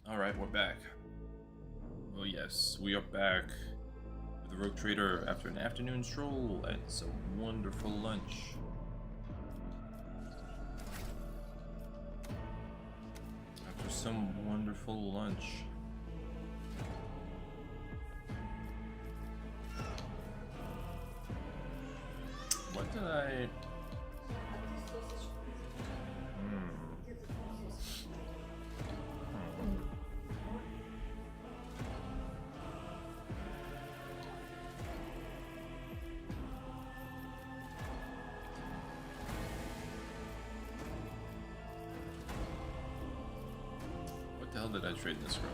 Alright, we're back. Oh yes, we are back with the Rogue Trader after an afternoon stroll and some wonderful lunch. After some wonderful lunch. What did I... What the hell did I trade this girl?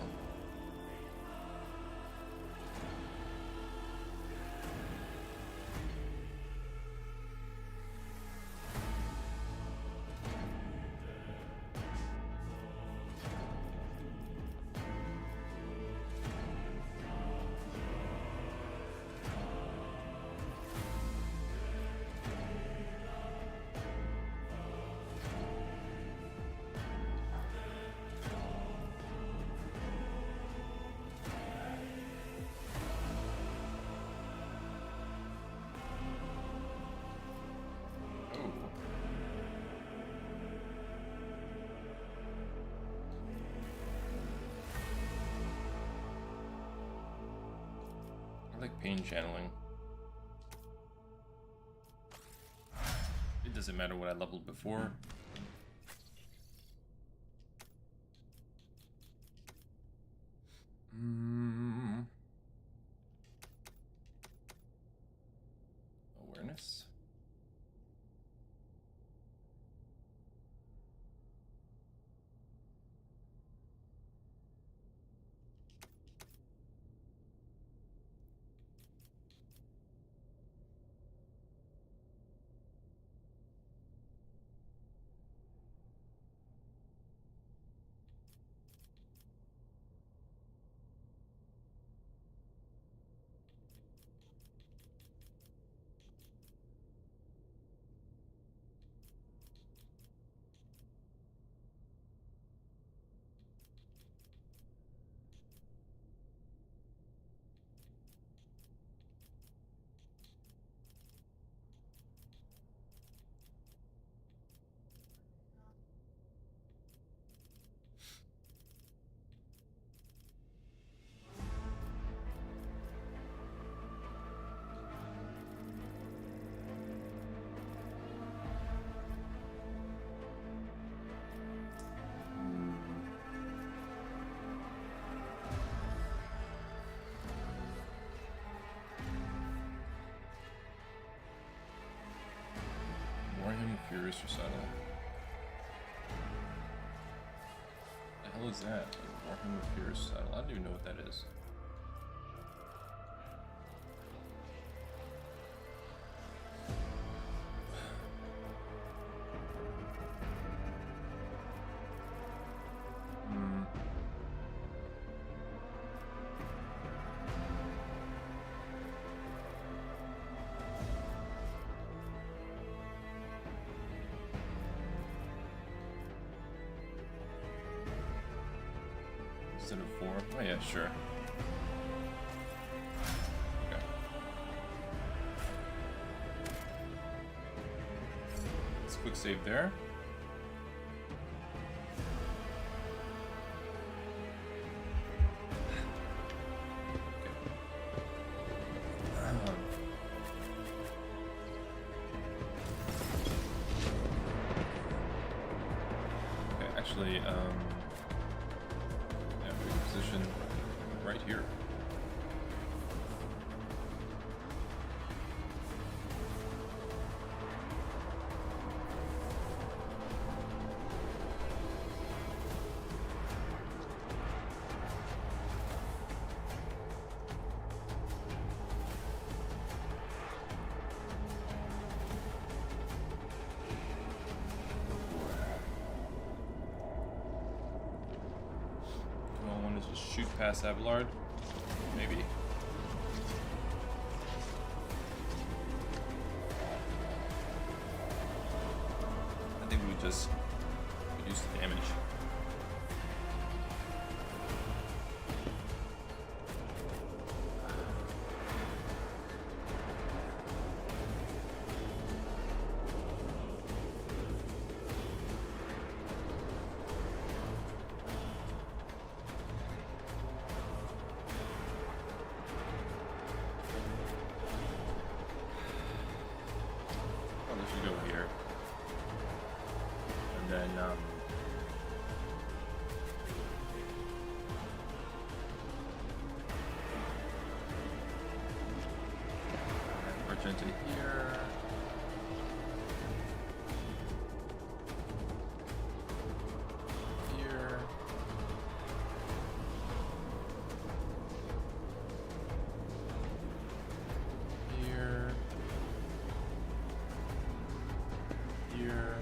I like pain channeling. It doesn't matter what I leveled before. Awareness. Warhammer Furious Recital. The hell is that? Warhammer Furious Recital. I don't even know what that is. Instead of 4? Oh yeah, sure. Okay. Let's quick save there. Okay, actually, position right here. Just shoot past Abelard, maybe. I think we would just reduce the damage. then merge into here. Here. Here. Here.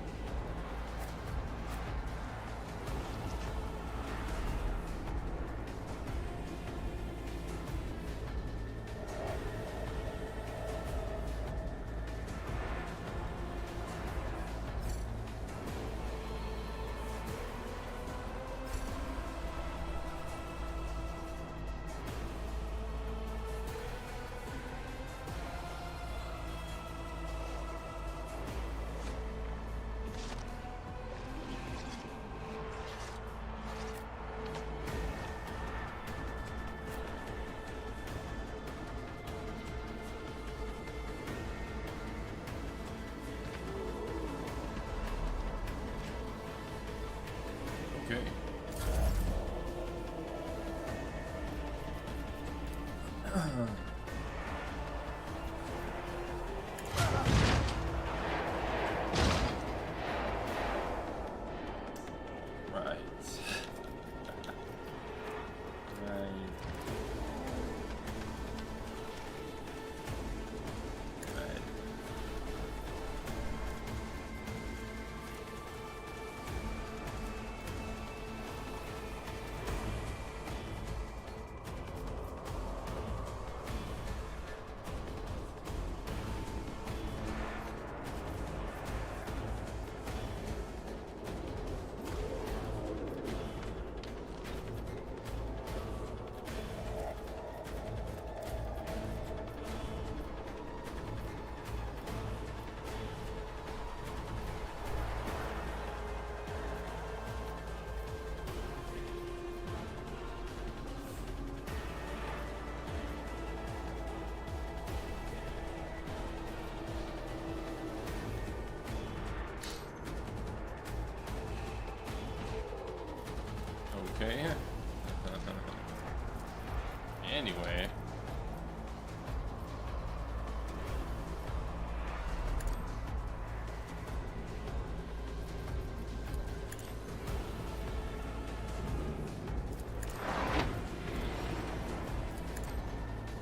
Okay. Right. Right. Right. Okay. Anyway.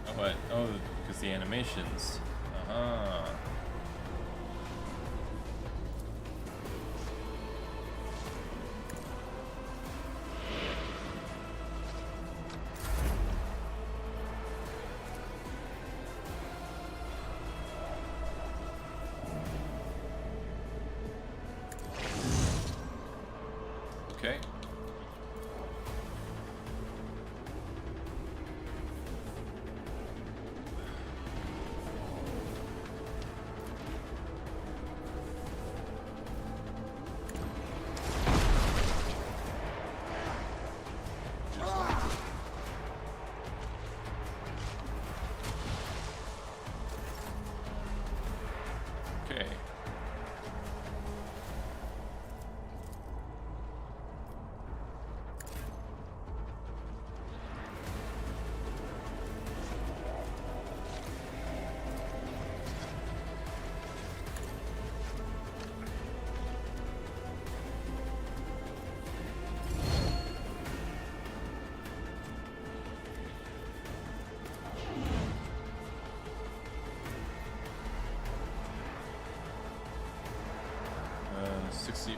Oh, what? Oh, because the animations. Uh-huh. Okay. Okay. Uh, 60%.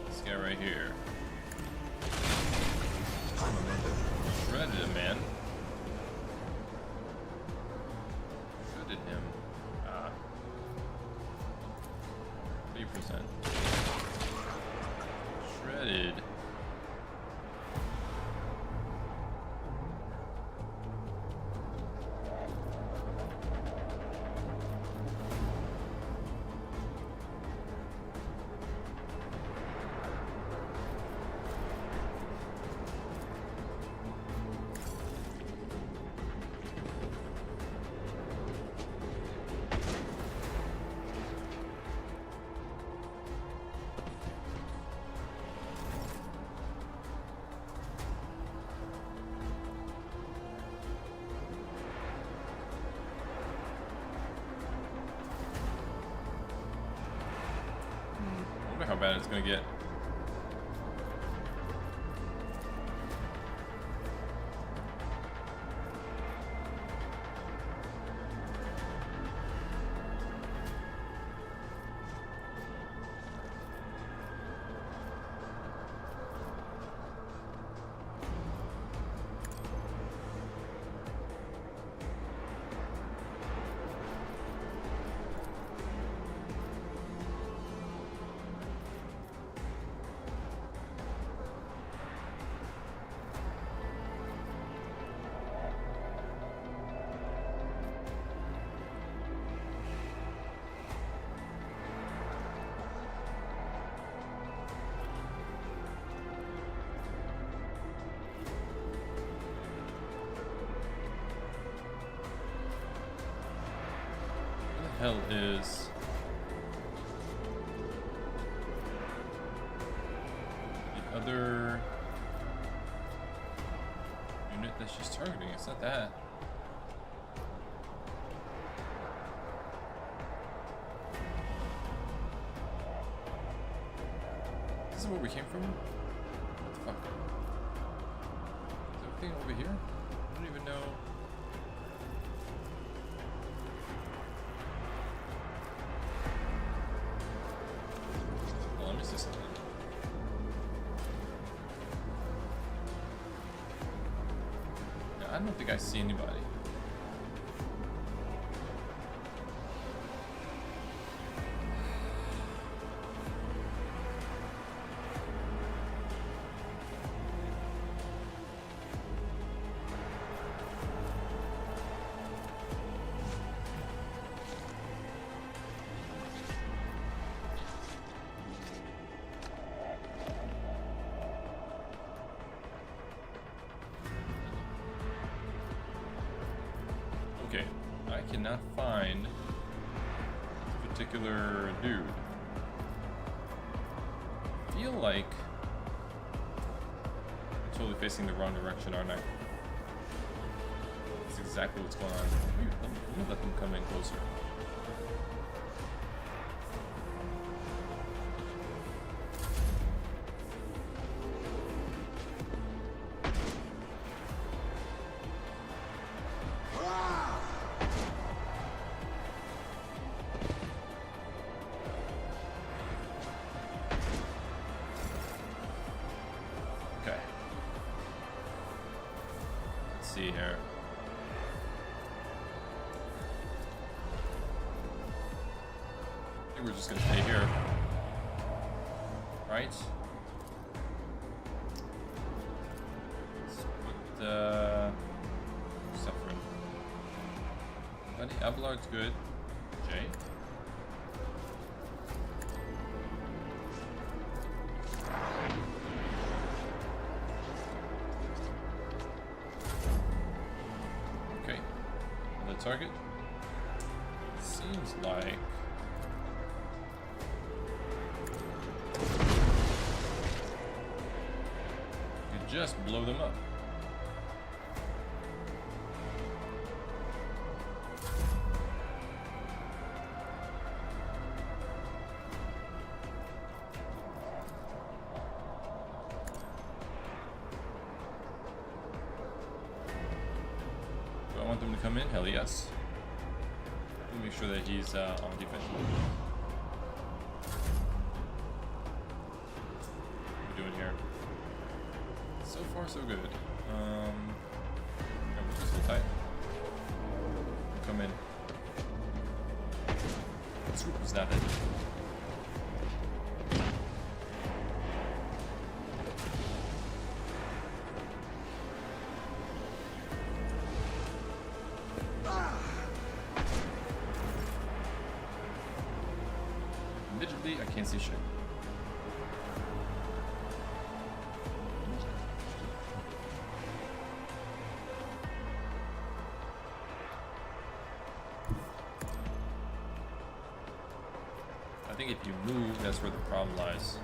This guy right here. Shredded him, man. Shredded him. 3%. Shredded. wonder how bad it's gonna get. Hell is the other unit that she's targeting? It's not that. This is where we came from? What the fuck? Is everything over here? I don't even know. I don't think I see anybody. Okay, I cannot find this particular dude. I feel like I'm totally facing the wrong direction, aren't I? That's exactly what's going on. Let me let them come in closer. See here. I think we're just gonna stay here, right? Let's put suffering. Buddy, Abelard's good. Jay. Target. Seems like you just blow them up. Do I want them to come in? Hell yes. Let me make sure that he's on defense. What are we doing here? So far, so good. No, we're just so tight. Come in. This group was not it. Admittedly, I can't see shit. I think if you move, that's where the problem lies.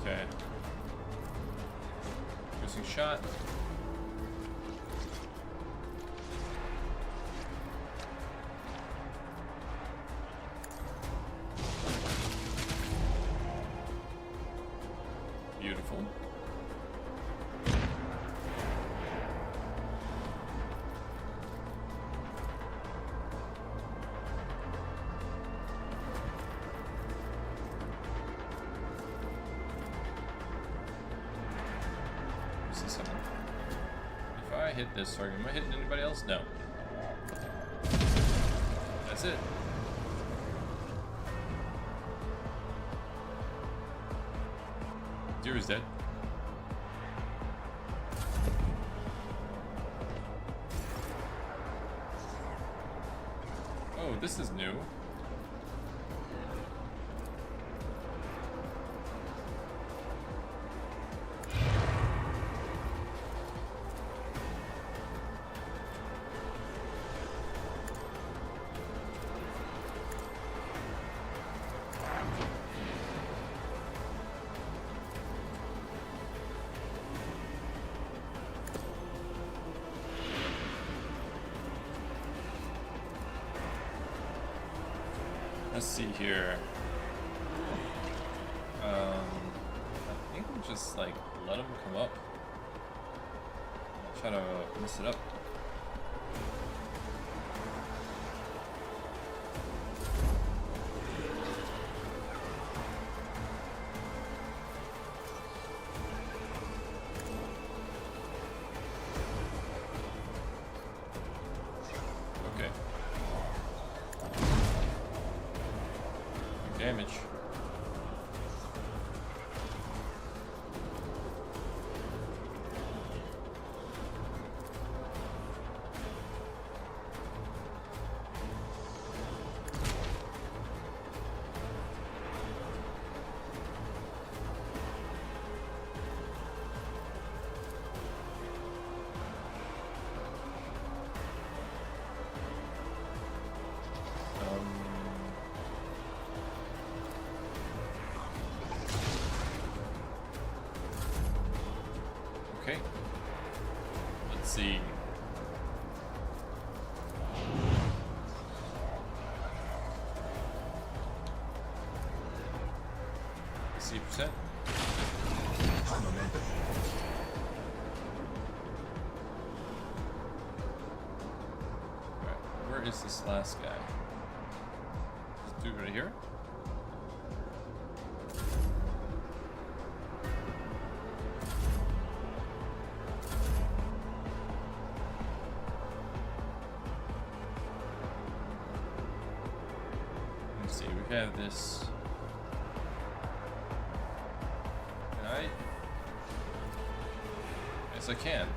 Okay. Shot. see something. If I hit this target, am I hitting anybody else? No. That's it. Deer is dead. Oh, this is new. Let's see here. I think we'll just like let them come up. I'll try to mess it up. Okay. Damage. Okay. Let's see. See percent. Alright, where is this last guy? This dude right here? Let's see, we have this. Can I? Yes, I can.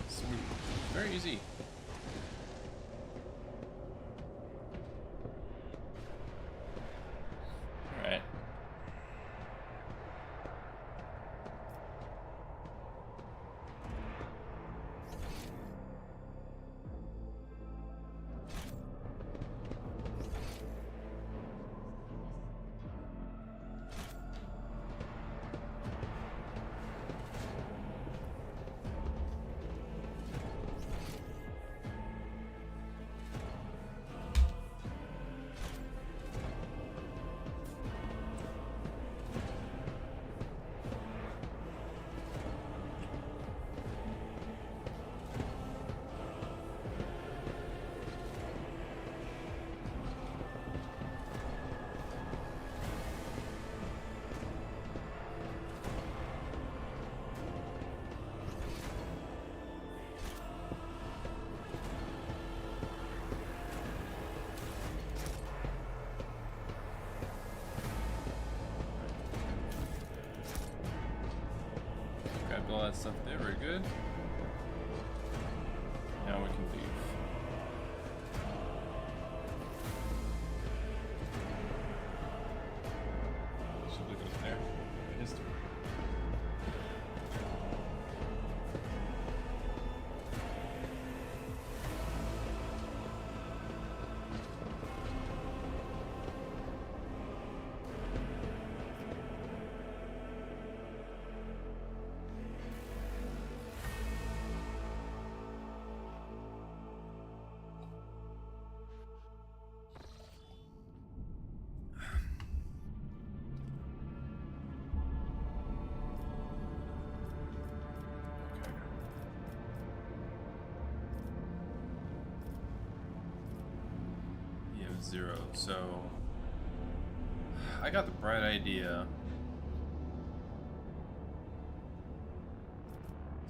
Sweet. Very easy. Alright. Grabbed all that stuff there, very good. Now we can leave. Should look up there. History. 0. So I got the bright idea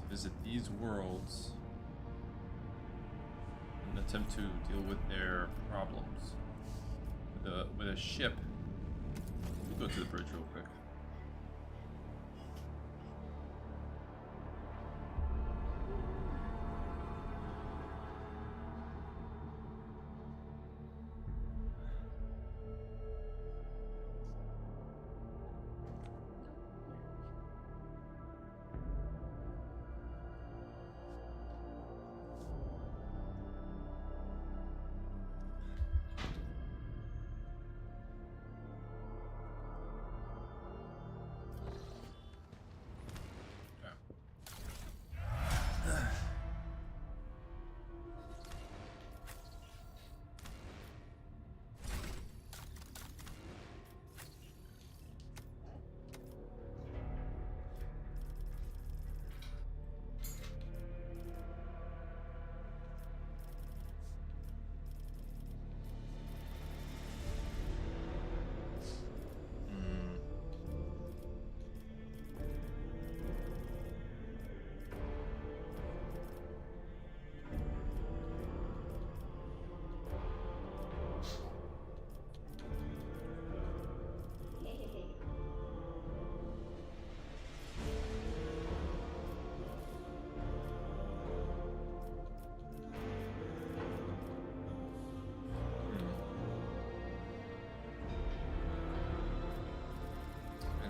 to visit these worlds and attempt to deal with their problems with a ship. We'll go to the bridge real quick.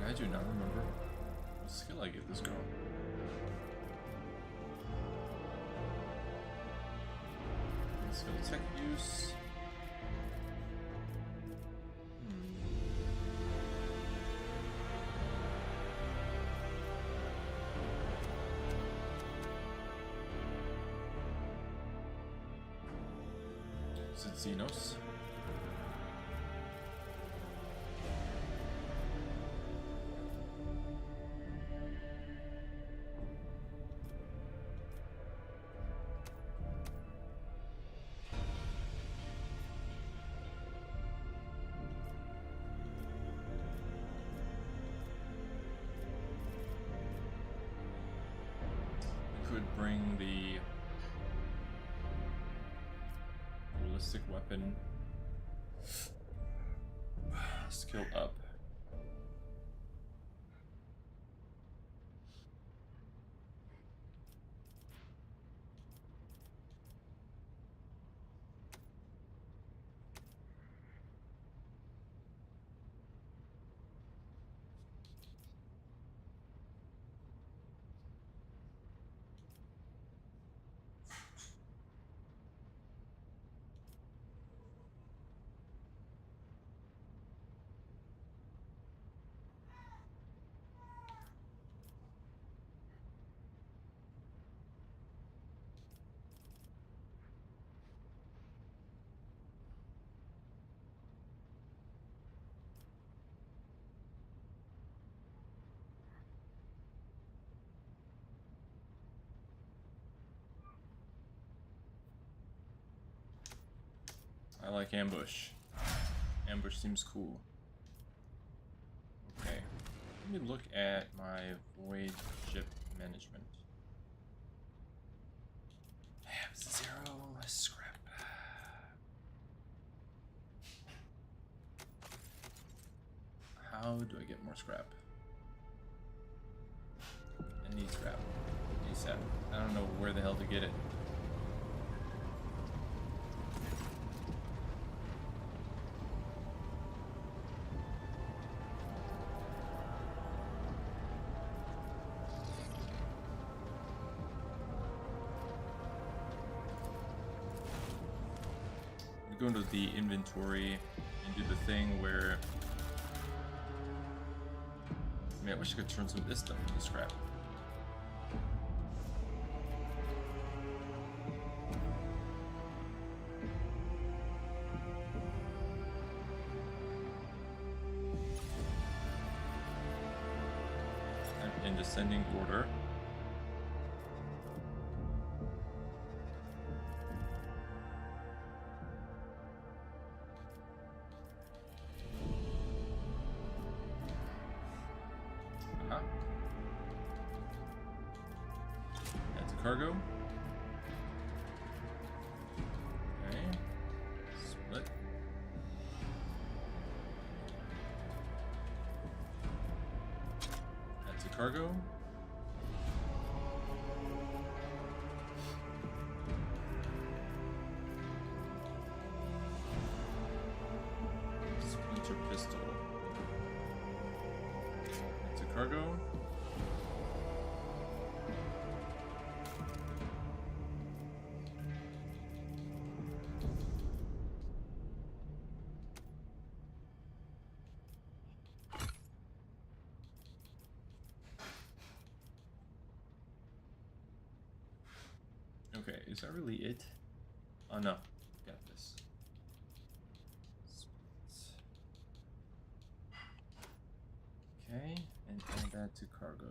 I do not remember what skill I gave this girl. Skill tech use. Is it Xenos? Could bring the ballistic weapon skill up. I like ambush. Ambush seems cool. Okay, let me look at my void ship management. I have 0 scrap. How do I get more scrap? I need scrap. ASAP. I don't know where the hell to get it. Go into the inventory and do the thing where, man, I wish I could turn some of this stuff into scrap. I'm in descending order. cargo. Okay. Split. Add to cargo. Splinter pistol. Add to cargo. Okay, is that really it? Oh no, got this. Okay, and add that to cargo.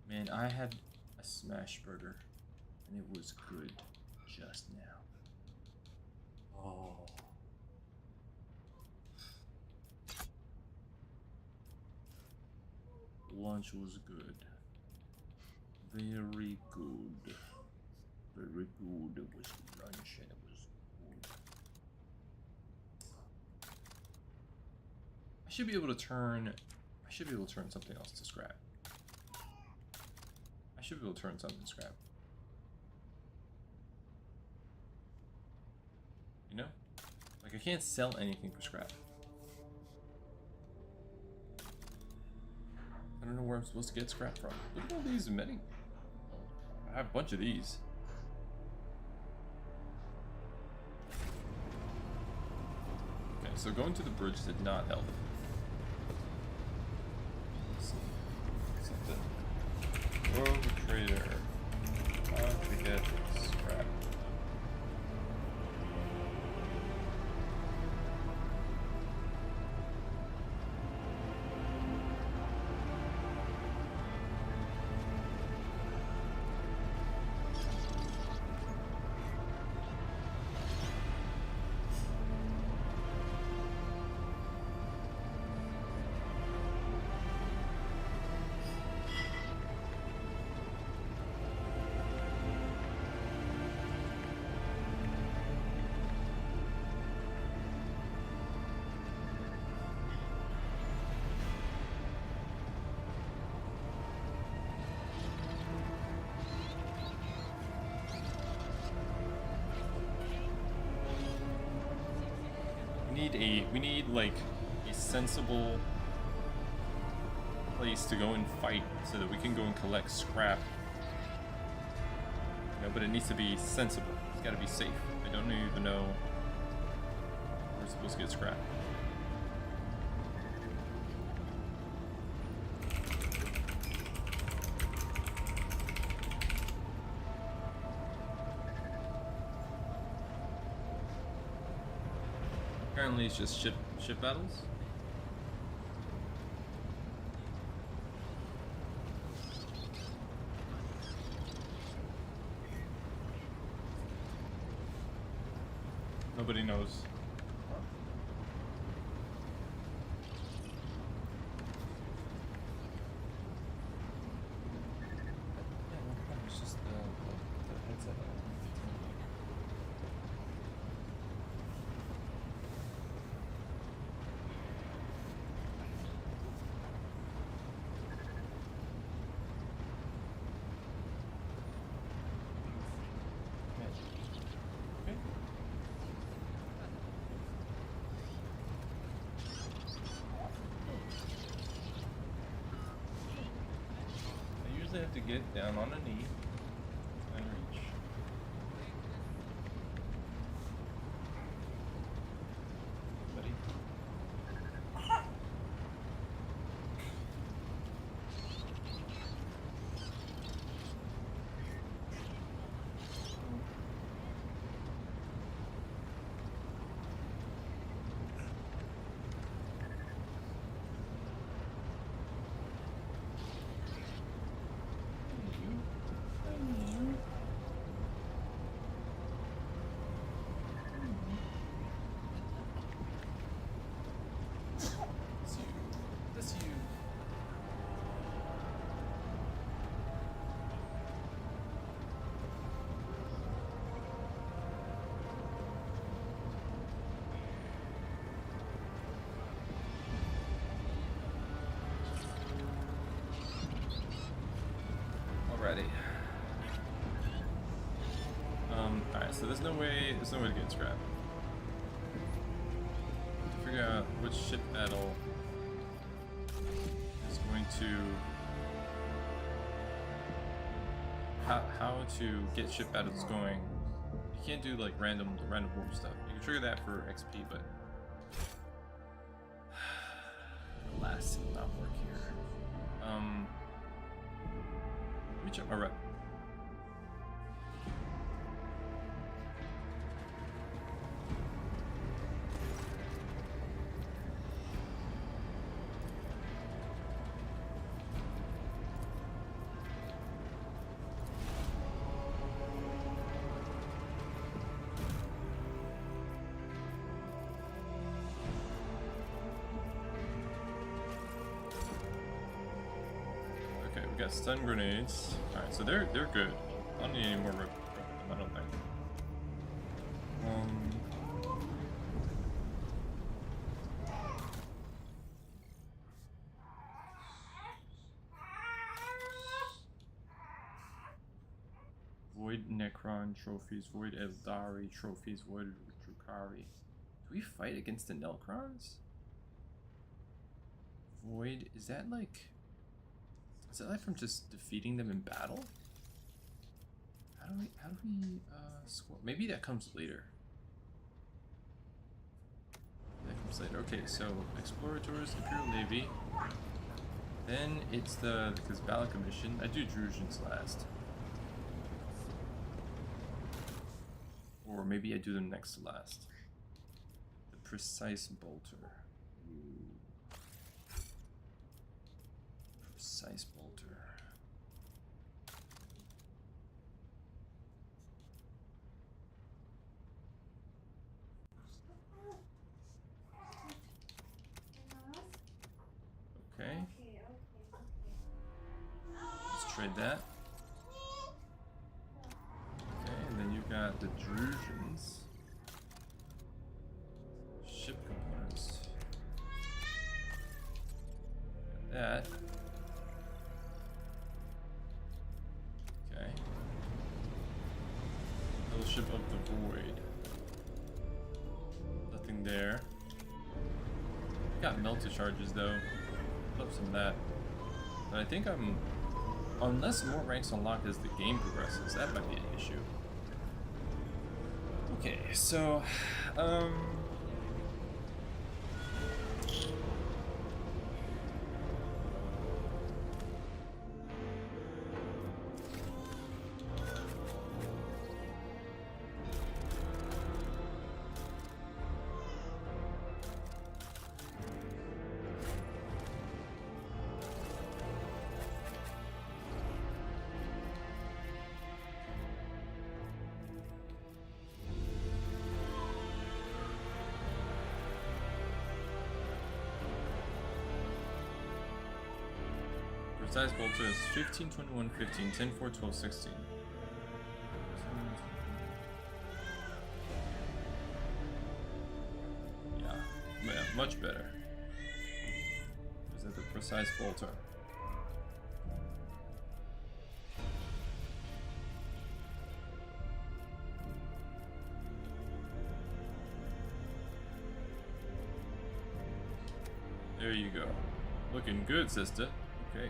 Man, I had a smash burger, and it was good just now. Oh. Lunch was good. Very good. Very good. It was lunch and it was good. I should be able to turn something else to scrap. I should be able to turn something to scrap. You know? Like I can't sell anything for scrap. I don't know where I'm supposed to get scrap from. Look at all these many. I have a bunch of these. Okay, so going to the bridge did not help. Let's see. Something. Rogue trader. How to get scrap. We need like a sensible place to go and fight so that we can go and collect scrap. You know, but it needs to be sensible. It's got to be safe. I don't even know where we're supposed to get scrap. Apparently it's just ship battles. Nobody knows. It's just the headset. I have to get down on a knee and reach. Buddy. no way to get scrap. To figure out which ship battle is going to how to get ship battles going. You can't do like random warp stuff. You can trigger that for XP, but alas, it will not work here. Let me check my rep. We got stun grenades. Alright, so they're good. I don't need any more rip, I don't think. Void Necron trophies, Void Eldari trophies, Void Drukari. Do we fight against the Nelcrons? Void, is that like from just defeating them in battle? How do we score? Maybe that comes later. That comes later. Okay, so Explorators, Imperial Navy. Then it's the Kazbalika mission. I do Drusians last. Or maybe I do them next to last. The Precise Bolter. Precise Bolter. Okay. Let's trade that. Okay, and then you've got the Drusians. Ship components. Got that. Okay. Fellowship of the Void. Nothing there. Got melted charges though. Put up some of that. But I think unless more ranks unlock as the game progresses, that might be an issue. Okay, so Precise Bolter is 15, 21, 15, 10, 4, 12, 16. Yeah, much better. Is that the Precise Bolter? There you go. Looking good, sister. Okay.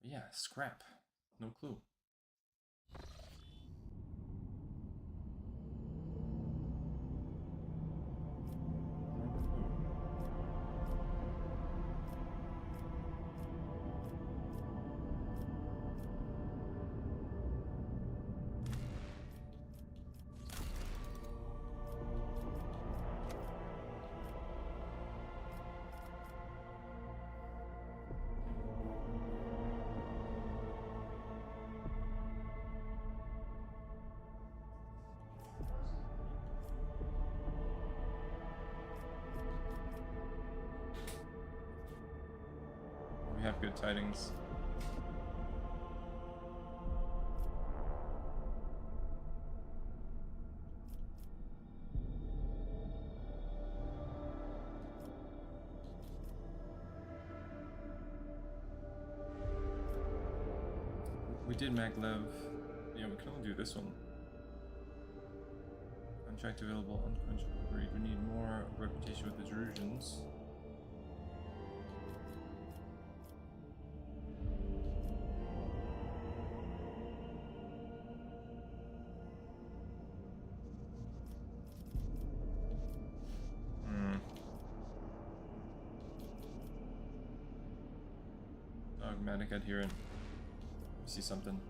Yeah, scrap. No clue. We have good tidings. did maglev. Yeah, we can only do this one. Contract available, unquenchable greed. We need more reputation with the Jerusians. Dogmatic adherent. See something.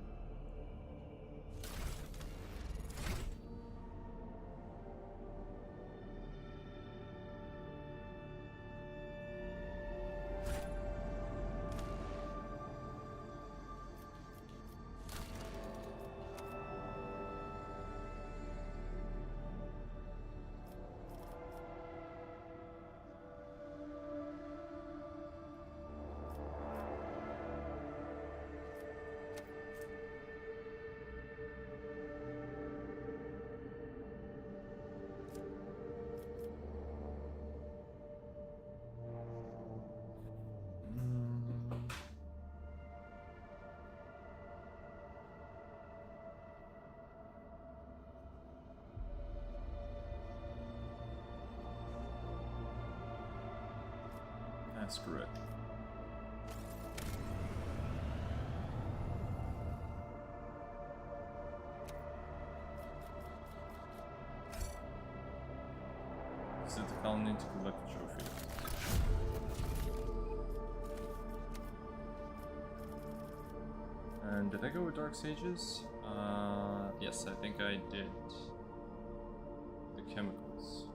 Screw it. Visit the colony to collect the trophy. And did I go with Dark Sages? Yes, I think I did. The chemicals.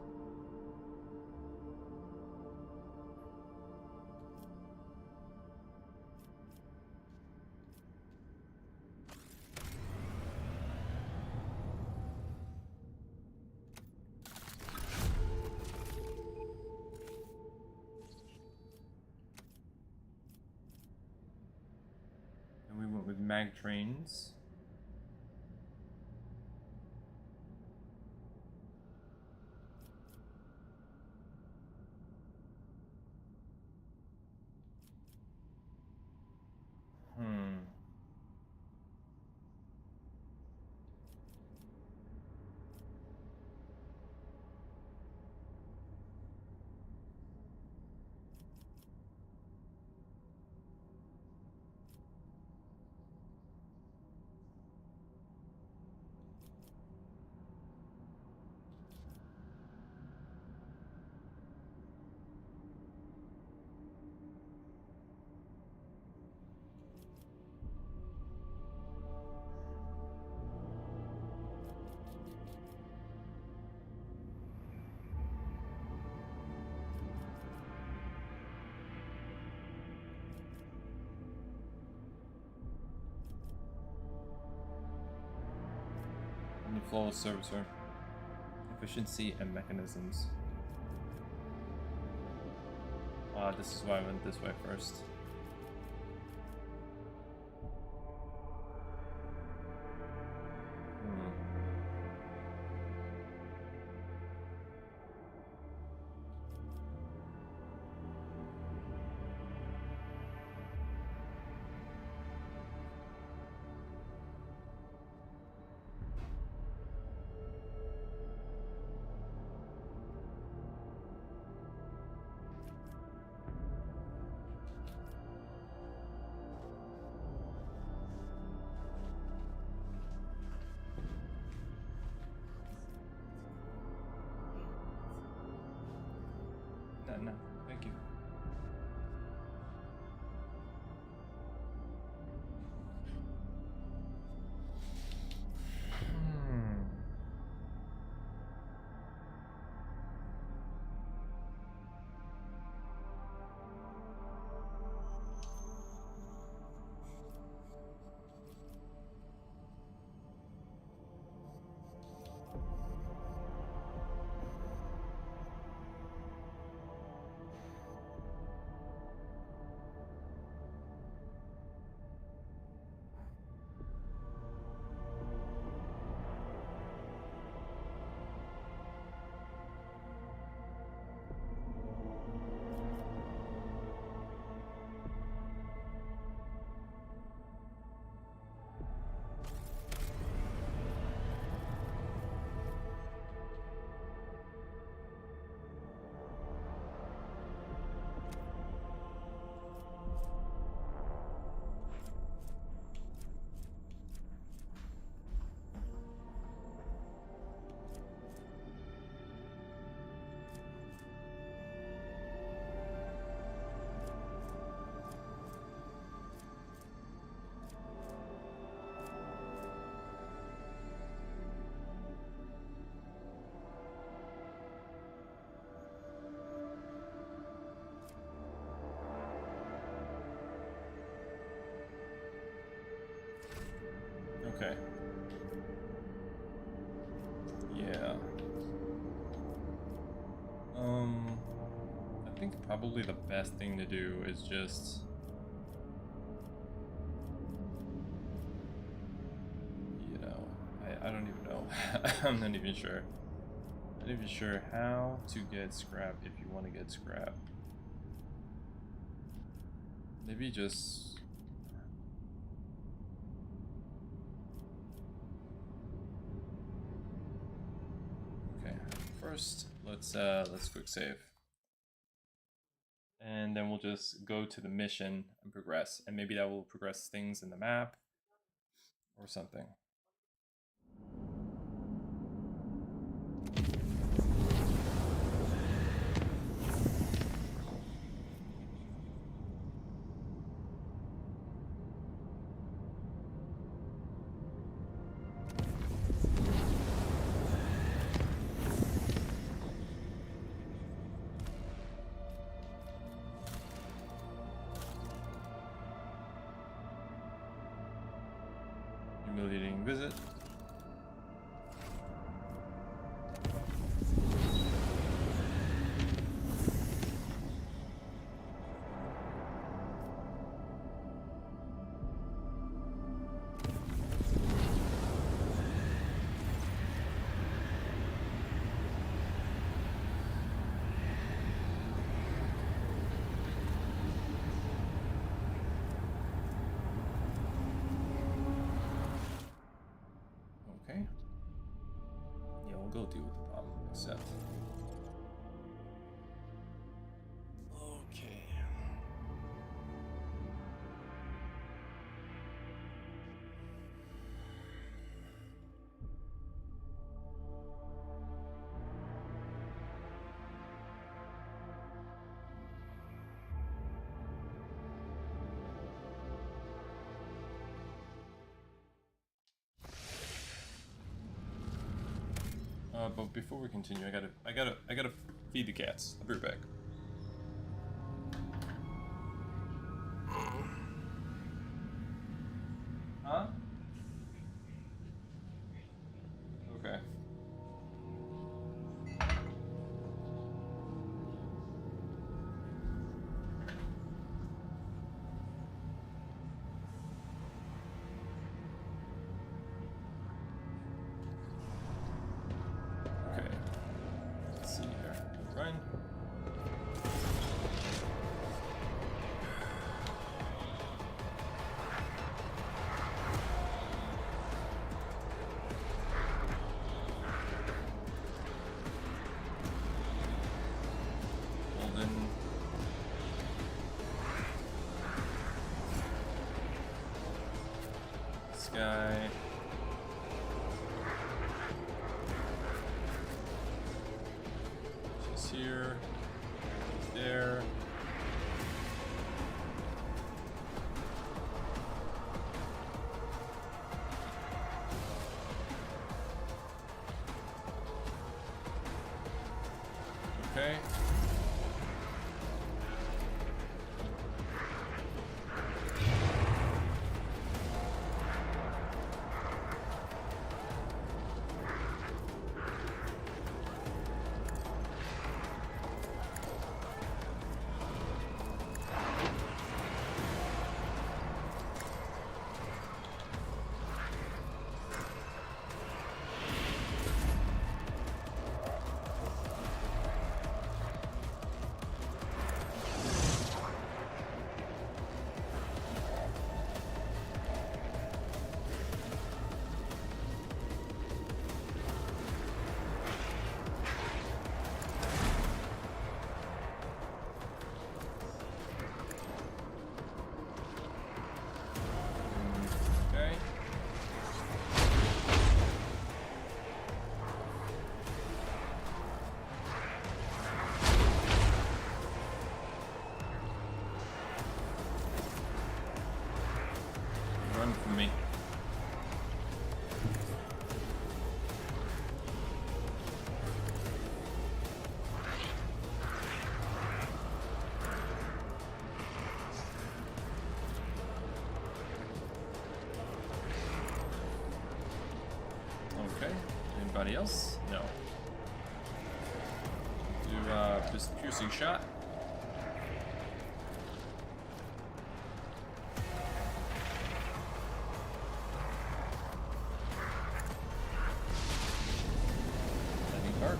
Mag trains. Flawless servicer. Efficiency and mechanisms. This is why I went this way first. No, thank you. Okay. Yeah. I think probably the best thing to do is just... You know, I don't even know. I'm not even sure. Not even sure how to get scrap if you want to get scrap. Maybe just... Okay, first let's quick save. And then we'll just go to the mission and progress. And maybe that will progress things in the map or something. Humiliating visit. Okay. Yeah, we'll go deal with the problem, except... Okay. But before we continue, I gotta feed the cats. I'll be right back. Huh? Okay. Let's see here. Run. Walden. This guy. She's here. She's there. Okay. Anybody else? No. Do just piercing shot. Lightning arc.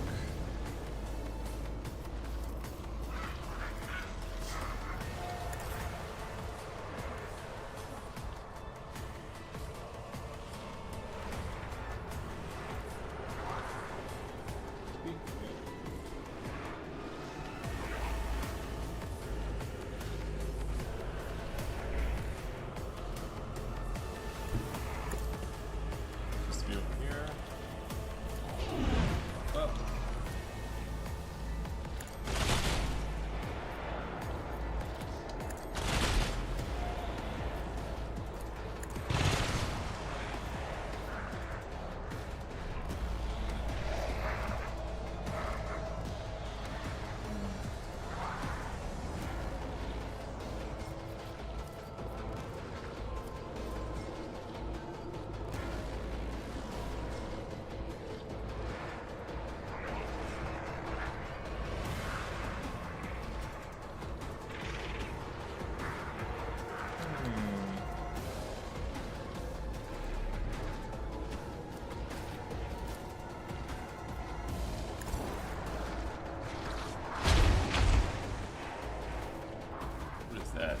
That.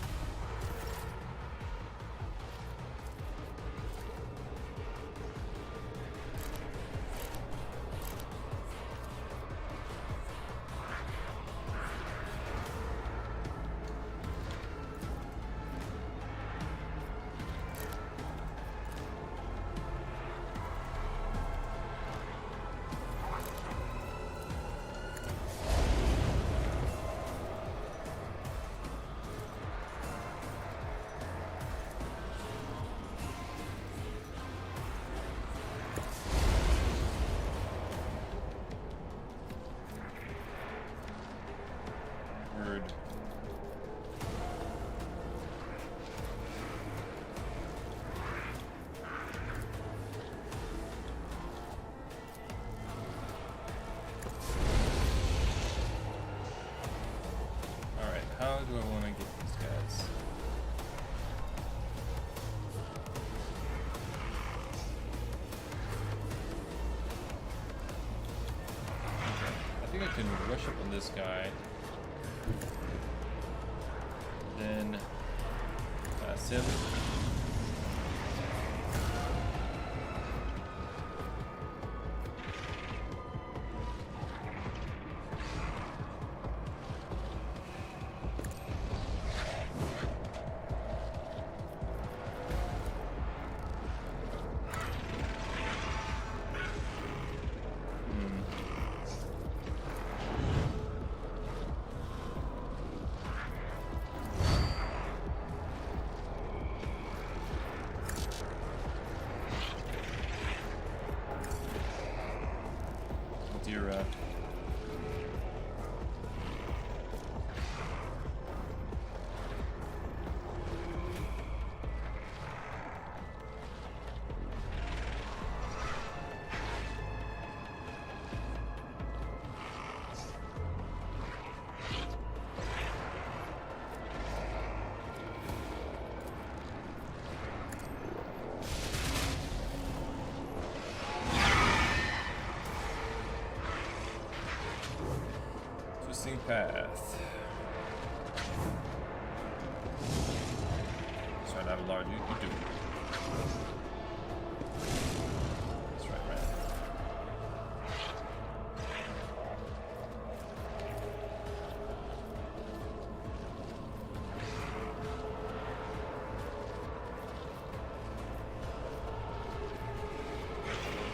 How do I want to get these guys? Okay. I think I can rush up on this guy. Then pass him. Path. Sorry, I have a large. You do. That's right, right.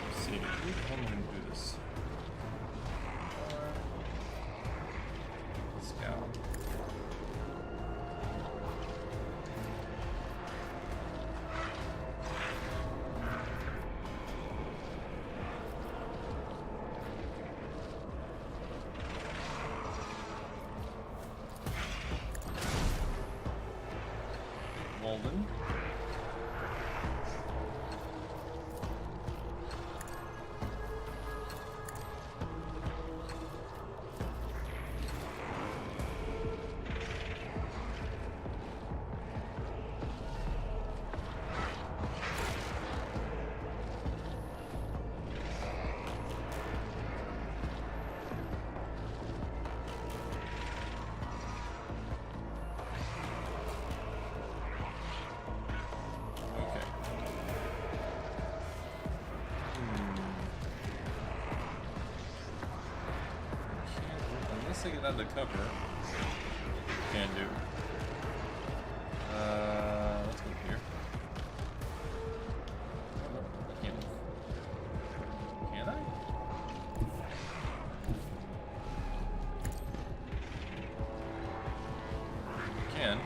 Let's see, how am I going to do this? Let's take it out of the cover. Can do. Let's go here. Oh, no, I can't move. Can I? I can.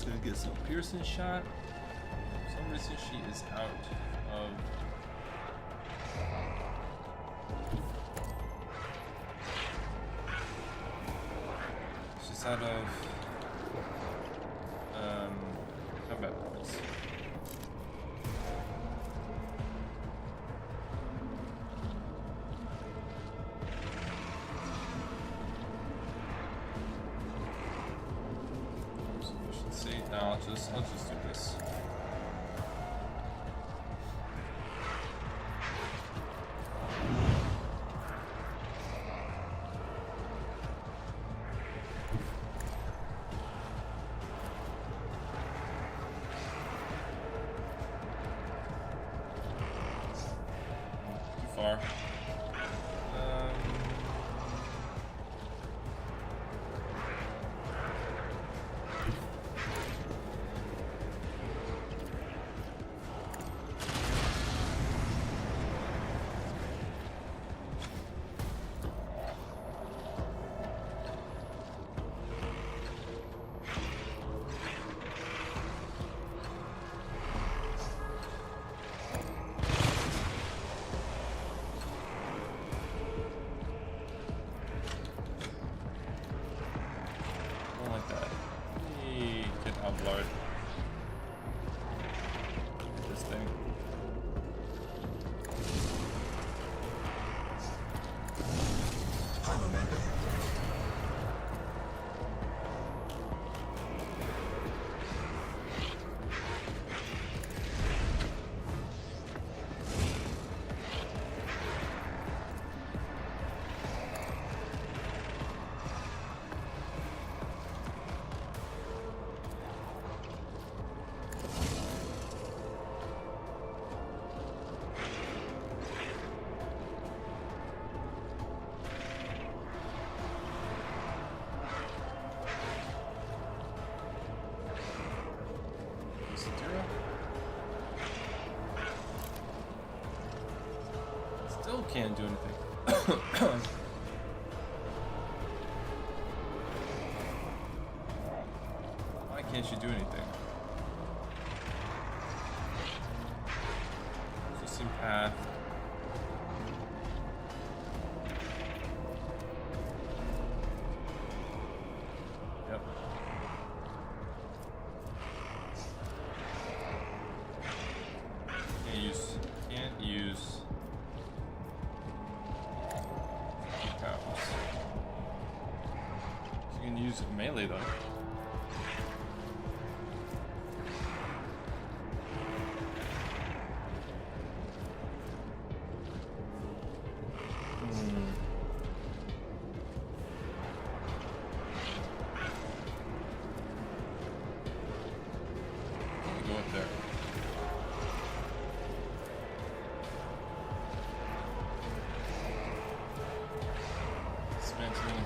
Gonna get some piercing shot. For some reason she is out of combat points. I'll just do this. Too far. Still can't do anything. Why can't you do anything? Existing path. Yep. Can't use powers. You can use melee though.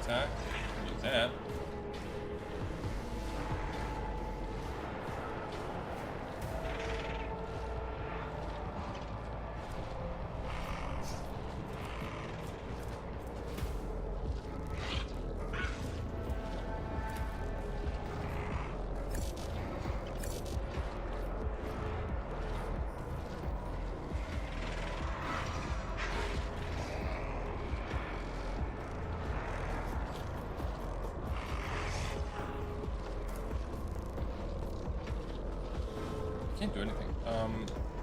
Attack. Use that. can't do anything.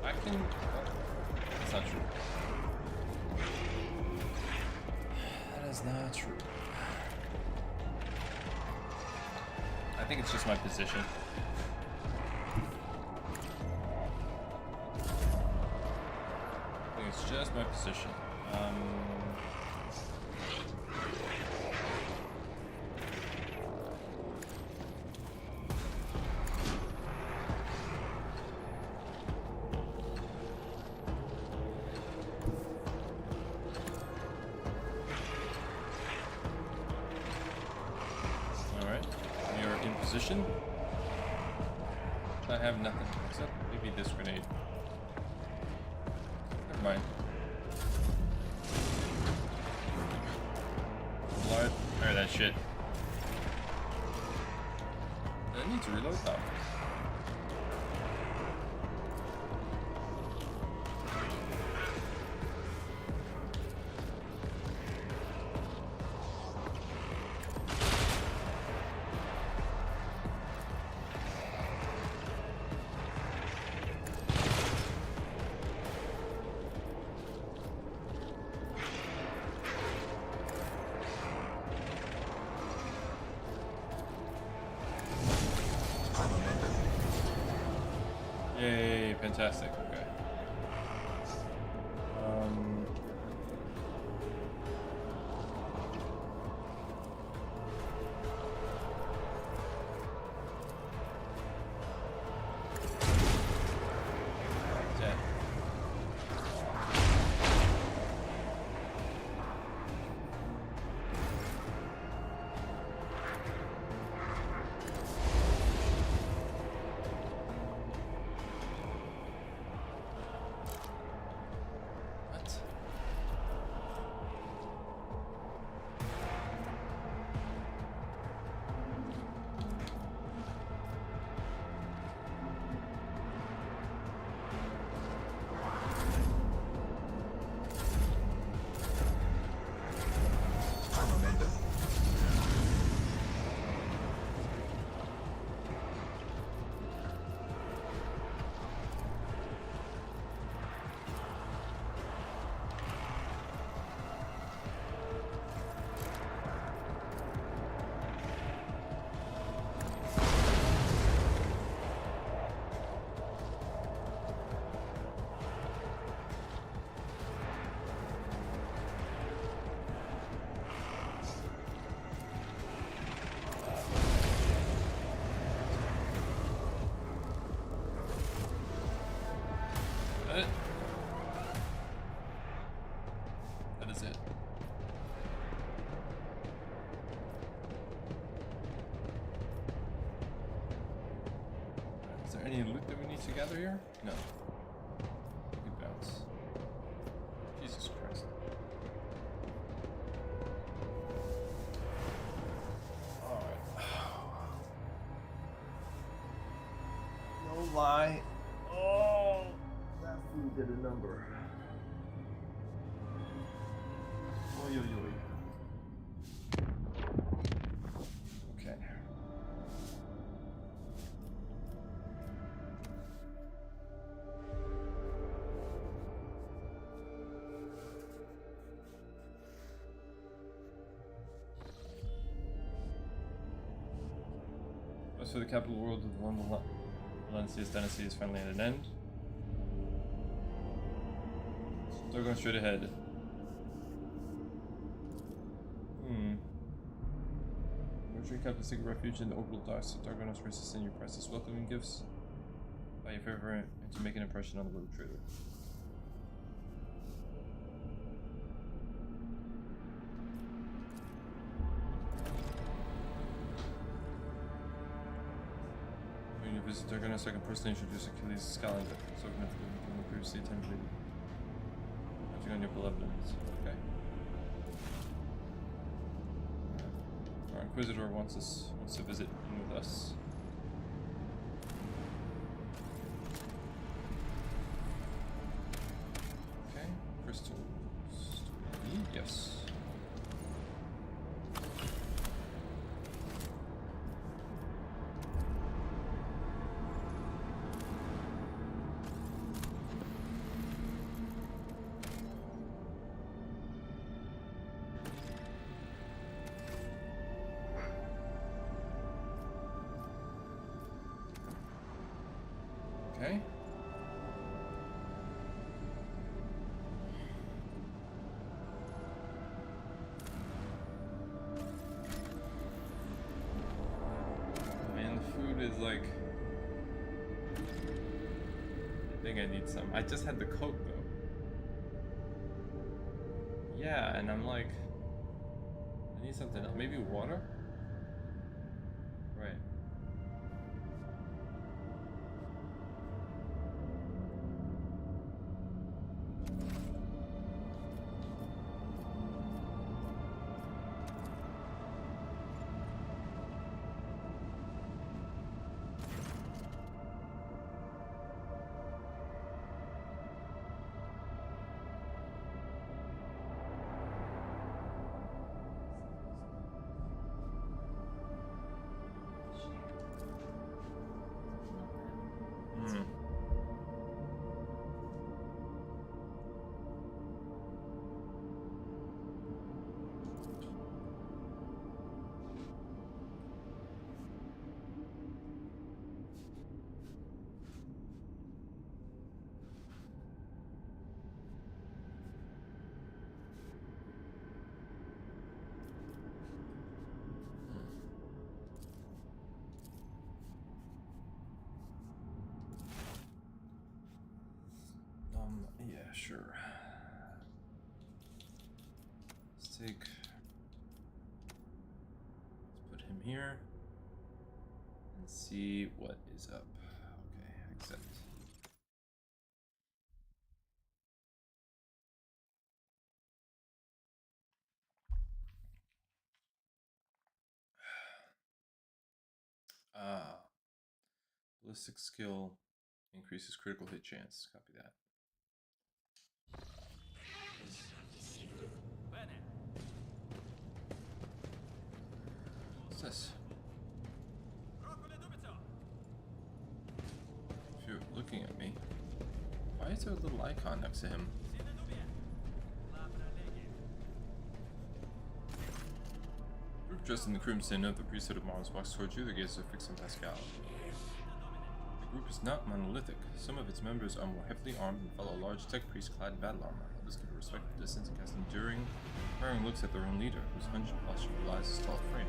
I can. That's not true. That is not true. I think it's just my position. I think it's just my position. I have nothing except maybe this grenade. Never mind. Blood. Or that shit. I need to reload that. Yay, fantastic, okay. That is it. Is there any loot that we need to gather here? No. We can bounce. Jesus Christ. Alright. No lie. Oh, that food did a number. Oy, oy, oy. Okay. As for the capital world of the Valancius dynasty is finally at an end. They're going straight ahead. Merchant captain seek refuge in the orbital docks. So Dargonos wishes to send you priceless welcoming gifts. Buy your favorite and to make an impression on the road trader. When you visit Dargonos, I can personally introduce Achilles Scotland, so significant from the previously attempted. Touching on your benevolence. Okay. Our Inquisitor wants to visit with us. Okay, crystals. Yes. Okay. Man, the food is like... I think I need some. I just had the Coke though. Yeah, and I'm like... I need something else. Maybe water? Right. Yeah, sure. Let's put him here and see what is up. Okay, accept. Ballistic skill increases critical hit chance. Copy that. What's this? If you're looking at me, why is there a little icon next to him? Group dressed in the crimson of the priesthood of Mars walks towards you. The gates are fixed on Pascal. The group is not monolithic. Some of its members are more heavily armed and follow large tech priests clad in battle armor. Others keep a respectful distance and cast enduring, firing looks at their own leader, whose hunched posture belies his tall frame.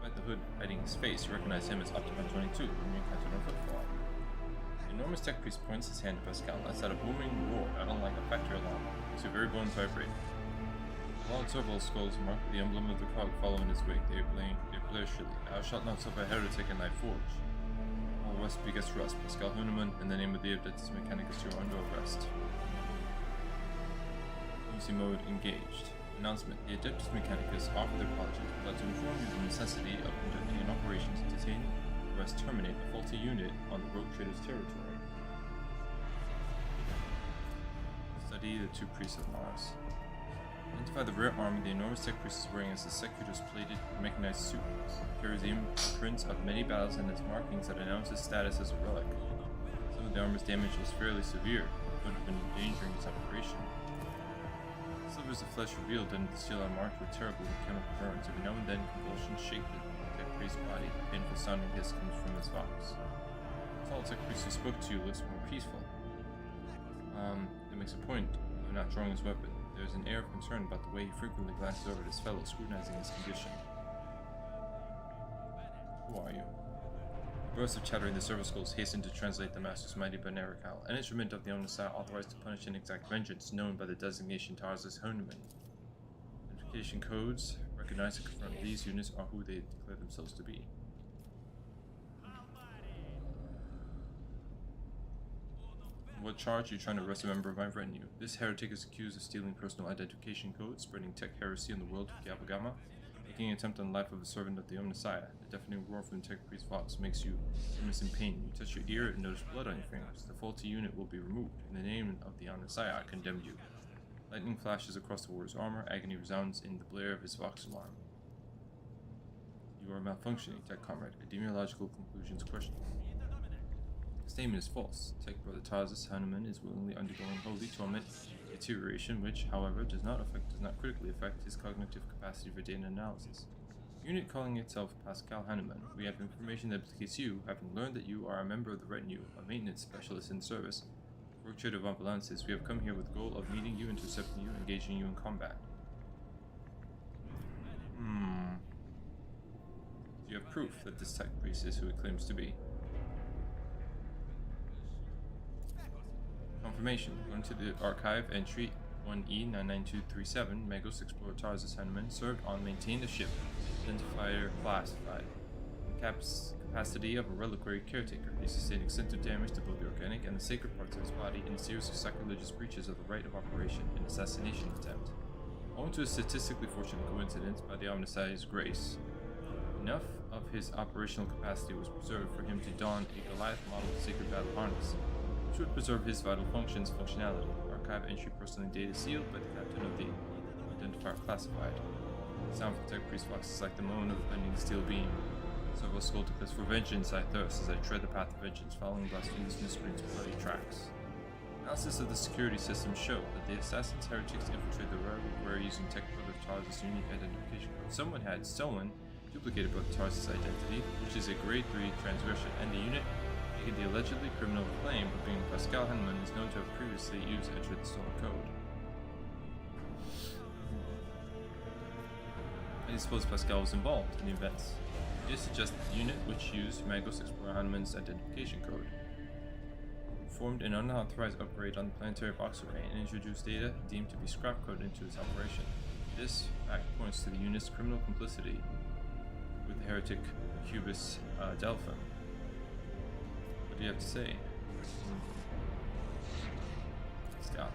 Despite the hood hiding his face, you recognize him as Optimum 22, whom you encountered on footfall. The enormous tech priest points his hand to Pascal and lets out a booming roar, not unlike a factory alarm. Makes your very bones vibrate. Long several skulls mark the emblem of the cog follow in his wake. They blare shrilly. Thou shalt not suffer a heretic in thy forge. All West begets rust. Pascal Huneman, in the name of the Adeptus Mechanicus, you are under arrest. Easy mode engaged. Announcement. The Adeptus Mechanicus offer their apologies, but to inform you of the necessity of conducting an operation to detain, arrest, terminate a faulty unit on the rogue trader's territory. Study the two priests of Mars. Identify the rare armor the enormous tech priest is wearing as his secutor's plated mechanized suit. It carries the imprints of many battles and its markings that announce his status as a relic. Some of the armor's damage was fairly severe, but could have been endangering its operation. Slivers of flesh revealed under the steel are marked with terrible chemical burns. Every now and then, convulsions shake the tech priest's body. A painful sounding hiss comes from his vox. The tall tech priest who spoke to you looks more peaceful. It makes a point of not drawing his weapon. There is an air of concern about the way he frequently glances over at his fellow, scrutinizing his condition. Who are you? A burst of chattering the server skulls hasten to translate the master's mighty Banerical, an instrument of the Omnissiah authorized to punish and exact vengeance, known by the designation Tarsus Honeman. Identification codes recognized and confirm these units are who they declare themselves to be. What charge are you trying to arrest a member of my retinue? This heretic is accused of stealing personal identification codes, spreading tech heresy in the world of Gabagama, making an attempt on the life of a servant of the Omnissiah. The deafening roar from the tech priest's vox makes you grimace in pain. You touch your ear and notice blood on your fingers. The faulty unit will be removed. In the name of the Omnissiah, I condemn you. Lightning flashes across the warrior's armor. Agony resounds in the blare of his vox alarm. You are malfunctioning, tech comrade. Epidemiological conclusions questionable. Statement is false. Tech brother Tarsus Hanuman is willingly undergoing holy torment deterioration, which, however, does not critically affect his cognitive capacity for data analysis. Unit calling itself Pascal Hanneman. We have information that implicates you, having learned that you are a member of the retinue, a maintenance specialist in service. Workshare of Valancius. We have come here with the goal of meeting you, intercepting you, engaging you in combat. You have proof that this tech priest is who it claims to be. Confirmation. According to the archive entry 1E99237, Magos Explorer Tarzus Hanneman served on maintained a ship, identifier classified. In capacity of a reliquary caretaker, he sustained extensive damage to both the organic and the sacred parts of his body in a series of sacrilegious breaches of the right of operation and assassination attempt. Owing to a statistically fortunate coincidence, by the Omnisci's grace, enough of his operational capacity was preserved for him to don a Goliath model sacred battle harness, which would preserve his vital functionality. Archive entry personally dated sealed by the captain of the identifier classified. Sound from tech priest Fox is like the moan of a bending steel beam. Several skull declares, for vengeance I thirst as I tread the path of vengeance, following blasphemous miscreants' bloody tracks. Analysis of the security system show that the assassins heretics infiltrated the reliquary using tech brother Tarzus' unique identification code. Someone had stolen, duplicated brother Tarzus' identity, which is a grade 3 transgression, and the unit making the allegedly criminal claim of being Pascal Hanneman is known to have previously used entered the stolen code. I suppose Pascal was involved in the events. This suggests the unit which used Magos Explorer Hanneman's identification code performed an unauthorized upgrade on the planetary box array and introduced data deemed to be scrap code into its operation. This fact points to the unit's criminal complicity with the heretic Cubus Delphim. What do you have to say? Scout.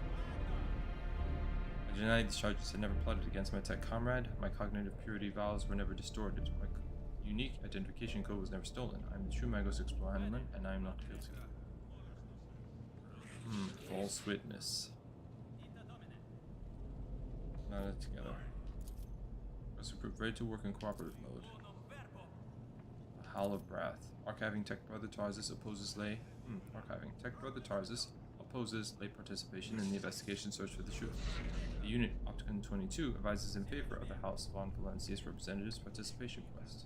I denied these charges. I never plotted against my tech comrade. My cognitive purity vows were never distorted. My unique identification code was never stolen. I am the true Magos Explorer Hanneman, and I am not guilty. False witness. Not together. Press approved. Ready to work in cooperative mode. The Howl of Wrath. Archiving tech brother Tarzus opposes lay. Archiving tech brother Tarzus opposes lay participation in the investigation search for the truth. The unit Opticon 22 advises in favor of the House von Valancius representatives' participation quest.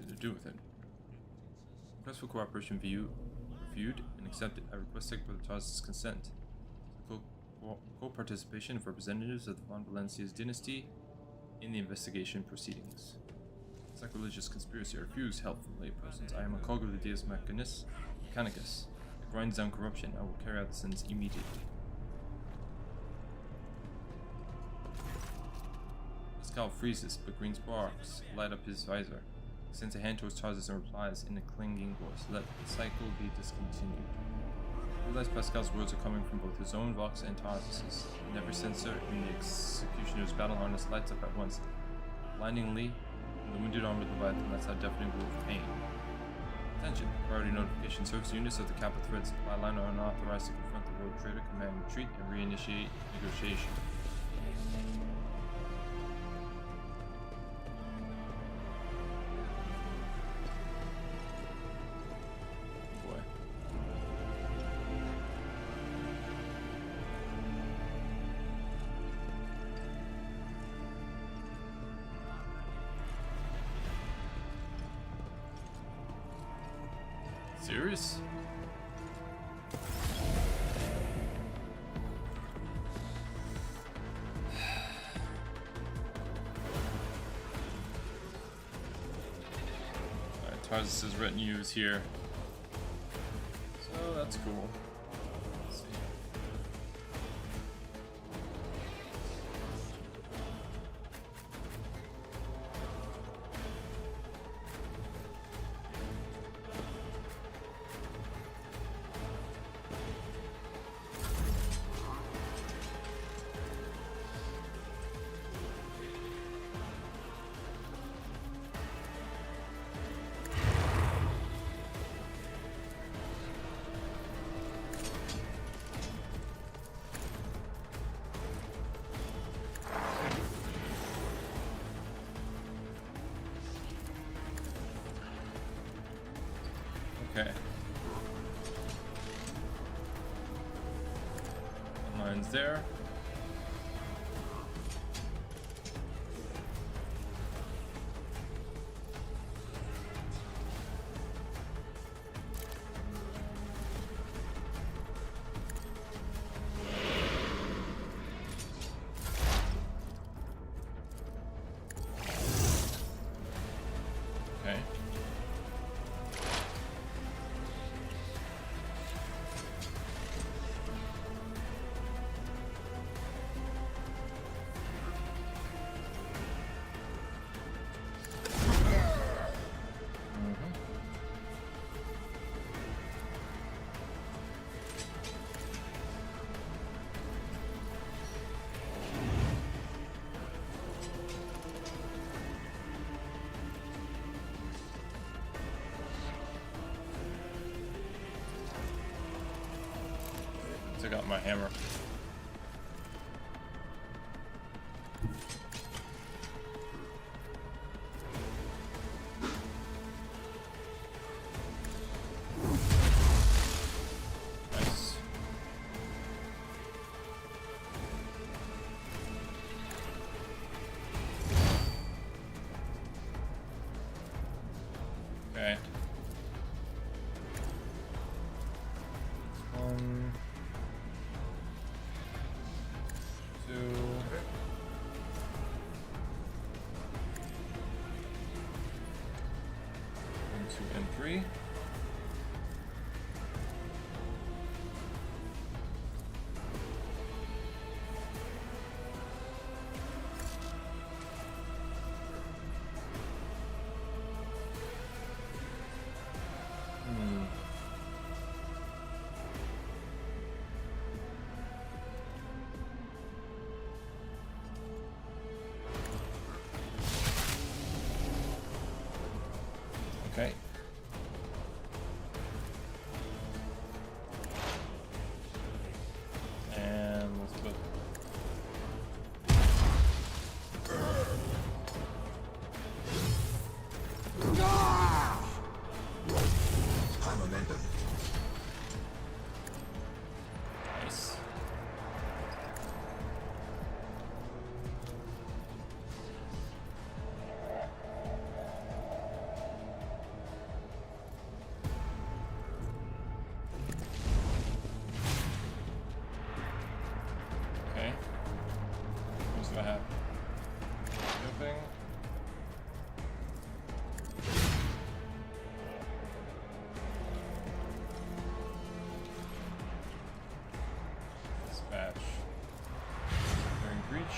To do with it. Request for cooperation reviewed and accepted. I request Tech Brother Tarzus' consent to co-participation of representatives of the von Valancius dynasty in the investigation proceedings. Sacrilegious conspiracy. I refuse help from laypersons. I am a cog of the Deus Mechanicus that grinds down corruption. I will carry out the sentence immediately. Pascal freezes, but green sparks light up his visor. Sends a hand towards Tarzus and replies in a clinging voice, "Let the cycle be discontinued." I realize Pascal's words are coming from both his own vox and Tarzus's, and every sensor in the executioner's battle harness lights up at once, blindingly, and the wounded arm of Leviathan lets out deafening roar of pain. Attention! Priority notification. Service units of the Kappa Thread supply line are unauthorized to confront the rogue trader. Command retreat and reinitiate negotiation. Serious? Alright, Tarzus' retinue is here. So that's cool. Let's see. Okay. Lines there. Okay. Took out my hammer. Nice. Okay. And 3. Okay. And let's go. High momentum. Nice. Okay. What do I have? Nothing. Dispatch. During breach.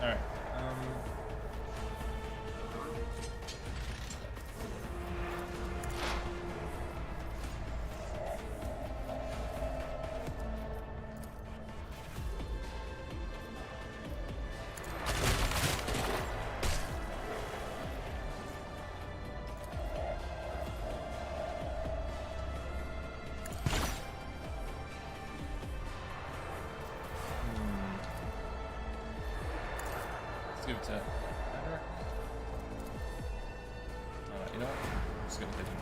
Alright. Let's give it to Maverick. You know what? I'm just gonna hit him.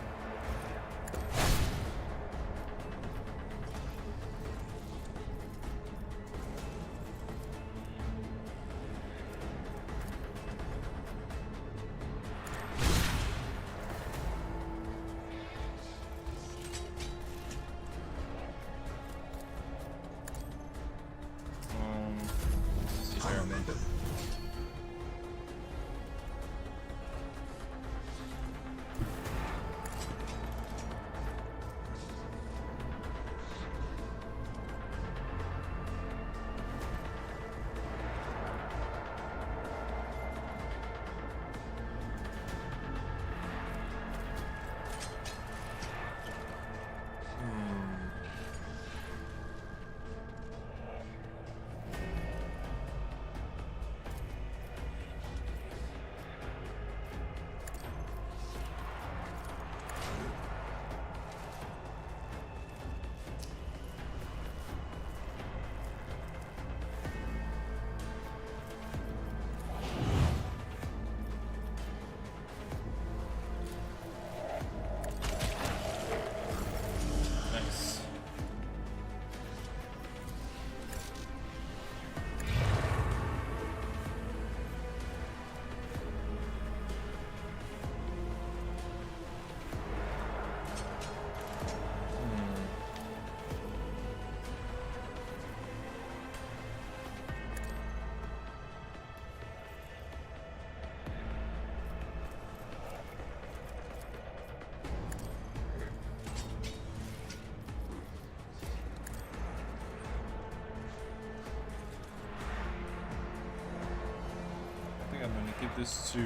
think I'm gonna give this to.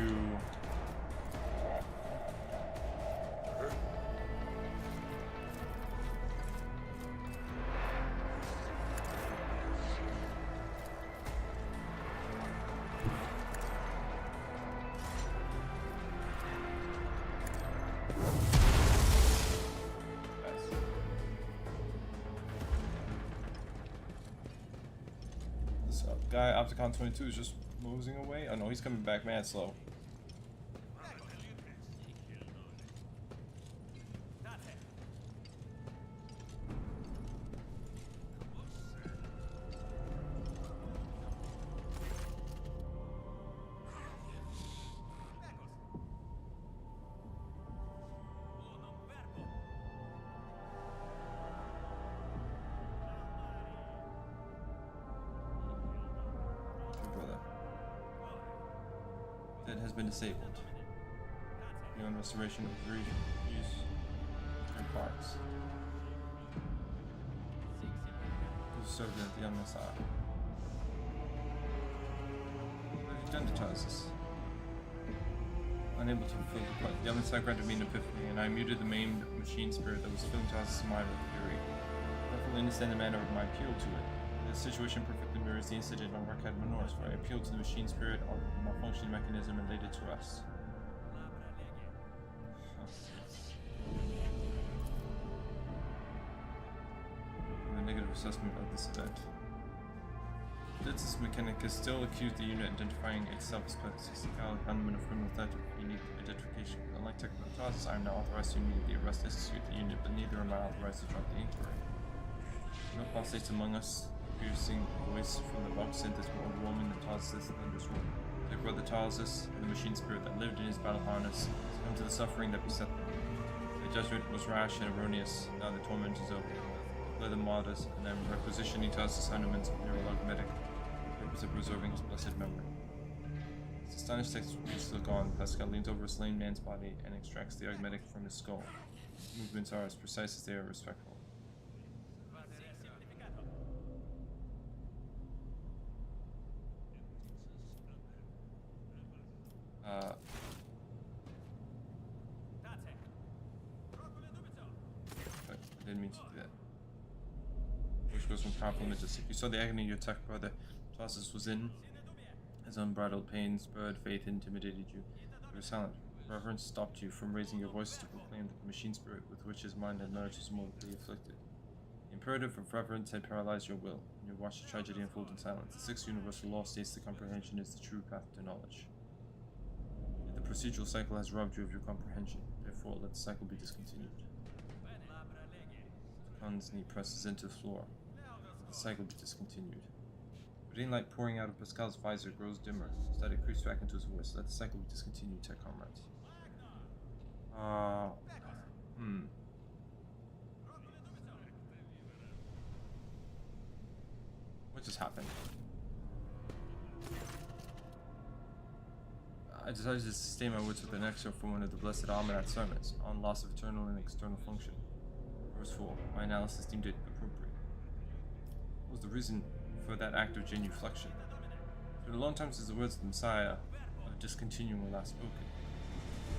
This guy, Opticon 22, is just moseying away. Oh no, he's coming back mad slow. That has been disabled. Beyond restoration of reuse 3 parts. Who served at the MSI? What have you done to Tarsus? Unable to fulfill the quest. The MSI granted me an epiphany, and I muted the maimed machine spirit that was filling Tarsus' mind with fury. I perfectly understand the manner of my appeal to it. This situation perfectly mirrors the incident on Rakad Minor's, where I appealed to the machine spirit of the malfunctioning mechanism and laid it to rest. A negative assessment of this event. This mechanic has still accused the unit, identifying itself as statistical element of criminal theft of unique identification. Unlike technical tasks, I am now authorized to immediately arrest and execute the unit, but neither am I authorized to drop the inquiry. No apostates among us. Piercing voice from the box sent this more overwhelming than Tarsus' thunderous roar. Their brother Tarsus and the machine spirit that lived in his battle harness succumbed to the suffering that beset them. Their judgment was rash and erroneous. Now the torment is over. Play the martyrs, and I am requisitioning Tarsus' ornaments of neurologmetic for the purpose of preserving his blessed memory. His astonished text is still gone. Pascal leans over a slain man's body and extracts the augmetic from his skull. His movements are as precise as they are respectful. I didn't mean to do that. Which goes from compliment to sick. You saw the agony your tech brother Tarsus was in. His unbridled pain spurred faith, intimidated you. You were silent. Reverence stopped you from raising your voice to proclaim that the machine spirit with which his mind had merged was mortally afflicted. The imperative of reverence had paralyzed your will, and you watched the tragedy unfold in silence. The sixth universal law states that comprehension is the true path to knowledge. Yet the procedural cycle has robbed you of your comprehension. Therefore, let the cycle be discontinued. Khan's knee presses into the floor. The cycle be discontinued. Green light pouring out of Pascal's visor grows dimmer. Static creeps back into his voice. Let the cycle be discontinued, tech comrades. What just happened? I decided to sustain my words with an excerpt from one of the Blessed Almanac sermons on loss of eternal and external function. Verse 4. My analysis deemed it appropriate. What was the reason for that act of genuflection? It's been a long time since the words of the Messiah of discontinuing were last spoken.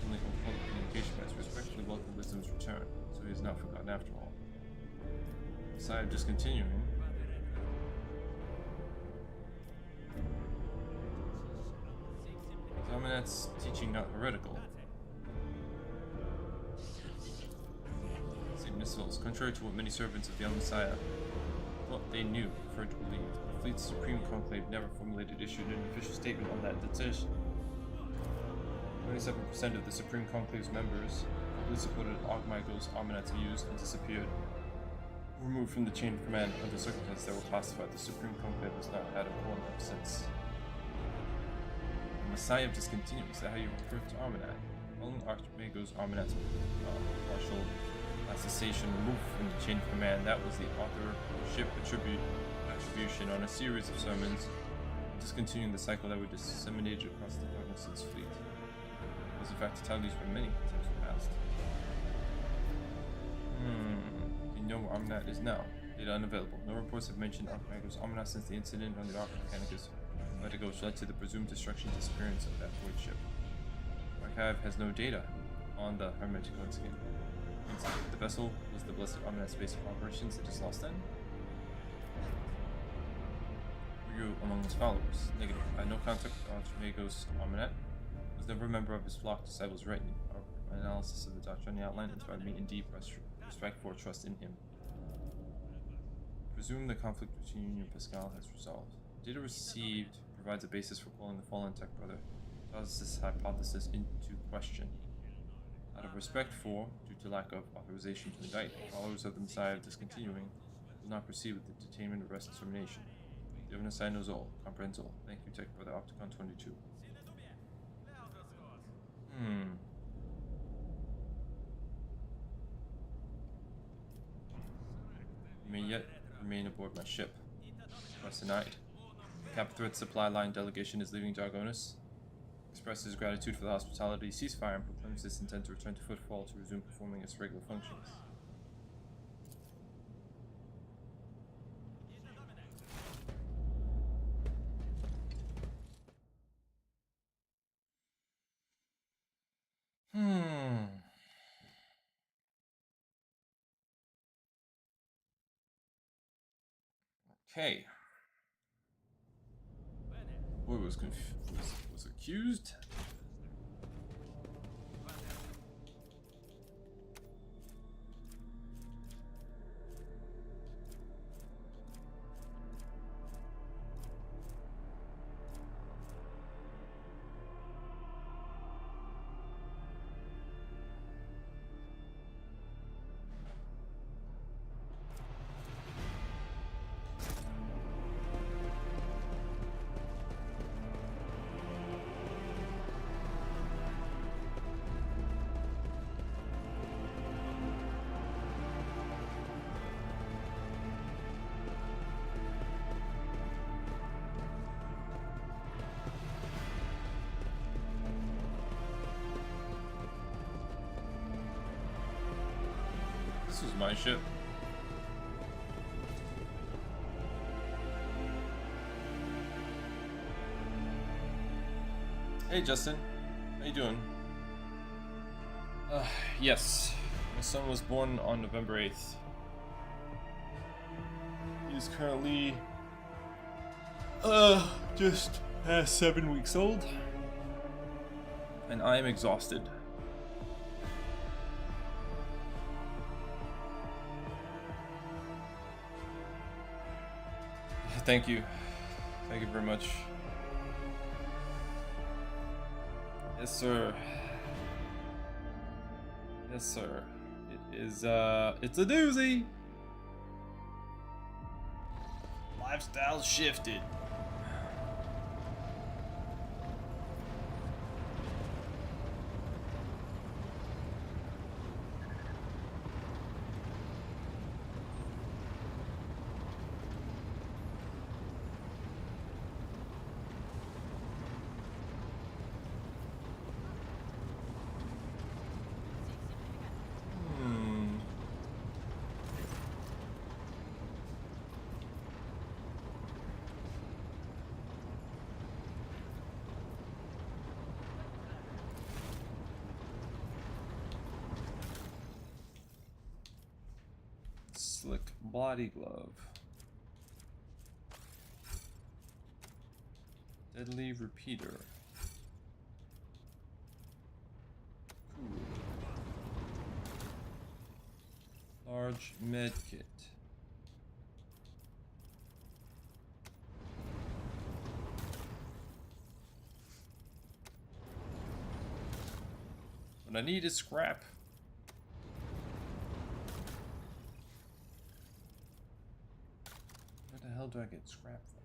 Only old public communication has respectfully welcomed wisdom's return, so he is not forgotten after all. The Messiah of discontinuing. Almanac's teaching not heretical. St. Missiles, contrary to what many servants of the Messiah thought they knew, preferred to believe, the fleet's supreme conclave never issued an official statement on that decision. 27% of the Supreme Conclave's members fully supported Ogmigo's Almanac's views and disappeared, removed from the chain of command under circumstances that were classified. The Supreme Conclave has not had a quorum since. The Messiah of discontinuing, is that how you refer to Almanac? Following Archmago's Almanac's partial cessation removed from the chain of command, that was the authorship attribution on a series of sermons discontinuing the cycle that were disseminated across the Darkness's fleet. Those in fact fatalities were many times past. You know where Almanac is now. Data unavailable. No reports have mentioned Archmago's Almanac since the incident on the Arch Mechanicus Vertigo, which led to the presumed destruction and disappearance of that void ship. Archive has no data on the Hermetic incident. The vessel was the Blessed Armanet base of operations. It is lost then? Were you among his followers? Negative. I had no contact with Archimagos Armanet. Was never a member of his flock, disciples right. Our analysis of the doctrine outline inspired me in deep respect for trust in him. Presume the conflict between you and Pascal has resolved. Data received provides a basis for calling the fallen tech brother. Calls this hypothesis into question. Out of respect for, due to lack of authorization to indict, followers of the Messiah discontinuing, will not proceed with the detainment, arrest, and termination. The Divine Messiah knows all, comprehends all. Thank you, Tech Brother Opticon 22. You may yet remain aboard my ship. Request denied. Cap Threat Supply Line delegation is leaving Dargonis. Expresses gratitude for the hospitality ceasefire and proclaims its intent to return to Footfall to resume performing its regular functions. Okay. Boy was accused. This was my ship. Hey Justin, how you doing? Yes, my son was born on November 8th. He's currently just past 7 weeks old, and I am exhausted. Thank you very much. Yes sir. Yes sir. It is it's a doozy. Lifestyle shifted. Slick body glove. Deadly repeater. Cool. Large med kit. What I need is scrap. Where the hell do I get scrap from?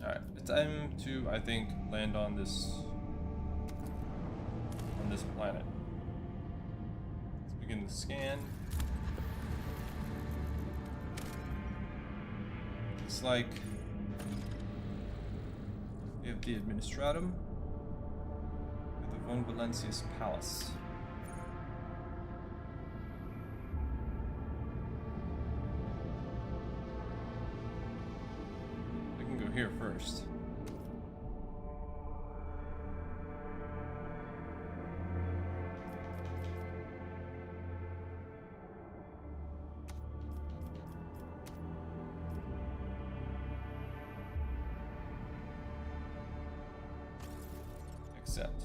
Alright, it's time to, I think, land on this planet. Let's begin the scan. Looks like we have the Administratum with the von Valancius Palace. We can go here first. Accept.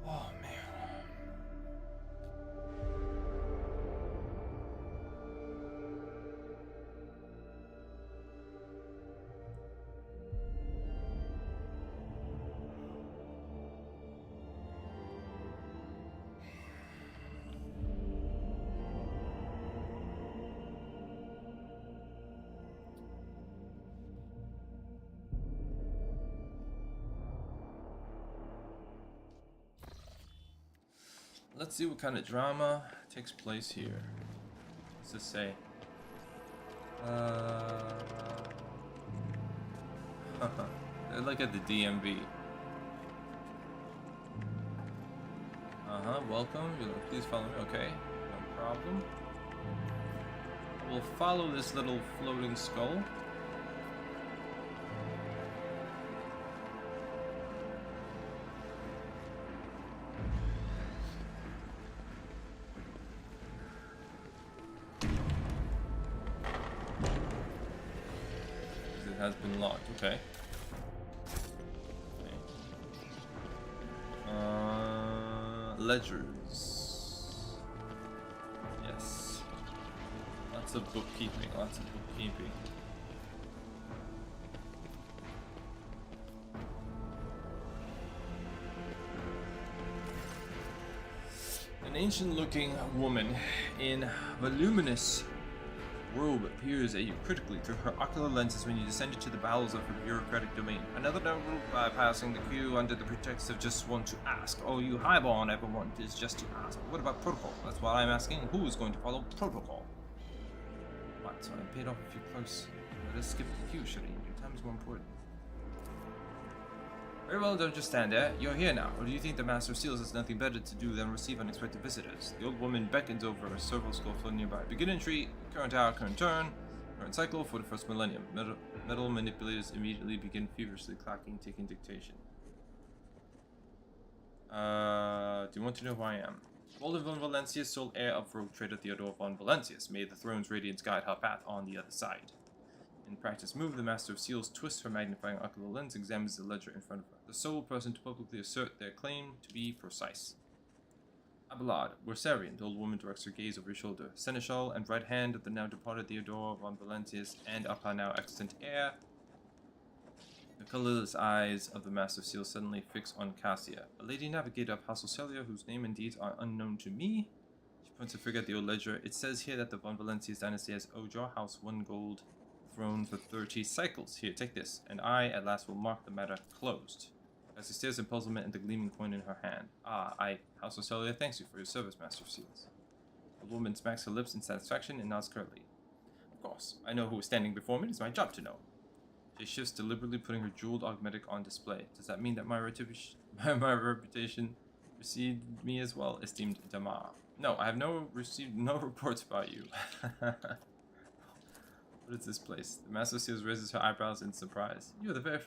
Oh man. Let's see what kind of drama takes place here. What's this say? Look at the DMV. Welcome. Please follow me. Okay, no problem. We'll follow this little floating skull. Has been locked. Okay. Ledgers. Yes. Lots of bookkeeping. Lots of bookkeeping. An ancient-looking woman in voluminous robe appears at you critically through her ocular lenses when you descend into the bowels of her bureaucratic domain. Another noble bypassing the queue under the pretext of just want to ask. All you highborn ever want is just to ask. What about protocol? That's what I'm asking. Who is going to follow protocol? What? So I paid off a few close. Let us skip the queue, Shireen. Your time is more important. Very well, don't just stand there. You're here now. Or do you think the Master of Seals has nothing better to do than receive unexpected visitors? The old woman beckons over a serval skull floating nearby. Begin entry, current hour, current turn, current cycle for the first millennium. Metal manipulators immediately begin feverishly clacking, taking dictation. Do you want to know who I am? Walden von Valancius, sole heir of rogue trader Theodore von Valancius. May the throne's radiance guide her path on the other side. In practice move, the Master of Seals twists her magnifying ocular lens, examines the ledger in front of her. The sole person to publicly assert their claim to be precise. Abelard, Wersarian, the old woman directs her gaze over your shoulder. Seneschal and right hand of the now departed Theodore von Valancius and of her now extant heir. The colorless eyes of the Master of Seals suddenly fix on Cassia, a lady navigator of House Ocelia whose name and deeds are unknown to me. She points a figure at the old ledger. It says here that the von Valancius dynasty has owed your house 1 gold throne for 30 cycles. Here, take this, and I, at last, will mark the matter closed. As he stares in puzzlement at the gleaming coin in her hand. House Ocelia thanks you for your service, Master of Seals. The woman smacks her lips in satisfaction and nods curtly. Of course, I know who is standing before me. It's my job to know. She shifts, deliberately putting her jeweled augmetic on display. Does that mean that my reputation preceded me as well, esteemed Damar? No, I have received no reports about you. What is this place? The Master of Seals raises her eyebrows in surprise. You are the very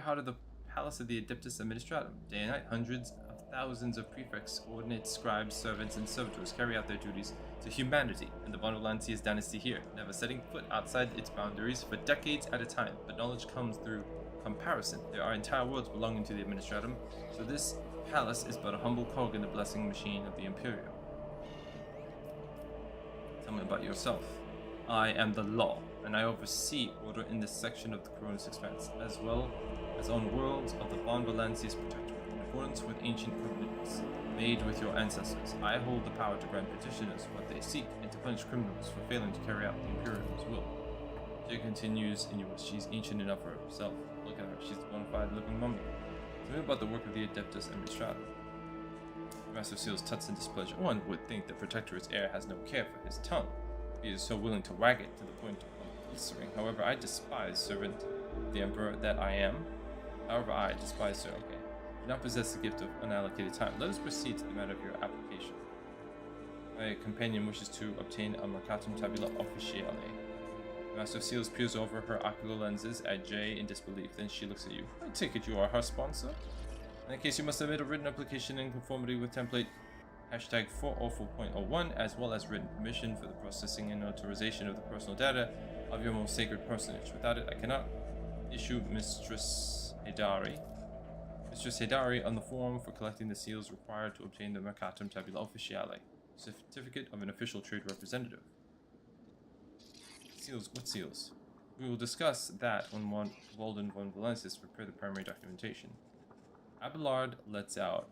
heart of the Palace of the Adeptus Administratum. Day and night, hundreds of thousands of prefects, ordinates, scribes, servants, and servitors carry out their duties to humanity and the von Valancius dynasty here, never setting foot outside its boundaries for decades at a time. But knowledge comes through comparison. There are entire worlds belonging to the Administratum, so this palace is but a humble cog in the blessing machine of the Imperial. Tell me about yourself. I am the law, and I oversee order in this section of the Coronis Expanse, as well as on worlds of the von Valancius Protectorate, in accordance with ancient covenants made with your ancestors. I hold the power to grant petitioners what they seek, and to punish criminals for failing to carry out the Imperial's will. She continues in yours. She's ancient enough for herself. Look at her. She's a bona fide living mummy. Tell me about the work of the Adeptus Administratum. Master of Seals tuts in displeasure. One would think the Protectorate's heir has no care for his tongue. He is so willing to wag it to the point of blistering. However, I despise, servant of the Emperor that I am. However, I despise, sir. Okay. Do not possess the gift of unallocated time. Let us proceed to the matter of your application. My companion wishes to obtain a Mercatum Tabula Officiale. The Master of Seals peers over her ocular lenses at Jay in disbelief. Then she looks at you. I take it you are her sponsor? In that case, you must submit a written application in conformity with template hashtag 404.01, as well as written permission for the processing and authorization of the personal data of your most sacred personage. Without it, I cannot issue Mistress Hidari on the form for collecting the seals required to obtain the Mercatum Tabula Officiale, certificate of an official trade representative. Seals? What seals? We will discuss that when Walden von Valancius prepare the primary documentation. Abelard lets out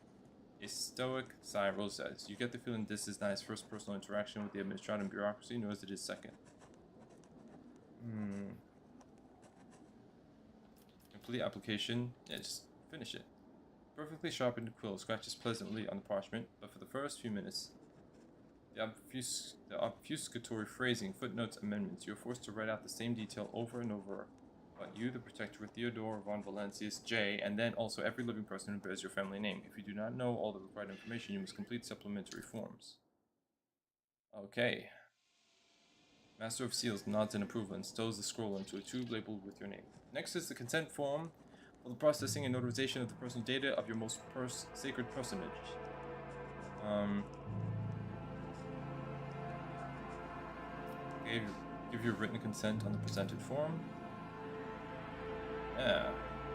a stoic sigh. Rose says, "You get the feeling this is not his first personal interaction with the administrative bureaucracy, nor is it his second." Complete application. Yeah, just finish it. Perfectly sharpened quill scratches pleasantly on the parchment, but for the first few minutes, the obfuscatory phrasing, footnotes, amendments, you are forced to write out the same detail over and over. But you, the protector Theodore von Valancius, J, and then also every living person who bears your family name. If you do not know all the required information, you must complete supplementary forms. Okay. Master of Seals nods in approval and stows the scroll into a tube labeled with your name. Next is the consent form for the processing and notarization of the personal data of your most sacred personage. Give your written consent on the presented form. Yeah.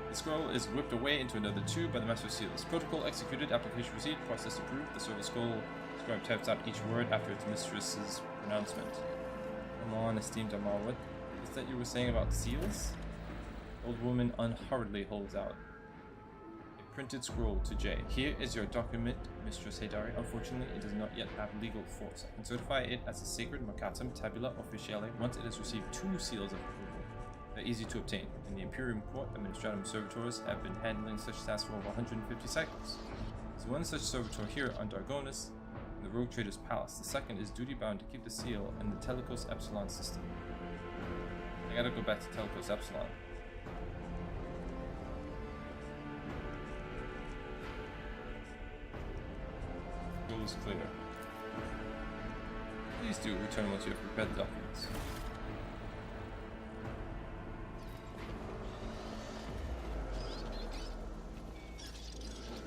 The scroll is whipped away into another tube by the Master of Seals. Protocol executed, application received, process approved. The server scribe types out each word after its mistress's pronouncement. Come on, esteemed Amar, what is that you were saying about seals? The old woman unhurriedly holds out a printed scroll to Jay. Here is your document, Mistress Hidari. Unfortunately, it does not yet have legal force. I can certify it as a sacred Mercatum Tabula Officiale once it has received 2 seals of approval. They're easy to obtain. In the Imperial Court, administrative servitors have been handling such tasks for over 150 cycles. There's one such servitor here on Dargonus, in the Rogue Trader's Palace. The second is duty-bound to keep the seal in the Telecos Epsilon system. I gotta go back to Telecos Epsilon. Goal is clear. Please do return once you have prepared the documents.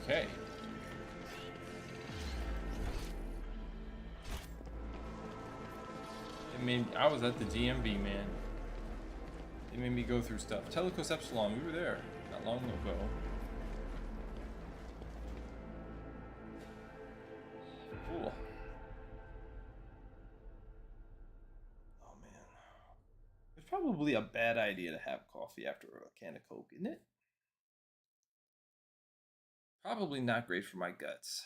Okay. I was at the DMV, man. They made me go through stuff. Telecos Epsilon, we were there not long ago. Cool. Oh man. It's probably a bad idea to have coffee after a can of Coke, isn't it? Probably not great for my guts.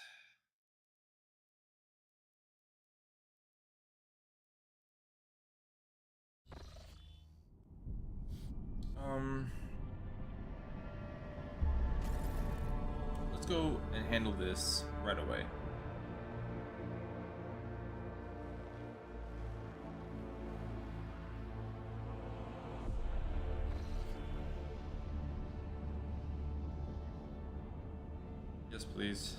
Let's go and handle this right away. Yes, please.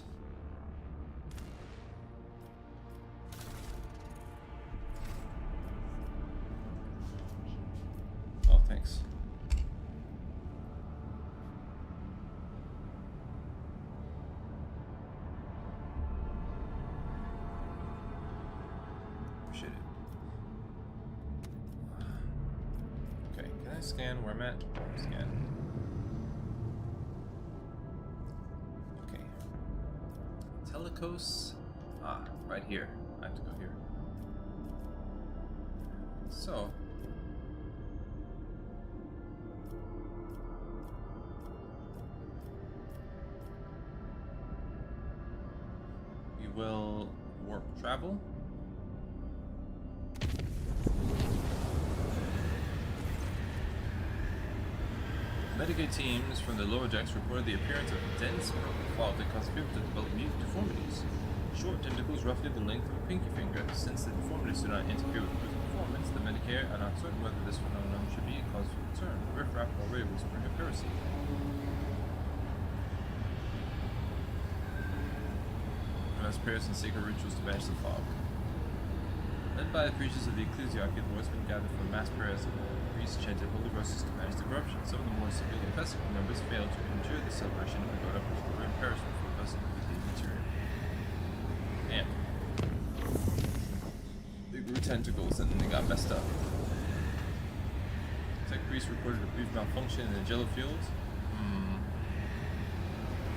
Oh, thanks. Appreciate it. Okay, can I scan where I'm at? Scan. Telecos. Right here. I have to go here. So. We will warp travel. Medicaid teams from the lower decks reported the appearance of dense purple fog that caused people to develop mute deformities. Short tentacles roughly the length of a pinky finger. Since the deformities do not interfere with physical performance, the Medicare are not certain whether this phenomenon should be a cause for concern. Riff-raff already whispering of heresy. As prayers and sacred rituals to banish the fog. Led by the preachers of the ecclesiarchy, the horsemen gathered for mass prayers, and the priests chanted holy verses to banish the corruption. Some of the more severely festival members failed to endure the celebration and got up which were in perishment for the vessel of the material. Damn. They grew tentacles and then they got messed up. Tech priests reported a brief malfunction in the jello fields.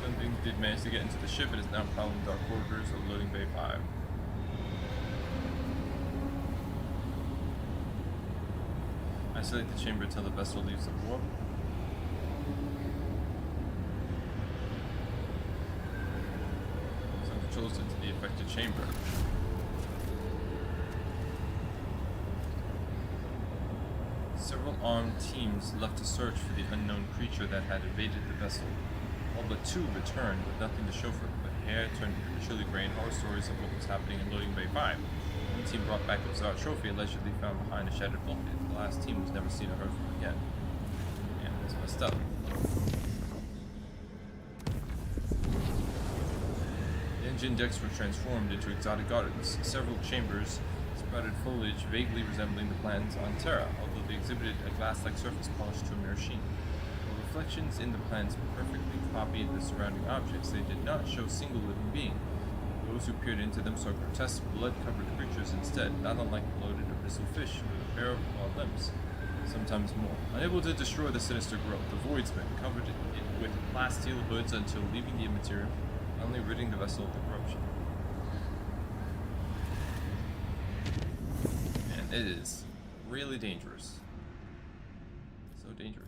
Something did manage to get into the ship and is now prowling dark corridors of loading bay 5. Isolate the chamber until the vessel leaves the warp. Some controls into the affected chamber. Several armed teams left to search for the unknown creature that had invaded the vessel. All but 2 returned with nothing to show for it, but hair turned prematurely gray and horror stories of what was happening in loading bay 5. One team brought back a bizarre trophy allegedly found behind a shattered bulkhead. The last team was never seen or heard from again. And that's messed up. The engine decks were transformed into exotic gardens. Several chambers sprouted foliage vaguely resembling the plants on Terra, although they exhibited a glass-like surface polished to a mere sheen. Reflections in the plants perfectly copied the surrounding objects. They did not show a single living being. Those who peered into them saw grotesque, blood-covered creatures instead, not unlike bloated abyssal fish with a pair of clawed limbs, sometimes more. Unable to destroy the sinister growth, the voidsmen covered it with plasteel hoods until leaving the immaterial, finally ridding the vessel of the corruption. And it is really dangerous. So dangerous.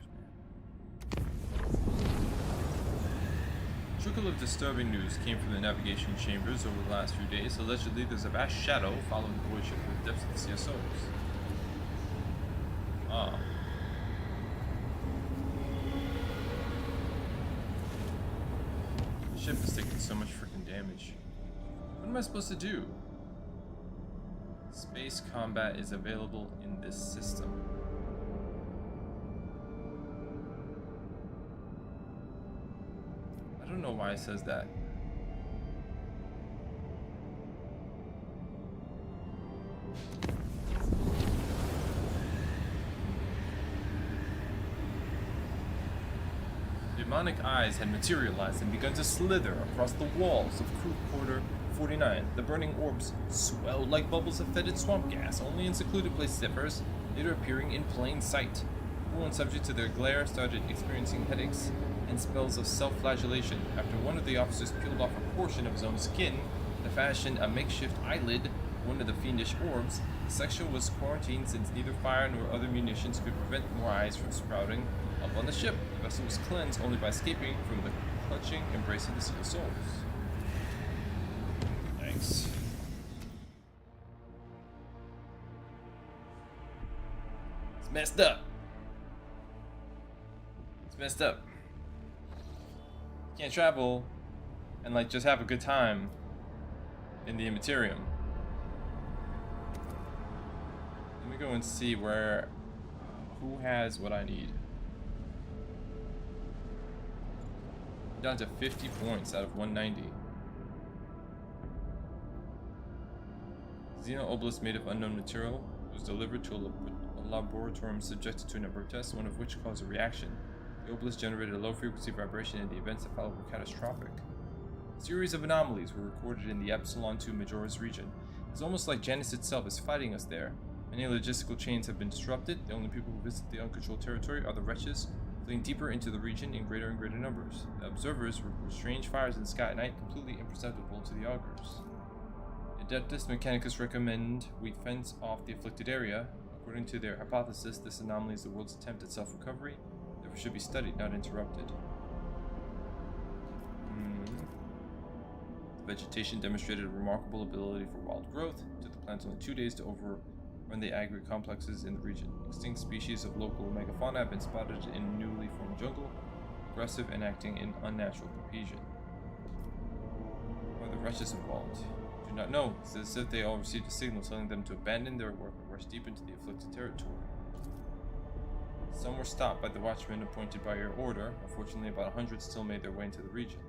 A trickle of disturbing news came from the navigation chambers over the last few days. Allegedly, there's a vast shadow following the void ship to the depths of the CSOs. The ship is taking so much freaking damage. What am I supposed to do? Space combat is available in this system. I don't know why it says that. Demonic eyes had materialized and begun to slither across the walls of Crew Quarter 49. The burning orbs swelled like bubbles of fetid swamp gas, only in secluded places at first, later appearing in plain sight. Everyone subject to their glare started experiencing headaches and spells of self-flagellation. After one of the officers peeled off a portion of his own skin to fashion a makeshift eyelid, one of the fiendish orbs, the section was quarantined since neither fire nor other munitions could prevent more eyes from sprouting up on the ship. The vessel was cleansed only by escaping from the clutching embrace of the Seal Souls. Thanks. It's messed up. It's messed up. Can't travel and like just have a good time in the Immaterium. Let me go and see who has what I need. I'm down to 50 points out of 190. Xeno obelisk made of unknown material was delivered to a laboratorium subjected to a number of tests, one of which caused a reaction. The obelisk generated a low-frequency vibration, and the events that followed were catastrophic. A series of anomalies were recorded in the Epsilon 2 Majoris region. It's almost like Janus itself is fighting us there. Many logistical chains have been disrupted. The only people who visit the uncontrolled territory are the wretches, fleeing deeper into the region in greater and greater numbers. The observers report strange fires in the sky at night, completely imperceptible to the augurs. Adeptus Mechanicus recommend we fence off the afflicted area. According to their hypothesis, this anomaly is the world's attempt at self-recovery. Therefore should be studied, not interrupted. The vegetation demonstrated a remarkable ability for wild growth. It took the plants only 2 days to overrun the agri complexes in the region. Extinct species of local megafauna have been spotted in newly formed jungle, aggressive and acting in unnatural cohesion. Who are the wretches involved? Do not know. It's as if they all received a signal telling them to abandon their work and marched deep into the afflicted territory. Some were stopped by the watchmen appointed by your order. Unfortunately, about 100 still made their way into the region.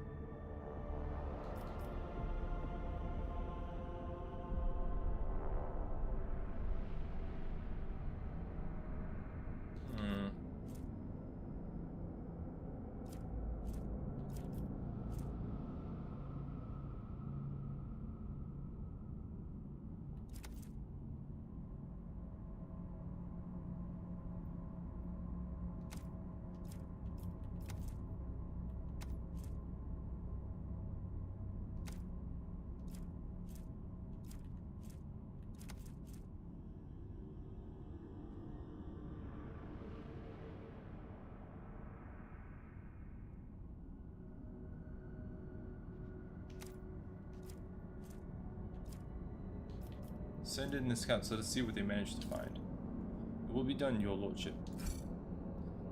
Send in the scouts, let us see what they managed to find. It will be done, your lordship.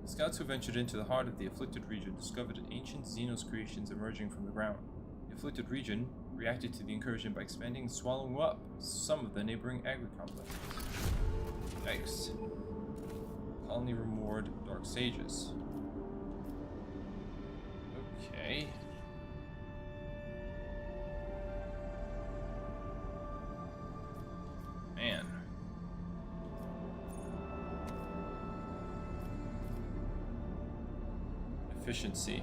The scouts who ventured into the heart of the afflicted region discovered ancient Xenos creations emerging from the ground. The afflicted region reacted to the incursion by expanding and swallowing up some of the neighboring agri-complexes. Yikes. Colony reward Dark Sages. Okay. Man. Efficiency.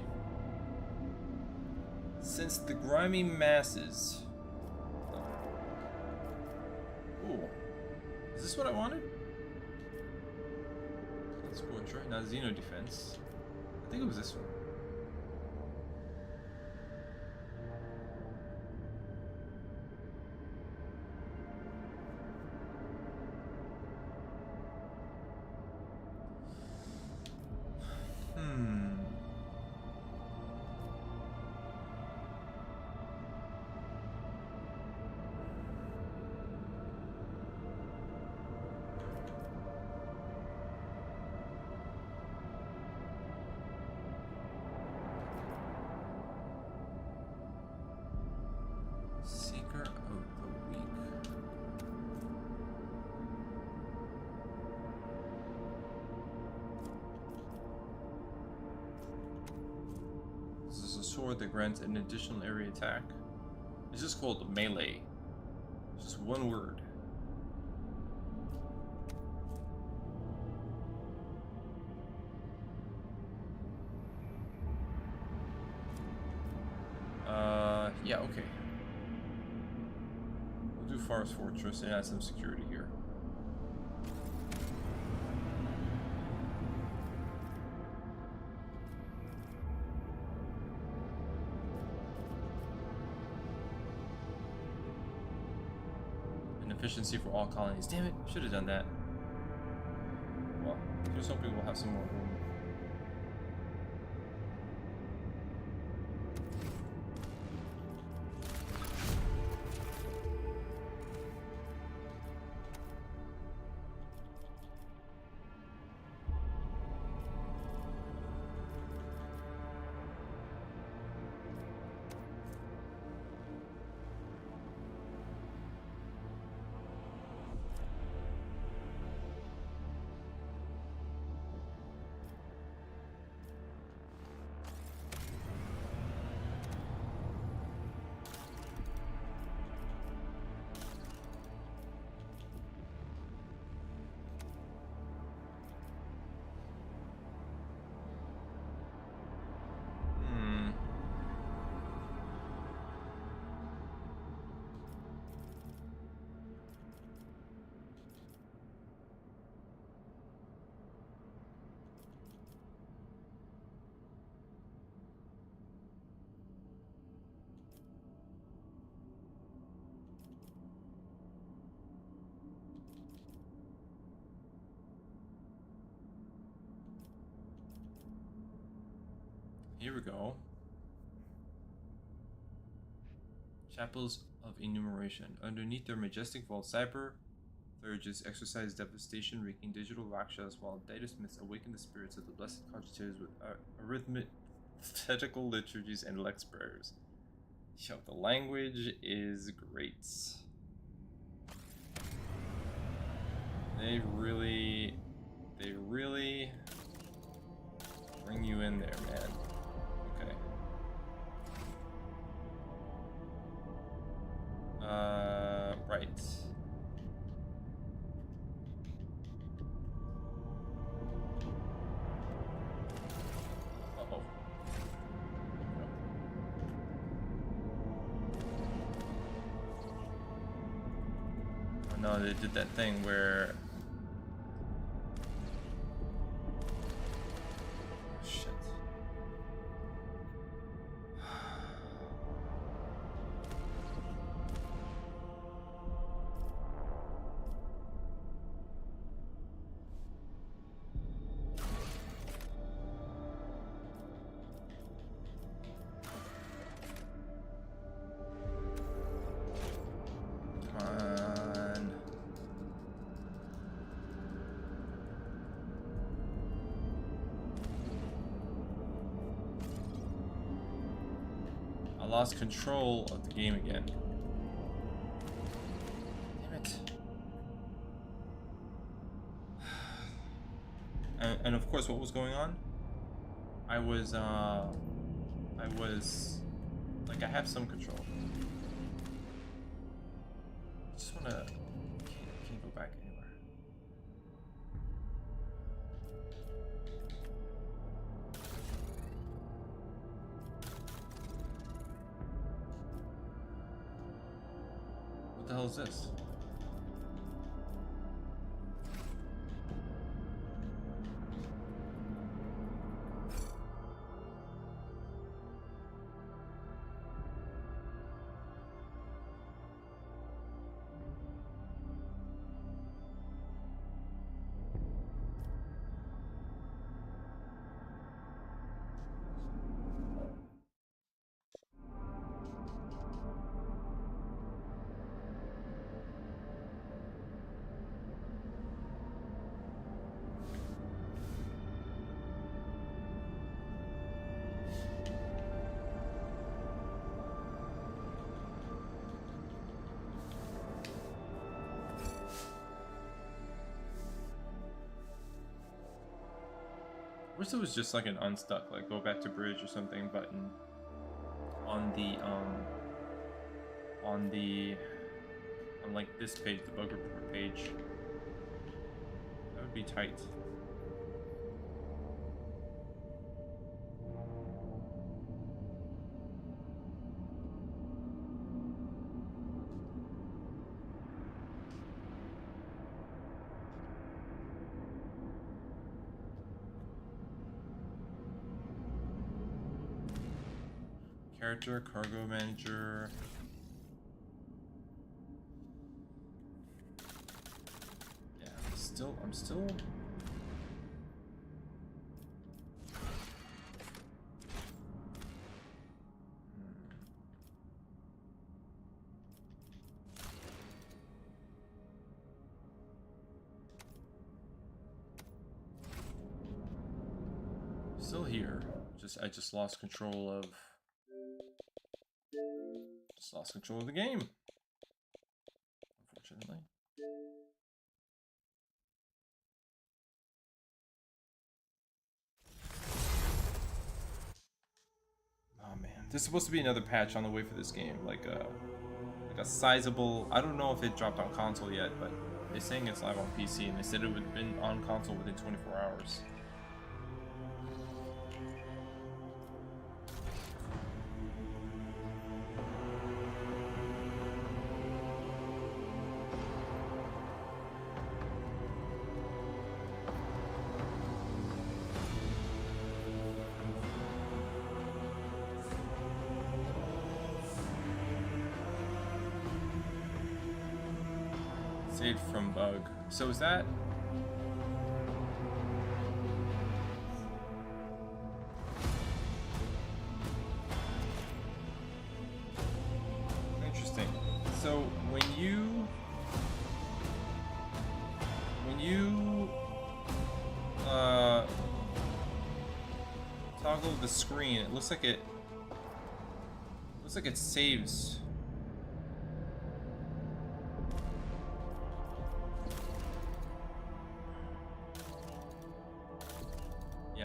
Since the grimy masses. Ooh. Is this what I wanted? That's portrait, not Xeno defense. I think it was this one. Seeker of the Week. This is a sword that grants an additional area attack. It's just called melee. It's just one word. Yeah, okay. We'll do Forest Fortress and add some security here. And efficiency for all colonies. Damn it, should have done that. Well, here's hoping we'll have some more room. Here we go. Chapels of Enumeration. Underneath their majestic vault, cyber thurges exercise devastation, wreaking digital rakshas, while data smiths awaken the spirits of the blessed cogitators with arithmetical liturgies and lex prayers. Yo, the language is great. They really bring you in there, man. Okay. Right. Uh-oh. Oh no, they did that thing where... Shit. I lost control of the game again. Damn it. And of course, what was going on? I was like, I have some control. I just wanna, can't go back anywhere. What the hell is this? I wish it was just like an unstuck, like go back to bridge or something button on like this page, the bug report page. That would be tight. Character, cargo manager. Yeah, I'm still. Still here. I just lost control of. Just lost control of the game, unfortunately. Oh man, there's supposed to be another patch on the way for this game, like a sizable. I don't know if it dropped on console yet, but they're saying it's live on PC, and they said it would have been on console within 24 hours. Saved from bug. So is that... Interesting. So when you toggle the screen, it looks like it saves.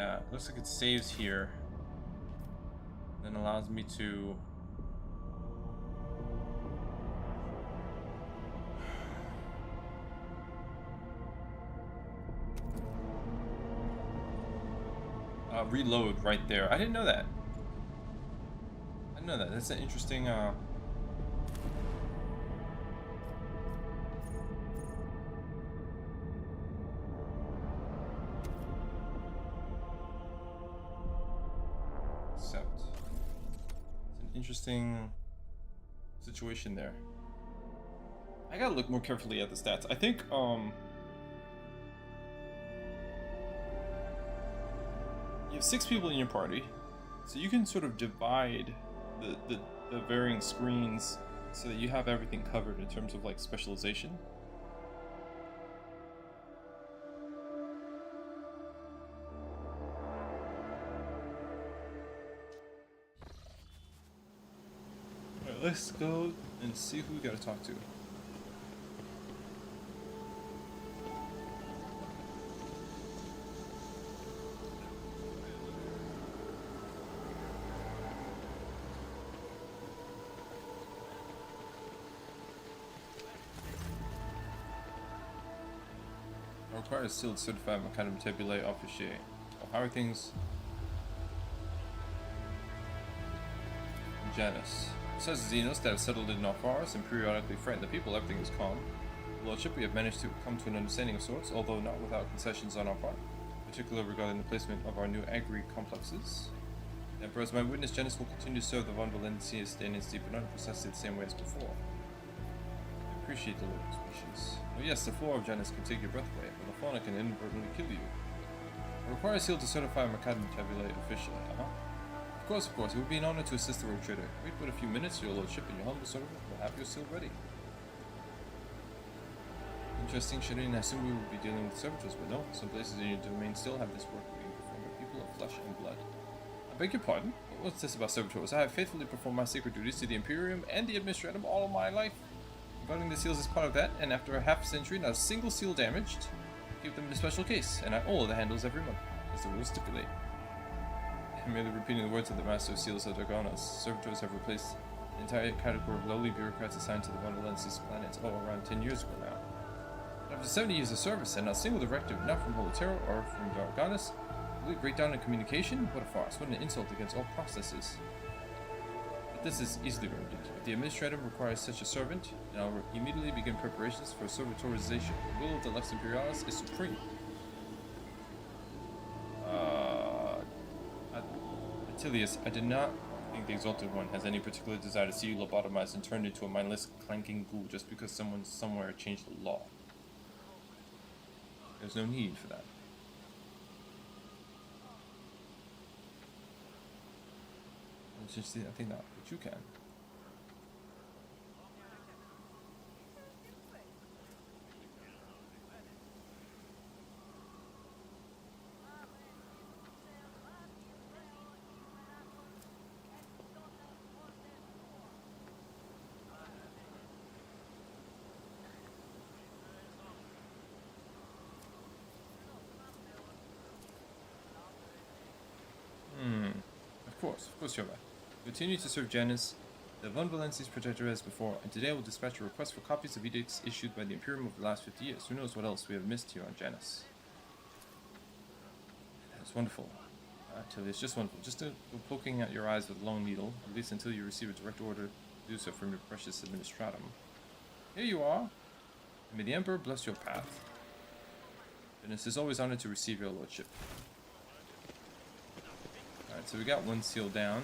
Yeah, it looks like it saves here. Then allows me to reload right there. I didn't know that. I didn't know that. That's an interesting accept. It's an interesting situation there. I gotta look more carefully at the stats. I think you have 6 people in your party, so you can sort of divide the varying screens so that you have everything covered in terms of like specialization. Alright, let's go and see who we gotta talk to. Requires sealed certified Macadam Tabulae officier. Well, how are things in Janus? Besides the Xenos that have settled in our forests and periodically frighten the people, everything is calm. Lordship, we have managed to come to an understanding of sorts, although not without concessions on our part, particularly regarding the placement of our new agri complexes. The Emperor, as my witness, Janus will continue to serve the von Valancius dynasty, but not precisely the same way as before. I appreciate the living species. Oh yes, the flora of Janus can take your breath away, but the fauna can inadvertently kill you. It requires seal to certify Macadam Tabulae officially, Of course, it would be an honor to assist the rogue trader. Wait but a few minutes, your lordship and your humble servant will have your seal ready. Interesting, Shadeen. I assume we will be dealing with servitors, but no. Some places in your domain still have this work being performed by people of flesh and blood. I beg your pardon? What's this about servitors? I have faithfully performed my sacred duties to the Imperium and the Administratum all of my life. Guarding the seals is part of that, and after a half-century, not a single seal damaged. Keep them in a special case, and I oil the handles every month, as the rules stipulate. I'm merely repeating the words of the Master of Seals of Dargonas. Servitors have replaced the entire category of lowly bureaucrats assigned to the Von Valancius planets around 10 years ago now. But after 70 years of service, and not a single directive, not from Holotero or from Dargonas, complete breakdown in communication? What a farce, what an insult against all processes. But this is easily remedied. If the Administratum requires such a servant, then I'll immediately begin preparations for servitorization. The will of the Lex Imperialis is supreme. Attilius, I did not think the Exalted One has any particular desire to see you lobotomized and turned into a mindless, clanking ghoul just because someone somewhere changed the law. There's no need for that. I think not, but you can. Of course you're right. Continue to serve Janus, the Von Valancius protector as before, and today I will dispatch a request for copies of edicts issued by the Imperium over the last 50 years. Who knows what else we have missed here on Janus. That's wonderful. Tilly, it's just wonderful. Just go poking out your eyes with a long needle, at least until you receive a direct order to do so from your precious Administratum. Here you are, and may the Emperor bless your path. And it is always honored to receive your lordship. Alright, so we got one seal down.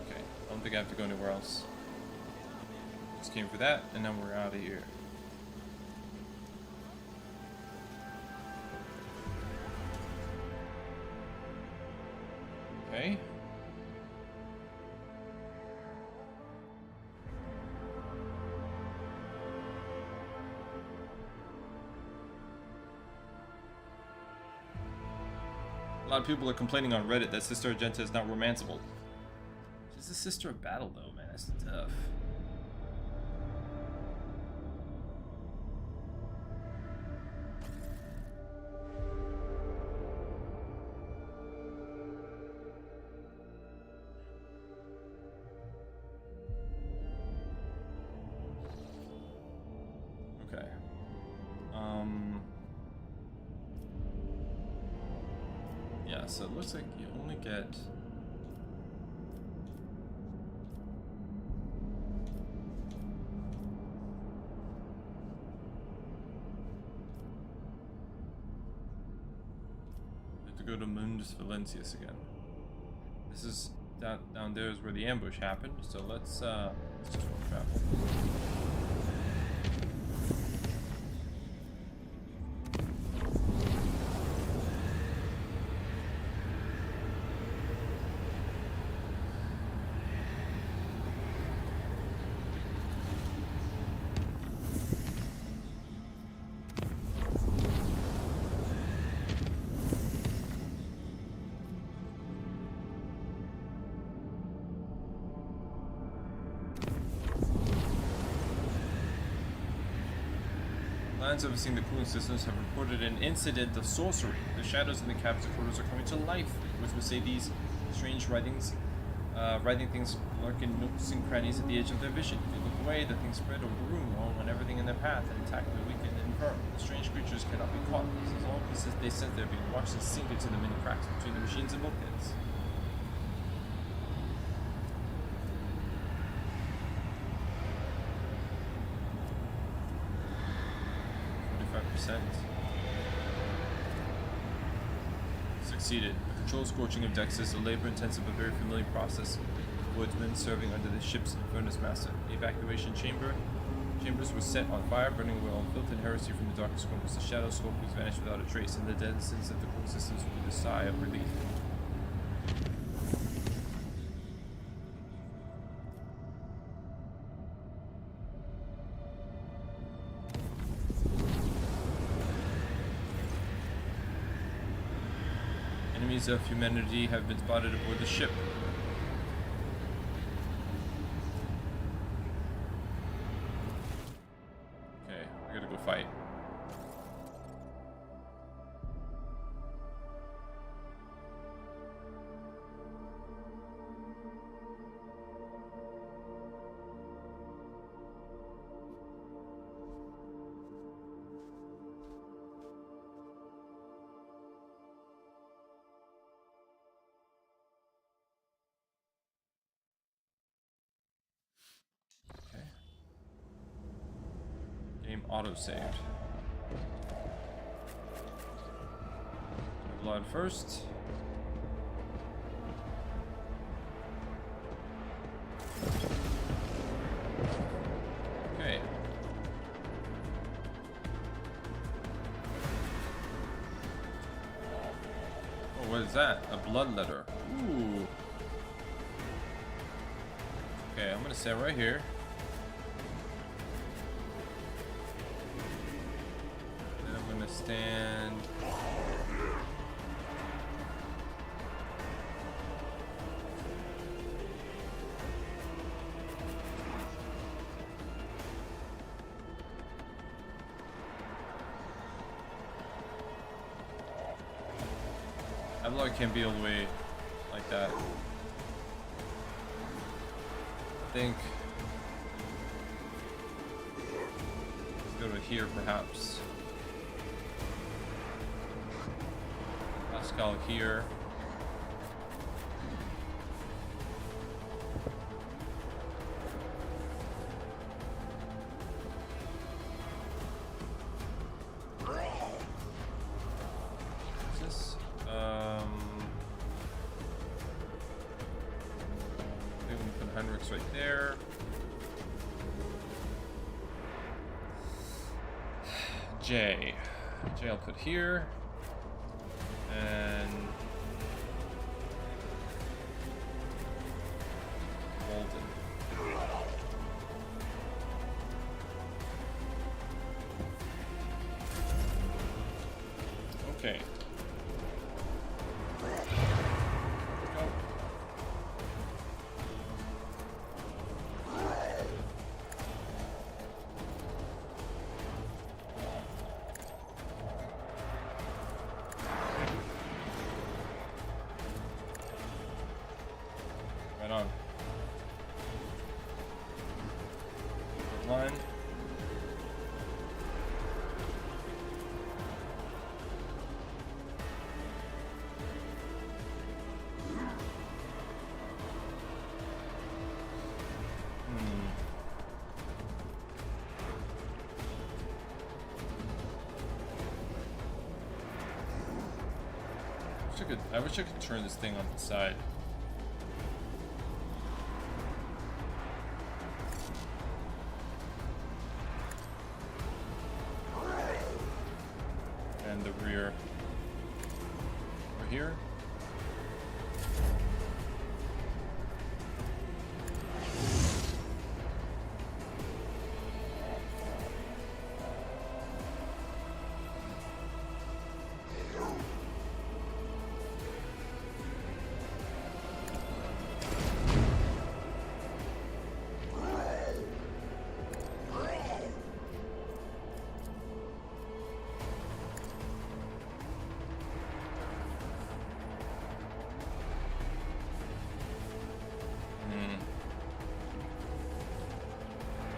Okay, I don't think I have to go anywhere else. Just came for that, and now we're out of here. Okay. lot of people are complaining on Reddit that Sister Argenta is not romanceable. She's a sister of battle, though, man. That's tough. Okay. Yeah, so it looks like you only get... go to Mundus Valancius again. This is down there is where the ambush happened, so let's just travel. Lands overseeing the cooling systems have reported an incident of sorcery. The shadows in the captain's quarters are coming to life, which would say these strange writing things lurk in nooks and crannies at the edge of their vision. If they look away, the things spread over the room, all on everything in their path, and attack the weak and infirm. The strange creatures cannot be caught, as long as they sense they're being watched and sink into the many cracks between the machines and bulkheads. Succeeded. The control scorching of decks is a labor-intensive but very familiar process. Woodsmen serving under the ship's furnace master. The evacuation chambers were set on fire, burning away all filth and heresy from the darkest corners. The shadow scorpions vanished without a trace, and the denizens of the cool systems breathed a sigh of relief. Enemies of humanity have been spotted aboard the ship. Okay, I gotta go fight. Auto-saved. Blood first. Okay. Oh, what is that? A blood letter. Ooh. Okay, I'm gonna stand right here. Stand. Avlog can't be all the way like that. I think let's go to here perhaps. Pascal here. What's this? Maybe we can put Henrik's right there. J I'll put here. And Walden. Okay. Right on. Line. I wish I could turn this thing on the side. And the rear. Over here.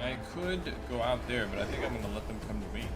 I could go out there, but I think I'm gonna let them come to me.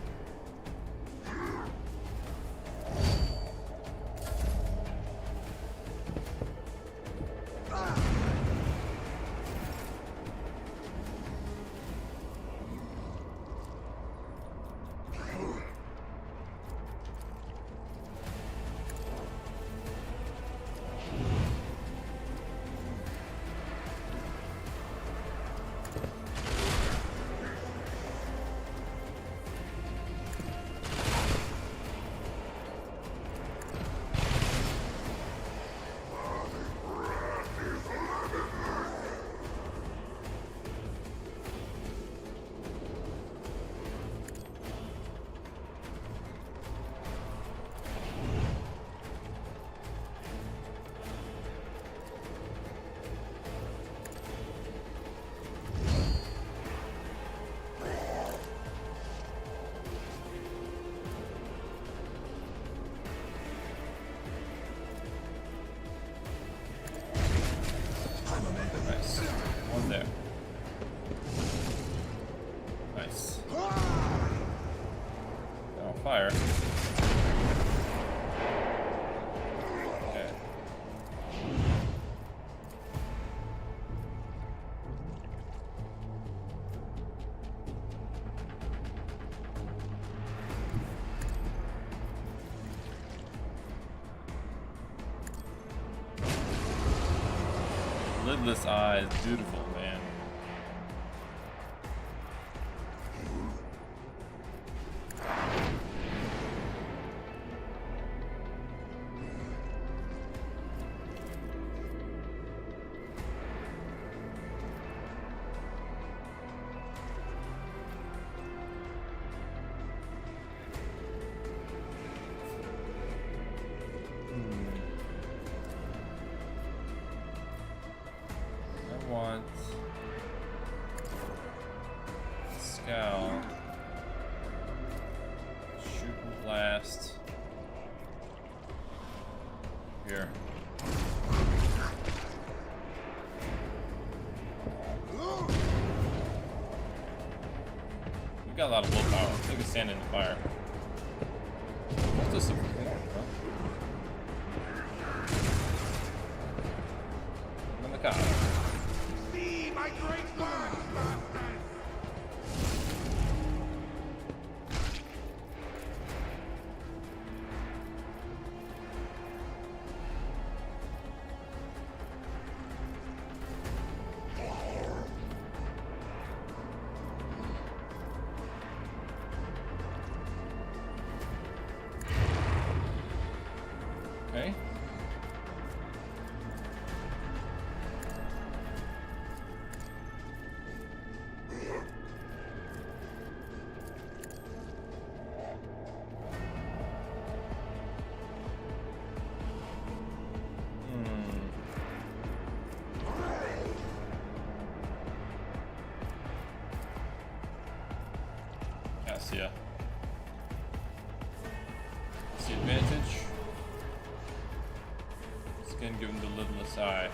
Nice. One there. Nice. Now fire. Okay. Lidless eyes, beautiful, man. Want scowl, shoot and blast here. We got a lot of willpower. We can stand in the fire. What's this perform, huh? On the car. My great bird! Okay. Yeah. That's the advantage. It's gonna give him the lidless eye.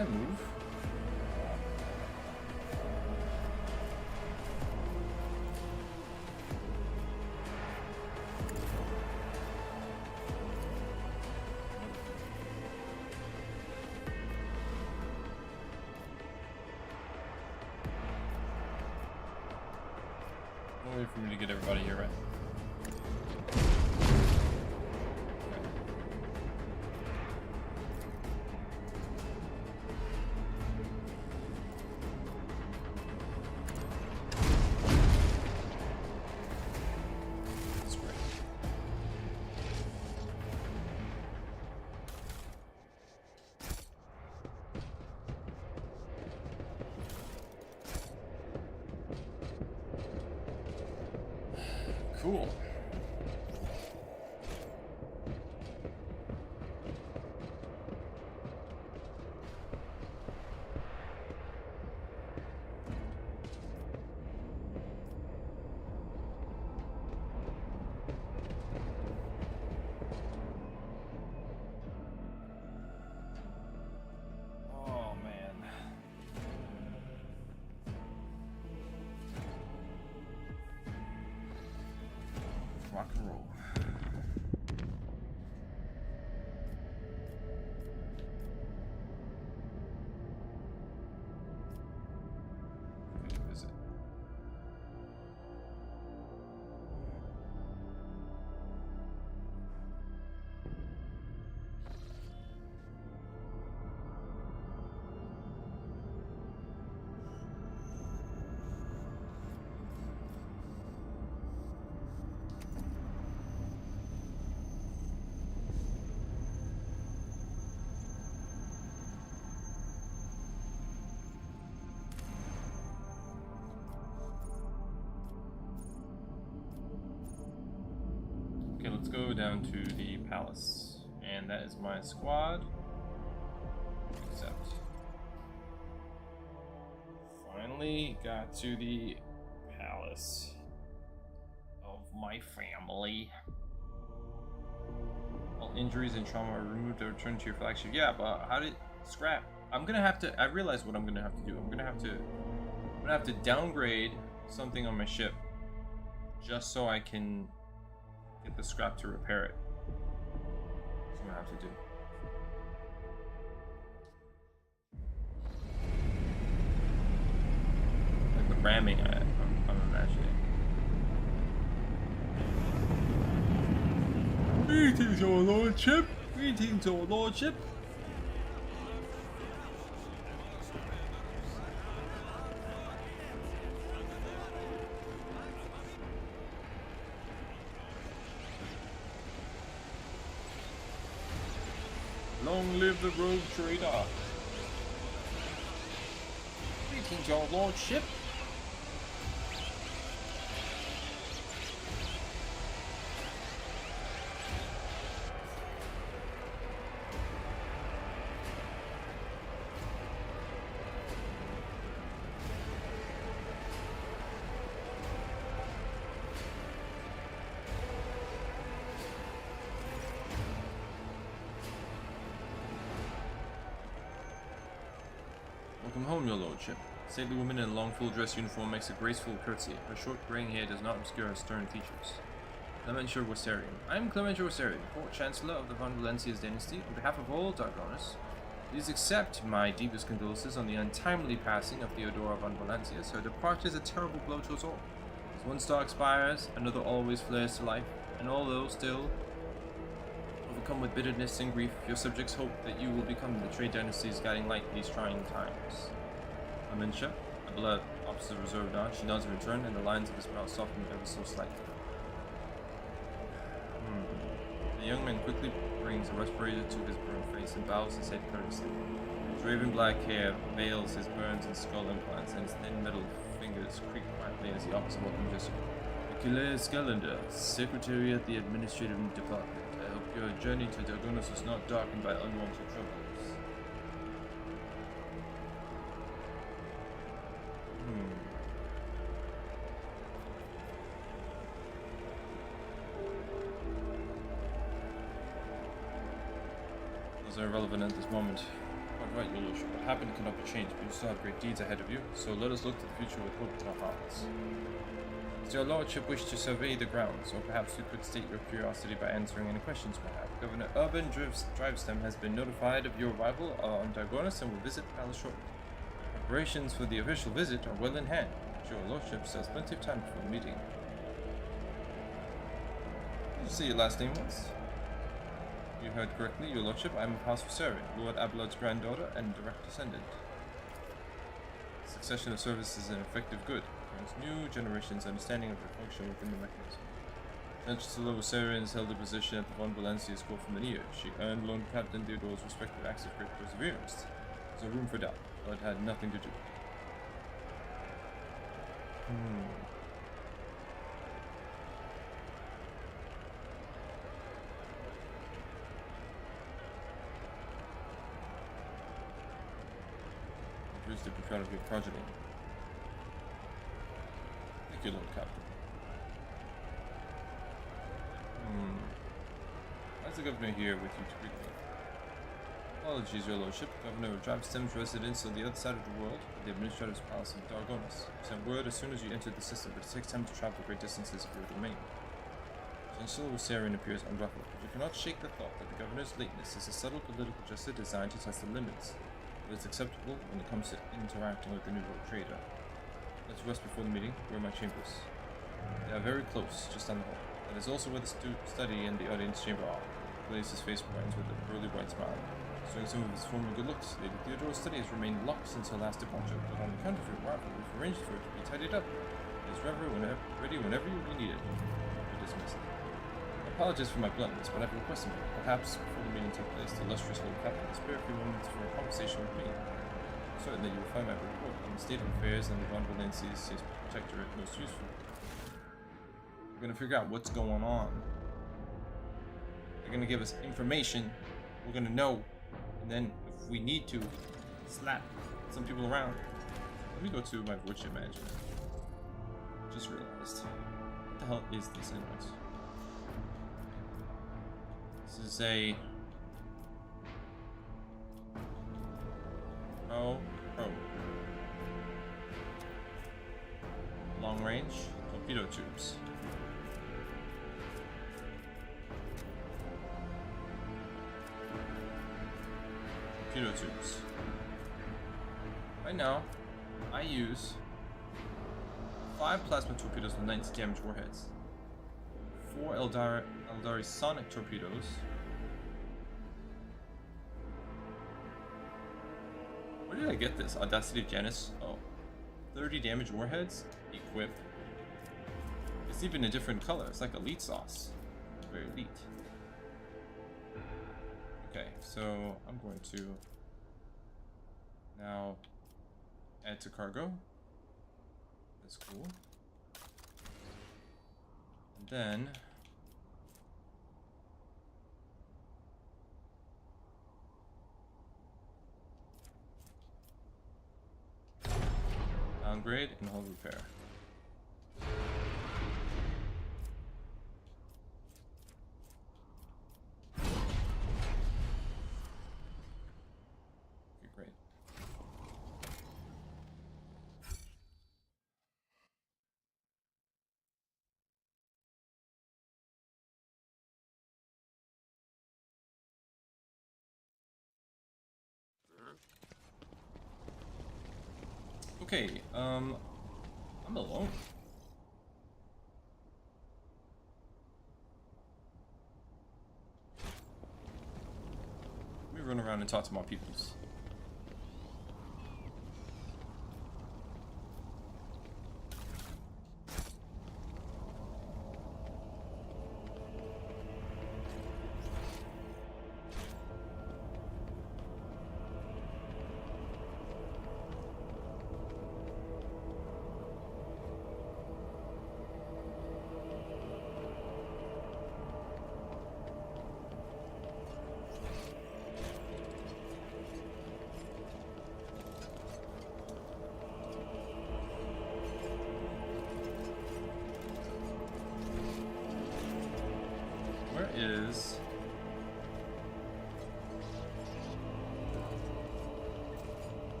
I move? I'll wait for me to get everybody here, right? Cool. Oh man. Rock and roll. Visit. Okay, let's go down to the palace. And that is my squad. Except. Finally got to the palace of my family. All injuries and trauma are removed or returned to your flagship. Yeah, but how did scrap? I'm gonna have to. I realize what I'm gonna have to do. I'm gonna have to downgrade something on my ship just so I can get the scrap to repair it. That's what I'm gonna have to do. Like the ramming, I'm imagining. Greetings, your lordship. Greetings, your lordship. Long live the rogue trader. Greetings, your lordship. Welcome home, your lordship. Stately woman in a long full-dress uniform makes a graceful curtsy. Her short graying hair does not obscure her stern features. Clementia Wassarian. I am Clementia Wassarian, Court Chancellor of the Valancius dynasty. On behalf of all Darkonis, please accept my deepest condolences on the untimely passing of Theodora von Valancius. Her departure is a terrible blow to us all. As one star expires, another always flares to life, and although still overcome with bitterness and grief, your subjects hope that you will become the trade dynasty's guiding light in these trying times. Clementia, a blood officer reserved on, she nods in return, and the lines of his mouth soften ever so slightly. The young man quickly brings a respirator to his burned face and bows his head courteously. His raven black hair veils his burns and skull implants, and his thin metal fingers creak quietly as he offers a welcome gesture. Achilles Scalander, Secretary at the Administrative Department. I hope your journey to Darkonis was not darkened by unwanted troubles. Those are irrelevant at this moment. Quite right, your lordship. What happened cannot be changed, but you still have great deeds ahead of you, so let us look to the future with hope in our hearts. Does your lordship wish to survey the grounds, or perhaps you could state your curiosity by answering any questions we have? Governor Urban Drivestem has been notified of your arrival on Dargonis and will visit the palace shortly. Preparations for the official visit are well in hand. Your lordship still has plenty of time before the meeting. Did you say your last name was? You heard correctly, your lordship. I am of House Viserion, Lord Abelard's granddaughter and direct descendant. Succession of service is an effective good. Brings new generations' understanding of their function within the mechanism. Chancellor Viserion has held a position at the von Valancius court for many years. She earned Lord Captain Theodore's respected acts of great perseverance. There's no room for doubt, but it had nothing to do. Appears to be proud of your progeny. Thank you, Lord Captain. Why is the governor here with you to greet me? Apologies, your lordship. Governor Drivestem's residence on the other side of the world, at the administrator's palace of Dargonis. Sent word as soon as you entered the system, but it takes time to travel great distances of your domain. Chancellor Viserion appears unruffled, but you cannot shake the thought that the governor's lateness is a subtle political gesture designed to test the limits of what's acceptable when it comes to interacting with the New World trader. Let's rest before the meeting. Where are my chambers? They are very close, just down the hall. That is also where the study and the audience chamber are. His face brightens with a pearly white smile. Showing some of his former good looks, Lady Theodore's study has remained locked since her last departure, but on account of your arrival, we've arranged for it to be tidied up. It is ready whenever you need it. You're dismissed. I apologize for my bluntness, but I've requested perhaps before the meeting took place, the illustrious Lord Captain to spare a few moments for a conversation with me. I'm certain that you will find my report on the state of affairs and the von Valancius protectorate most useful. We're going to figure out what's going on. They're going to give us information. We're going to know. And then, if we need to, slap some people around. Let me go to my voidship management. Just realized. What the hell is this, anyways? This is a... Pro. Long range torpedo tubes. Torpedo tubes. Right now, I use 5 plasma torpedoes with 90 damage warheads, 4 Eldari sonic torpedoes, where did I get this? Audacity of Janus. Oh, 30 damage warheads. Equip. It's even a different color. It's like elite sauce. Very elite. Okay, so I'm going to now add to cargo. That's cool. And then downgrade and hull repair. Okay, I'm alone. Let me run around and talk to my peoples.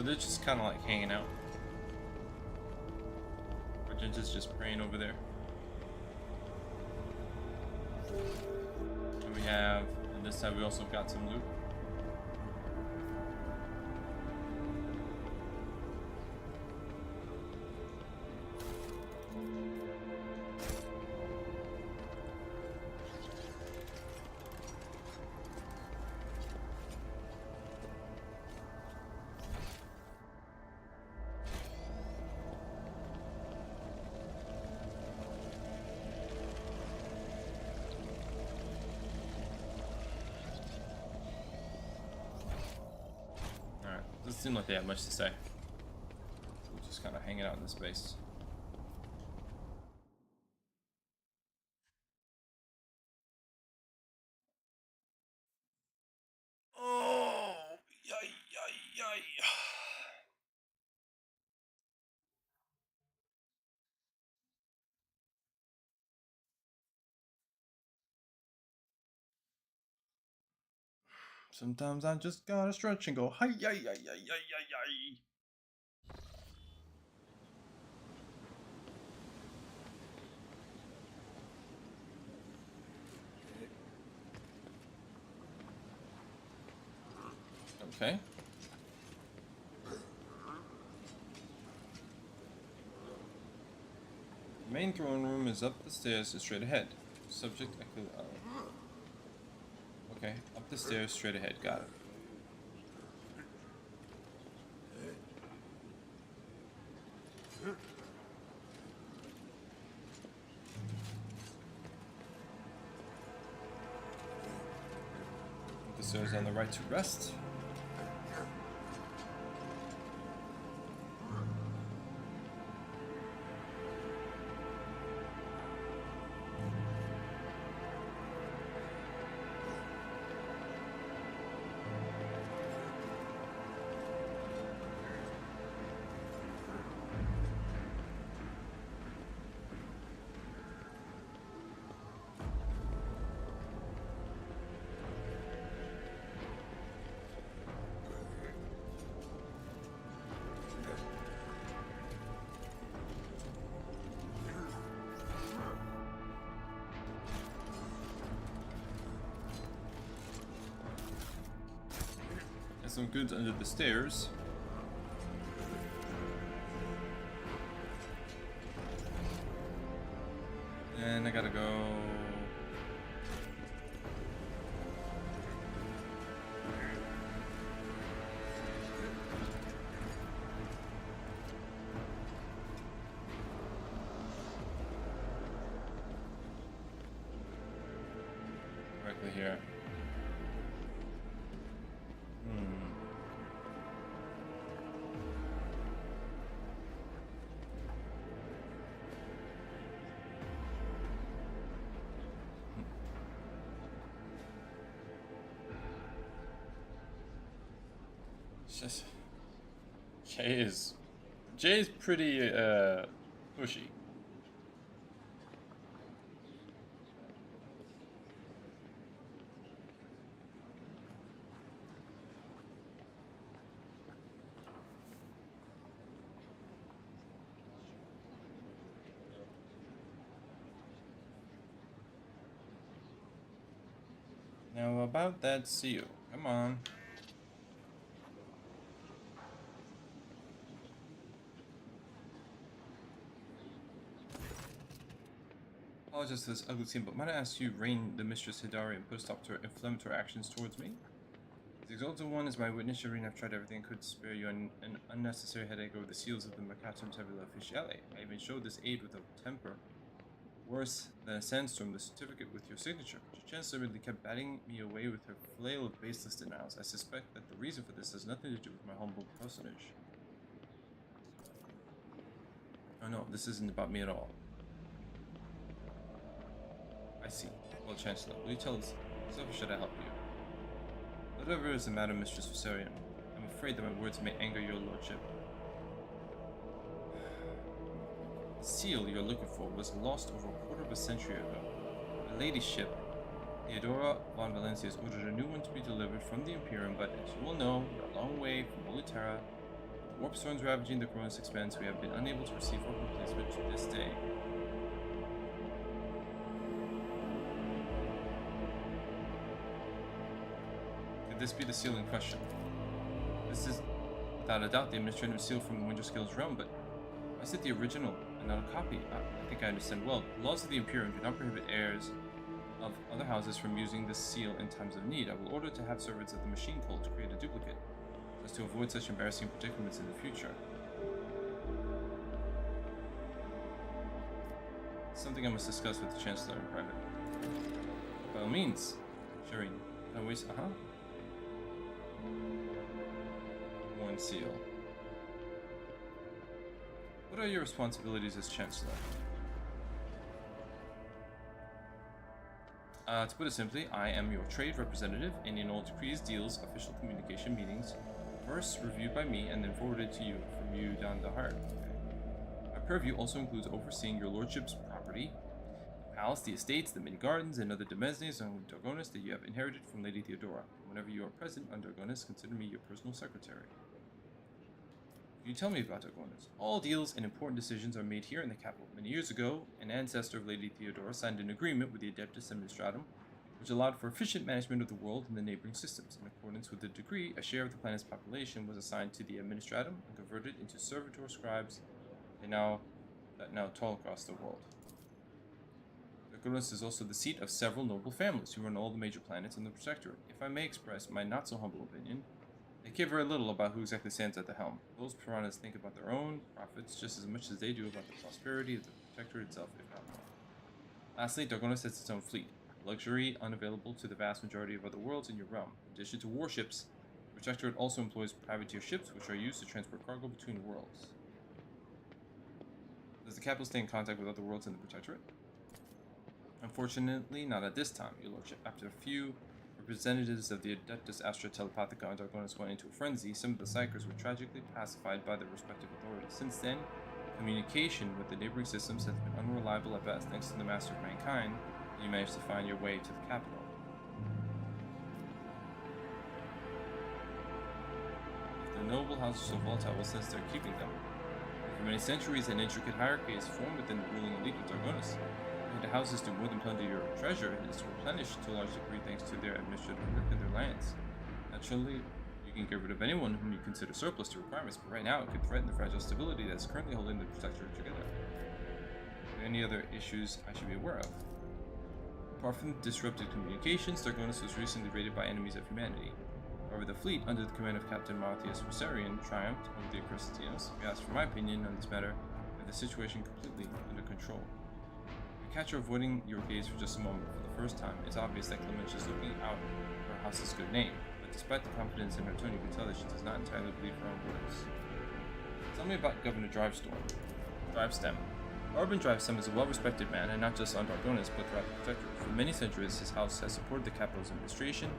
they're just kind of like hanging out. Argenta's just praying over there. And we have, and this time we also got some loot. Doesn't seem like they have much to say. We're just kind of hanging out in this space. Oh, yay, yay, yay. Sometimes I just gotta stretch and go, hi, yay, yay, yay, yay, yay, yay. Okay. The main throne room is up the stairs and straight ahead. Subject okay, up the stairs straight ahead. Got it. The stairs on the right to rest. Some goods under the stairs. And I gotta go. Directly here. Jay is pretty pushy. Now about that seal. Come on. Apologize for this ugly scene, but might I ask you, reign the Mistress Hidari, and put a stop to her inflammatory actions towards me? The Exalted One is my witness, Shireen. I've tried everything I could to spare you an unnecessary headache over the seals of the Mercatum Tabula Officiale. I even showed this aid with a temper worse than a sandstorm, the certificate with your signature. But your Chancellor merely kept batting me away with her flail of baseless denials. I suspect that the reason for this has nothing to do with my humble personage. Oh no, this isn't about me at all. I see. Well, Chancellor, will you tell us or should I help you? Whatever is the matter, Mistress Viserion, I'm afraid that my words may anger your lordship. The seal you're looking for was lost over a quarter of a century ago. The ladyship, Theodora von Valancius, ordered a new one to be delivered from the Imperium, but as you will know, you're a long way from Holy Terra. warp storms ravaging the Cronus expanse, we have been unable to receive orbital placement to this day. Could this be the seal in question? This is, without a doubt, the administrative seal from the Winterscale's realm, but why is it the original and not a copy? I think I understand well. The laws of the Imperial do not prohibit heirs of other houses from using this seal in times of need. I will order to have servants of the machine cult to create a duplicate, as to avoid such embarrassing predicaments in the future. Something I must discuss with the Chancellor in private. By all means, Shireen. Can I waste? One seal. What are your responsibilities as Chancellor? To put it simply, I am your trade representative, and in all decrees, deals, official communication meetings, first reviewed by me and then forwarded to you from you down the hierarchy. My purview also includes overseeing your lordship's property, the palace, the estates, the many gardens, and other demesnes and Dargonis that you have inherited from Lady Theodora. Whenever you are present on Dargonis, consider me your personal secretary. Can you tell me about Dargonis? All deals and important decisions are made here in the capital. Many years ago, an ancestor of Lady Theodora signed an agreement with the Adeptus Administratum, which allowed for efficient management of the world and the neighboring systems. In accordance with the decree, a share of the planet's population was assigned to the Administratum and converted into servitor scribes that now toil across the world. Dargonis is also the seat of several noble families who run all the major planets in the Protectorate. If I may express my not-so-humble opinion, they care very little about who exactly stands at the helm. Those piranhas think about their own profits just as much as they do about the prosperity of the Protectorate itself, if not more. Lastly, Dargonis has its own fleet, a luxury unavailable to the vast majority of other worlds in your realm. In addition to warships, the Protectorate also employs privateer ships, which are used to transport cargo between worlds. Does the capital stay in contact with other worlds in the Protectorate? Unfortunately, not at this time, your lordship. After a few representatives of the Adeptus Astra Telepathica and Dargonis went into a frenzy, some of the psykers were tragically pacified by their respective authorities. Since then, communication with the neighboring systems has been unreliable at best. Thanks to the Master of Mankind, you managed to find your way to the capital. If the noble houses are so volatile, well, since they're keeping them. For many centuries, an intricate hierarchy is formed within the ruling elite of Dargonis. The houses do more than plunder your treasure, it is replenished to a large degree thanks to their administrative work and their lands. Naturally, you can get rid of anyone whom you consider surplus to requirements, but right now it could threaten the fragile stability that is currently holding the Protectorate together. Are there any other issues I should be aware of? Apart from disrupted communications, Dargonis was recently raided by enemies of humanity. However, the fleet, under the command of Captain Matthias Rosarian, triumphed over the Acrostianos. If you ask for my opinion on this matter, I have the situation completely under control. Catch her avoiding your gaze for just a moment. For the first time, it's obvious that Clemens is looking out for her house's good name, but despite the confidence in her tone, you can tell that she does not entirely believe her own words. Tell me about Governor Drivestem. Urban Drivestem is a well-respected man, and not just on Dargonis, but throughout the Protectorate. For many centuries, his house has supported the capital's administration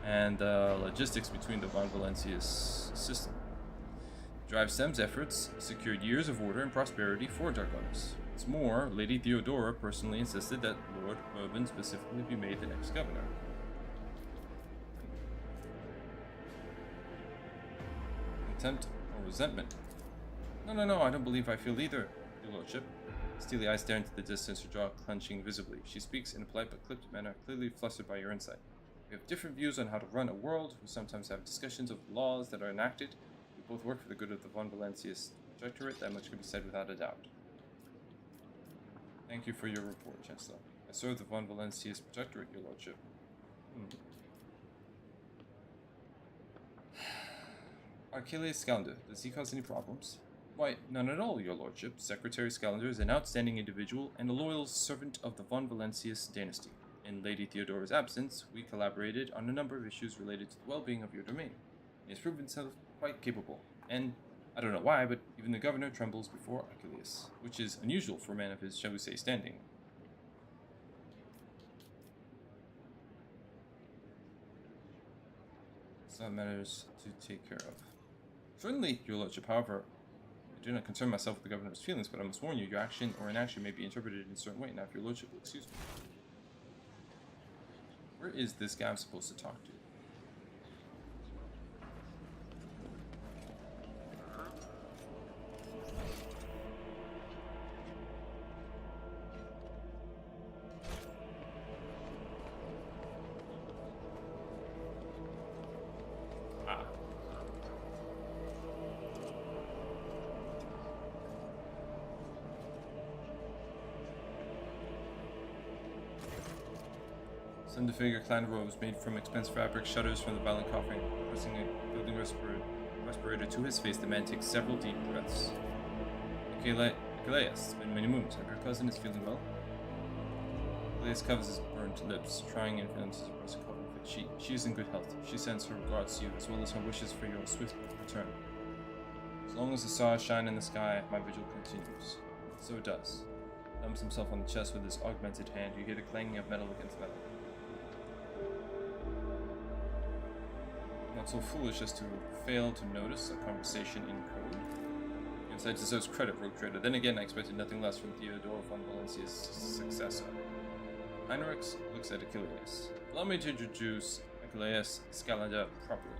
and logistics between the Valancius system. Drivestem's efforts secured years of order and prosperity for Dargonis. What's more, Lady Theodora personally insisted that Lord Urban specifically be made the next governor. Contempt or resentment? No, I don't believe I feel either, your lordship. Steely eyes stare into the distance, her jaw clenching visibly. She speaks in a polite but clipped manner, clearly flustered by your insight. We have different views on how to run a world. We sometimes have discussions of laws that are enacted. We both work for the good of the Von Valancius Protectorate. That much can be said without a doubt. Thank you for your report, Chancellor. I serve the Von Valancius Protectorate, your lordship. Achilles Scalander, does he cause any problems? Why, none at all, your lordship. Secretary Scalander is an outstanding individual and a loyal servant of the Von Valancius dynasty. In Lady Theodora's absence, we collaborated on a number of issues related to the well-being of your domain. He has proven himself quite capable, and I don't know why, but even the governor trembles before Achilles, which is unusual for a man of his, shall we say, standing. Some matters to take care of. Certainly, your lordship, however, I do not concern myself with the governor's feelings, but I must warn you, your action or inaction may be interpreted in a certain way. Now, if your lordship will excuse me. Where is this guy I'm supposed to talk to? Some figure clan robes made from expensive fabric shudders from the violent coughing. Pressing a building respirator to his face, the man takes several deep breaths. Achilles, it's been many moons. Have your cousin is feeling well? Achilles covers his burnt lips, trying and influences across a cover of it. She is in good health. She sends her regards to you, as well as her wishes for your swift return. As long as the stars shine in the sky, my vigil continues. So it does. Thumbs himself on the chest with his augmented hand. You hear the clanging of metal against metal. Not so foolish as to fail to notice a conversation in code. Your insight deserves credit, Rogue Trader. Then again, I expected nothing less from Theodore von Valancius' successor. Heinrich looks at Achilles. Allow me to introduce Achilles Scalander properly.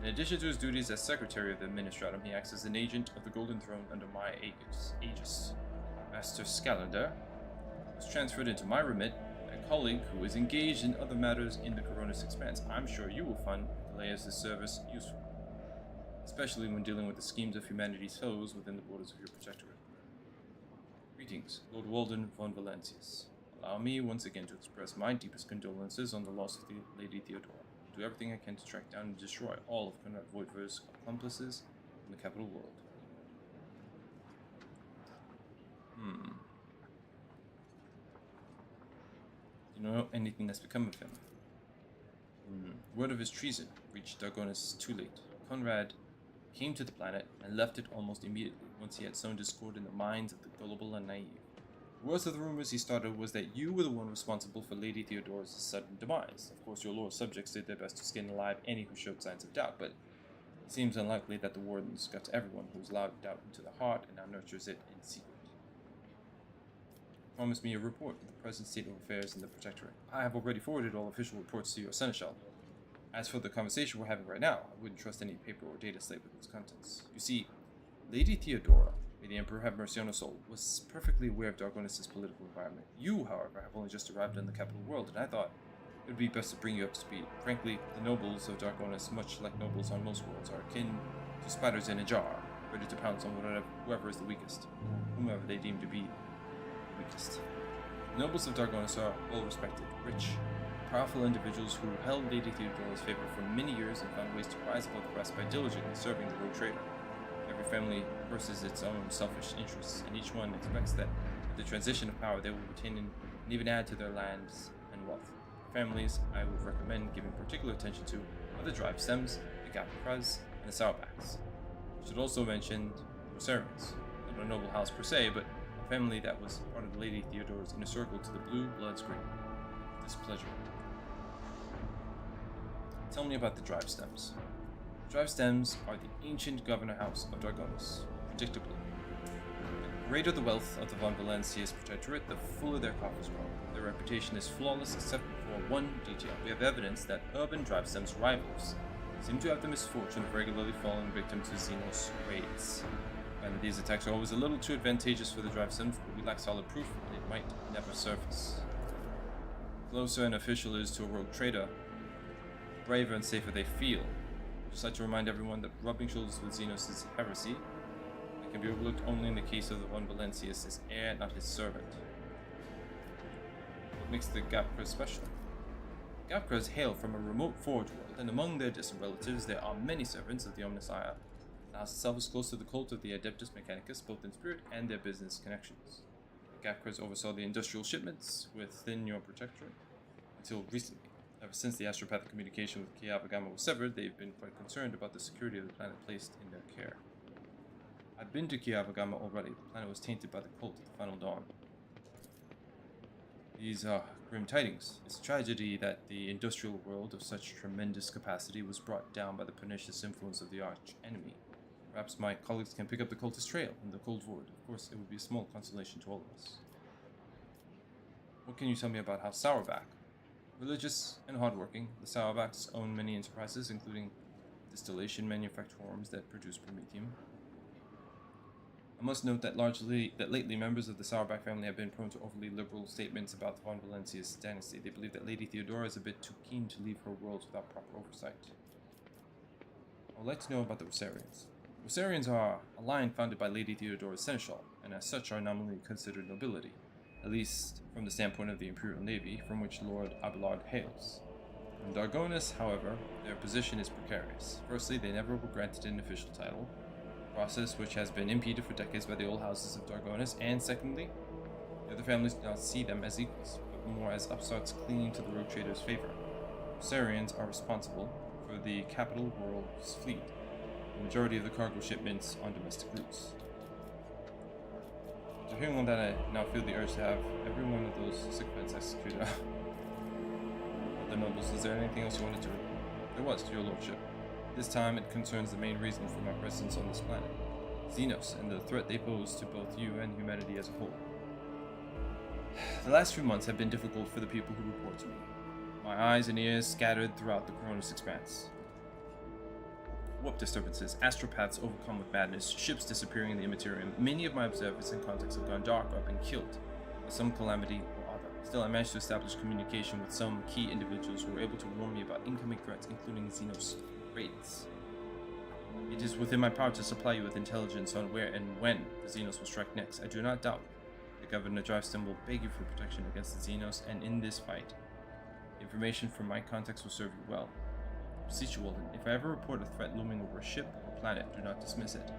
In addition to his duties as Secretary of the Administratum, he acts as an agent of the Golden Throne under my aegis. Master Scalander was transferred into my remit, a colleague who is engaged in other matters in the Coronis Expanse. I'm sure you will find Achilles' service useful, especially when dealing with the schemes of humanity's foes within the borders of your protectorate. Greetings, Lord Walden von Valancius. Allow me once again to express my deepest condolences on the loss of the Lady Theodora. I'll do everything I can to track down and destroy all of Conrad Voidver's accomplices in the capital world. Do you know anything that's become of him? Word of his treason reached Dargonis too late. Conrad came to the planet and left it almost immediately once he had sown discord in the minds of the gullible and naive. The worst of the rumors he started was that you were the one responsible for Lady Theodora's sudden demise. Of course, your loyal subjects did their best to skin alive any who showed signs of doubt, but it seems unlikely that the Wardens got to everyone who's allowed doubt into the heart and now nurtures it in secret. Promise me a report of the present state of affairs in the Protectorate. I have already forwarded all official reports to your Seneschal. As for the conversation we're having right now, I wouldn't trust any paper or data slate with its contents. You see, Lady Theodora, may the Emperor have mercy on her soul, was perfectly aware of Dargonis' political environment. You, however, have only just arrived in the capital world, and I thought it would be best to bring you up to speed. Frankly, the nobles of Dargonis, much like nobles on most worlds, are akin to spiders in a jar, ready to pounce on whoever is the weakest, whomever they deem to be the weakest. The nobles of Dargonis are well-respected, rich, powerful individuals who held Lady Theodora's favor for many years and found ways to rise above the rest by diligently serving the rogue trader. Every family pursues its own selfish interests, and each one expects that with the transition of power they will retain and even add to their lands and wealth. Families I would recommend giving particular attention to are the Drive Stems, the Gapkras, and the Sourabacks. I should also mention the Rosarians, not a noble house per se, but a family that was part of Lady Theodora's inner circle to the Blue Bloods' great displeasure. Tell me about the Drive Stems. The Drive Stems are the ancient governor house of Dargonis, predictably. The greater the wealth of the von Valancius Protectorate, the fuller their coffers grow. Their reputation is flawless except for one detail. We have evidence that urban Drive Stems rivals seem to have the misfortune of regularly falling victim to Xenos raids. And these attacks are always a little too advantageous for the Drive Stems, but we lack solid proof and it might never surface. The closer an official is to a rogue trader, the braver and safer they feel. I'd just like to remind everyone that rubbing shoulders with Xenos is heresy. It can be overlooked only in the case of the von Valancius, his heir, not his servant. What makes the Gapkras special? Gapkras hail from a remote forge world, and among their distant relatives there are many servants of the Omnissiah. The house itself is close to the cult of the Adeptus Mechanicus, both in spirit and their business connections. The Gapkras oversaw the industrial shipments within your protectorate until recently. Ever since the astropathic communication with Kiavagama was severed, they've been quite concerned about the security of the planet placed in their care. I've been to Kiavagama already. The planet was tainted by the cult at the final dawn. These are grim tidings. It's a tragedy that the industrial world of such tremendous capacity was brought down by the pernicious influence of the arch enemy. Perhaps my colleagues can pick up the cultist trail in the cold void. Of course, it would be a small consolation to all of us. What can you tell me about House Sourback? Religious and hardworking, the Sourbacks own many enterprises, including distillation manufactorums that produce promethium. I must note that lately members of the Sourback family have been prone to overly liberal statements about the von Valancius dynasty. They believe that Lady Theodora is a bit too keen to leave her worlds without proper oversight. I would like to know about the Rosarians. Rosarians are a line founded by Lady Theodora's seneschal, and as such are nominally considered nobility. at least from the standpoint of the Imperial Navy, from which Lord Abelard hails. In Dargonus, however, their position is precarious. Firstly, they never were granted an official title, a process which has been impeded for decades by the old houses of Dargonus, and secondly, the other families do not see them as equals, but more as upstarts clinging to the rogue trader's favor. Sarians are responsible for the capital world's fleet, the majority of the cargo shipments on domestic routes. After hearing all that, I now feel the urge to have every one of those sycophants executed. The nobles, is there anything else you wanted to report? There was, your lordship. This time it concerns the main reason for my presence on this planet, Xenos, and the threat they pose to both you and humanity as a whole. The last few months have been difficult for the people who report to me. My eyes and ears scattered throughout the Cronus expanse. Warp disturbances, astropaths overcome with madness, ships disappearing in the immaterium. Many of my observers and contacts have gone dark or have been killed by some calamity or other. Still, I managed to establish communication with some key individuals who were able to warn me about incoming threats, including Xenos raids. It is within my power to supply you with intelligence on where and when the Xenos will strike next. I do not doubt the Governor Driveston will beg you for protection against the Xenos, and in this fight, information from my contacts will serve you well. Beseech you, Walden, if I ever report a threat looming over a ship or planet, do not dismiss it.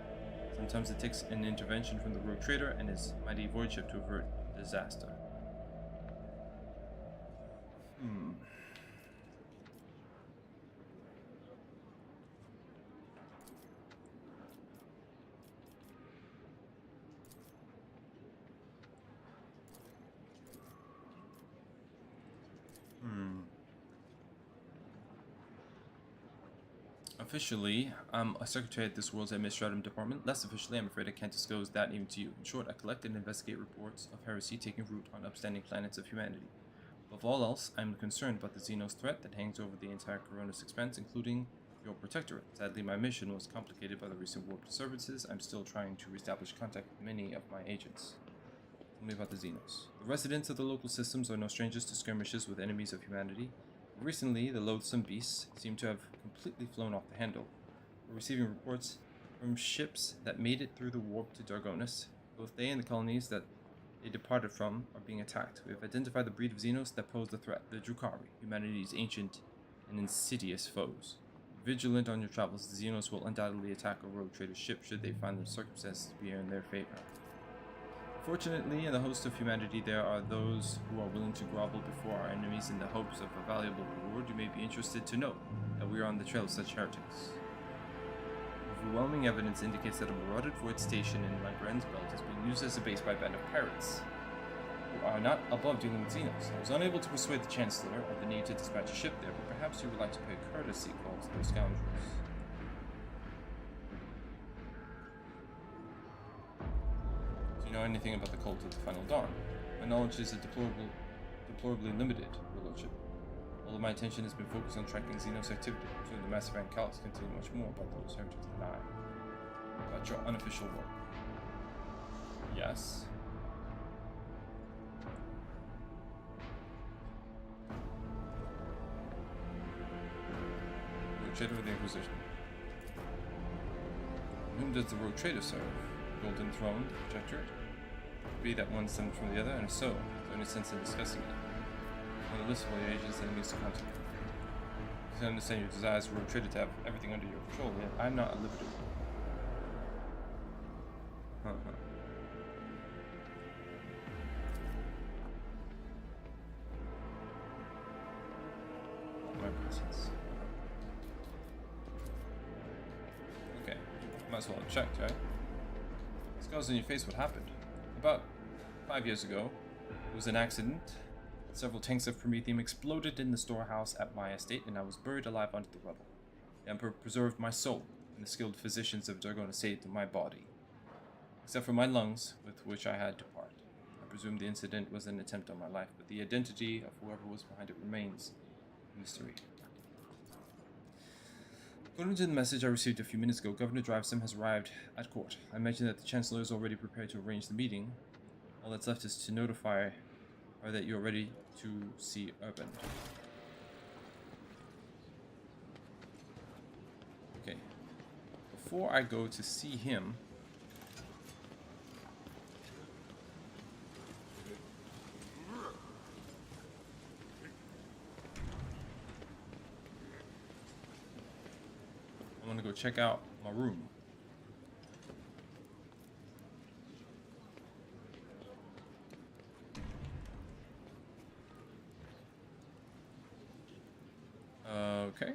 Sometimes it takes an intervention from the rogue trader and his mighty void ship to avert disaster. Officially, I'm a secretary at this world's administrative department. Less officially, I'm afraid I can't disclose that even to you. In short, I collect and investigate reports of heresy taking root on upstanding planets of humanity. Above all else, I'm concerned about the Xenos threat that hangs over the entire Cronus expanse, including your protectorate. Sadly, my mission was complicated by the recent warp disturbances. I'm still trying to reestablish contact with many of my agents. Tell me about the Xenos. The residents of the local systems are no strangers to skirmishes with enemies of humanity. Recently, the loathsome beasts seem to have completely flown off the handle. We're receiving reports from ships that made it through the warp to Dargonus. Both they and the colonies that they departed from are being attacked. We have identified the breed of Xenos that pose the threat, the Drukhari, humanity's ancient and insidious foes. Vigilant on your travels, the Xenos will undoubtedly attack a rogue trader's ship should they find the circumstances to be in their favor. Fortunately, in the host of humanity, there are those who are willing to grovel before our enemies in the hopes of a valuable reward. You may be interested to know that we are on the trail of such heretics. Overwhelming evidence indicates that a marauded void station in Langren's belt is being used as a base by a band of pirates who are not above dealing with Xenos. I was unable to persuade the Chancellor of the need to dispatch a ship there, but perhaps you would like to pay a courtesy call to those scoundrels. Do you know anything about the cult of the Final Dawn? My knowledge is deplorably limited, Your Lordship. All of my attention has been focused on tracking Xenos activity, so the Massive Ancals can tell you much more about those heretics than I. About your unofficial work. Yes? Rogue Trader of the Inquisition. Whom does the Rogue Trader serve? Golden Throne, the Protectorate? Be that one stemmed from the other, and if so, is there any sense in discussing it? On the list of all your agents and enemies to contact. I understand your desires for Rogue Trader to have everything under your control, yet I'm not at liberty. My presence. Okay, might as well have checked, right? Scars on your face, what happened? About 5 years ago, it was an accident. Several tanks of Promethium exploded in the storehouse at my estate, and I was buried alive under the rubble. The Emperor preserved my soul, and the skilled physicians of Dargona saved my body. Except for my lungs, with which I had to part. I presume the incident was an attempt on my life, but the identity of whoever was behind it remains a mystery. According to the message I received a few minutes ago, Governor Driveston has arrived at court. I mentioned that the Chancellor is already prepared to arrange the meeting. All that's left is to notify her that you're ready to see Urban. Okay. Before I go to see him, gonna go check out my room. Okay.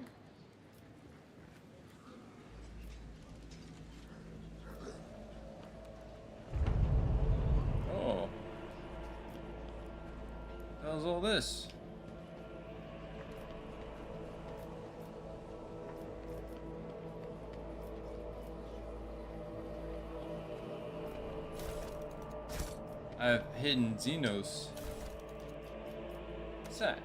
Oh. How's all this? I've hidden Xenos. What's that?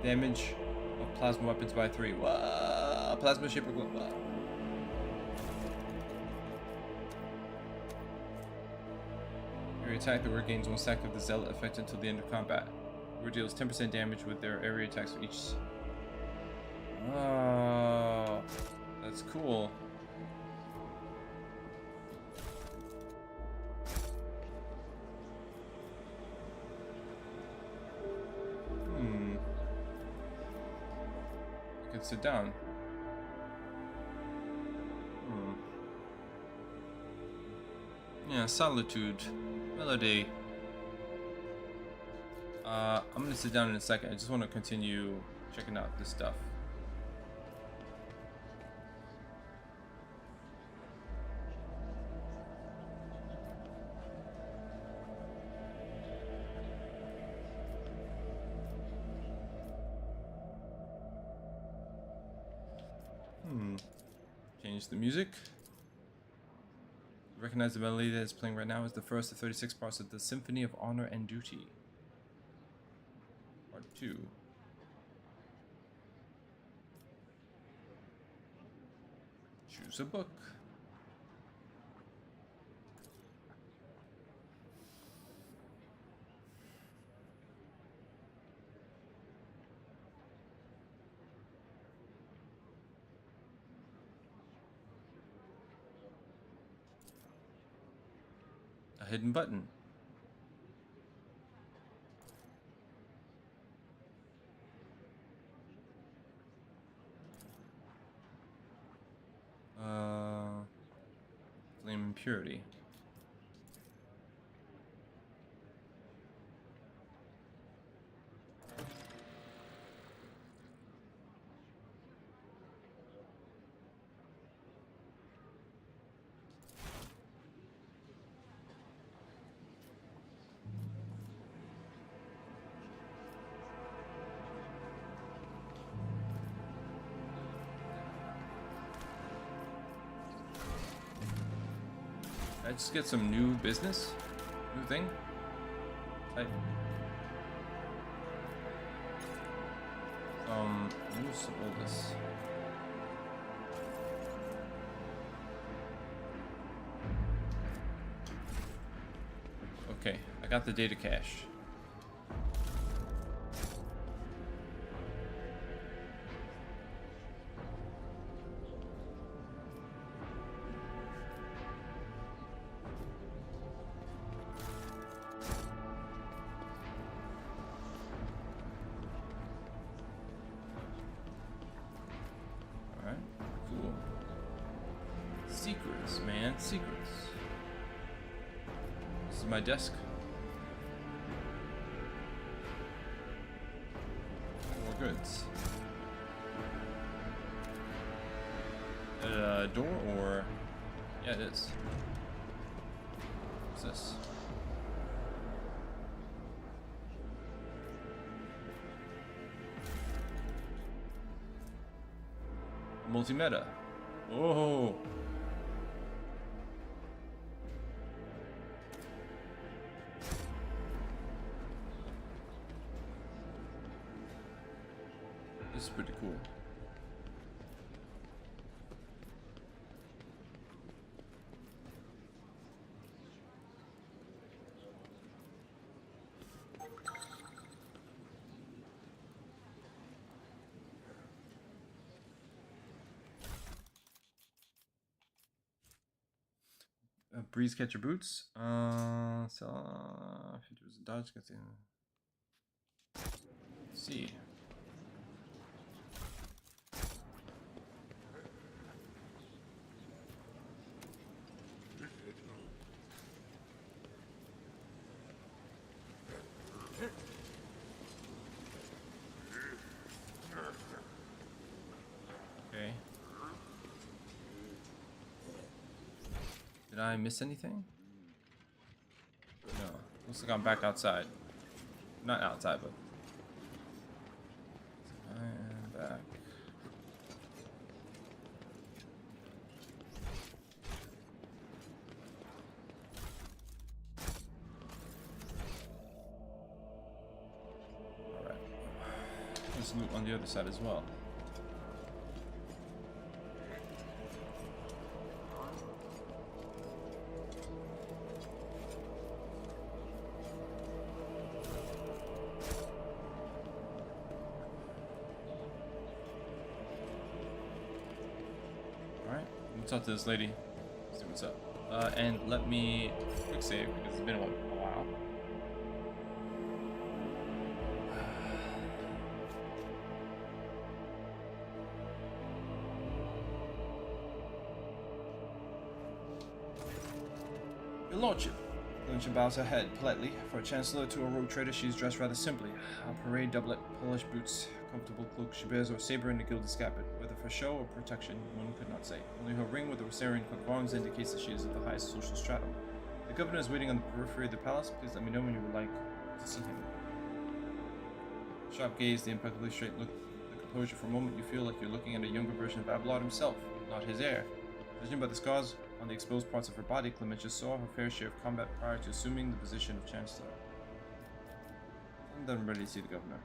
Damage of plasma weapons by 3. Wow. Plasma shaper glove. Wow. Area attack, the word gains 1 stack of the zealot effect until the end of combat. The word deals 10% damage with their area attacks for each. Oh, that's cool. I can sit down. Yeah, solitude. Melody. I'm gonna sit down in a second. I just want to continue checking out this stuff. Change the music. Recognize the melody that is playing right now is the first of 36 parts of the Symphony of Honor and Duty. Part 2. Choose a book. A hidden button. Flame impurity. Did I just get some new business? New thing? Type. Use oldest. Okay, I got the data cache. Secrets, man. Secrets. This is my desk. More goods. A door or... Yeah, it is. What's this? Multi-meta. Oh! This is pretty cool. Breeze catcher boots. Features dodge. See. Did I miss anything? No. Looks like I'm back outside. Not outside, but I am back. Alright. There's loot on the other side as well. Talk to this lady, see what's up, and let me quick save because it's been a while. Your lordship. Valancius bows her head politely. For a chancellor to a rogue trader, she is dressed rather simply. A parade doublet, polished boots, comfortable cloak. She bears her saber in a gilded scabbard. Whether for show or protection, one could not say. Only her ring with the Rosarian coat of arms indicates that she is of the highest social stratum. The governor is waiting on the periphery of the palace. Please let me know when you would like to see him. Sharp gaze, the impeccably straight look, the composure. For a moment, you feel like you're looking at a younger version of Abelard himself, not his heir. Judging by the scars on the exposed parts of her body, Clementia saw her fair share of combat prior to assuming the position of Chancellor. And then I'm ready to see the governor.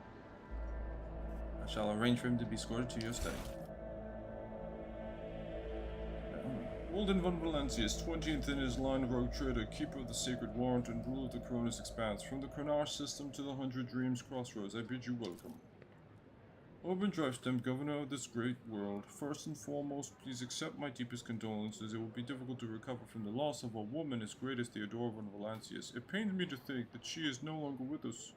I shall arrange for him to be escorted to your study. Walden von Valancius, 20th in his line of rogue trader, keeper of the sacred warrant and ruler of the Cronus expanse. From the Cronage system to the 100 Dreams crossroads, I bid you welcome. Orban Drivestem, governor of this great world, first and foremost, please accept my deepest condolences. It will be difficult to recover from the loss of a woman as great as Theodora von Valancius. It pains me to think that she is no longer with us.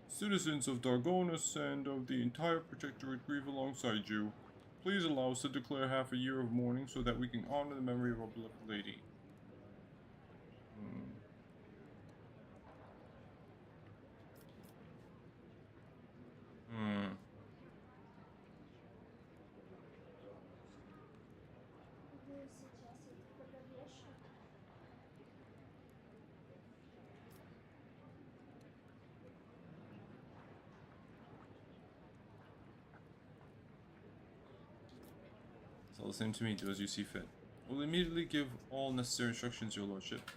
Citizens of Dargonus and of the entire Protectorate grieve alongside you. Please allow us to declare half a year of mourning so that we can honor the memory of our beloved lady. It's all the same to me, do as you see fit. We'll immediately give all necessary instructions, your lordship.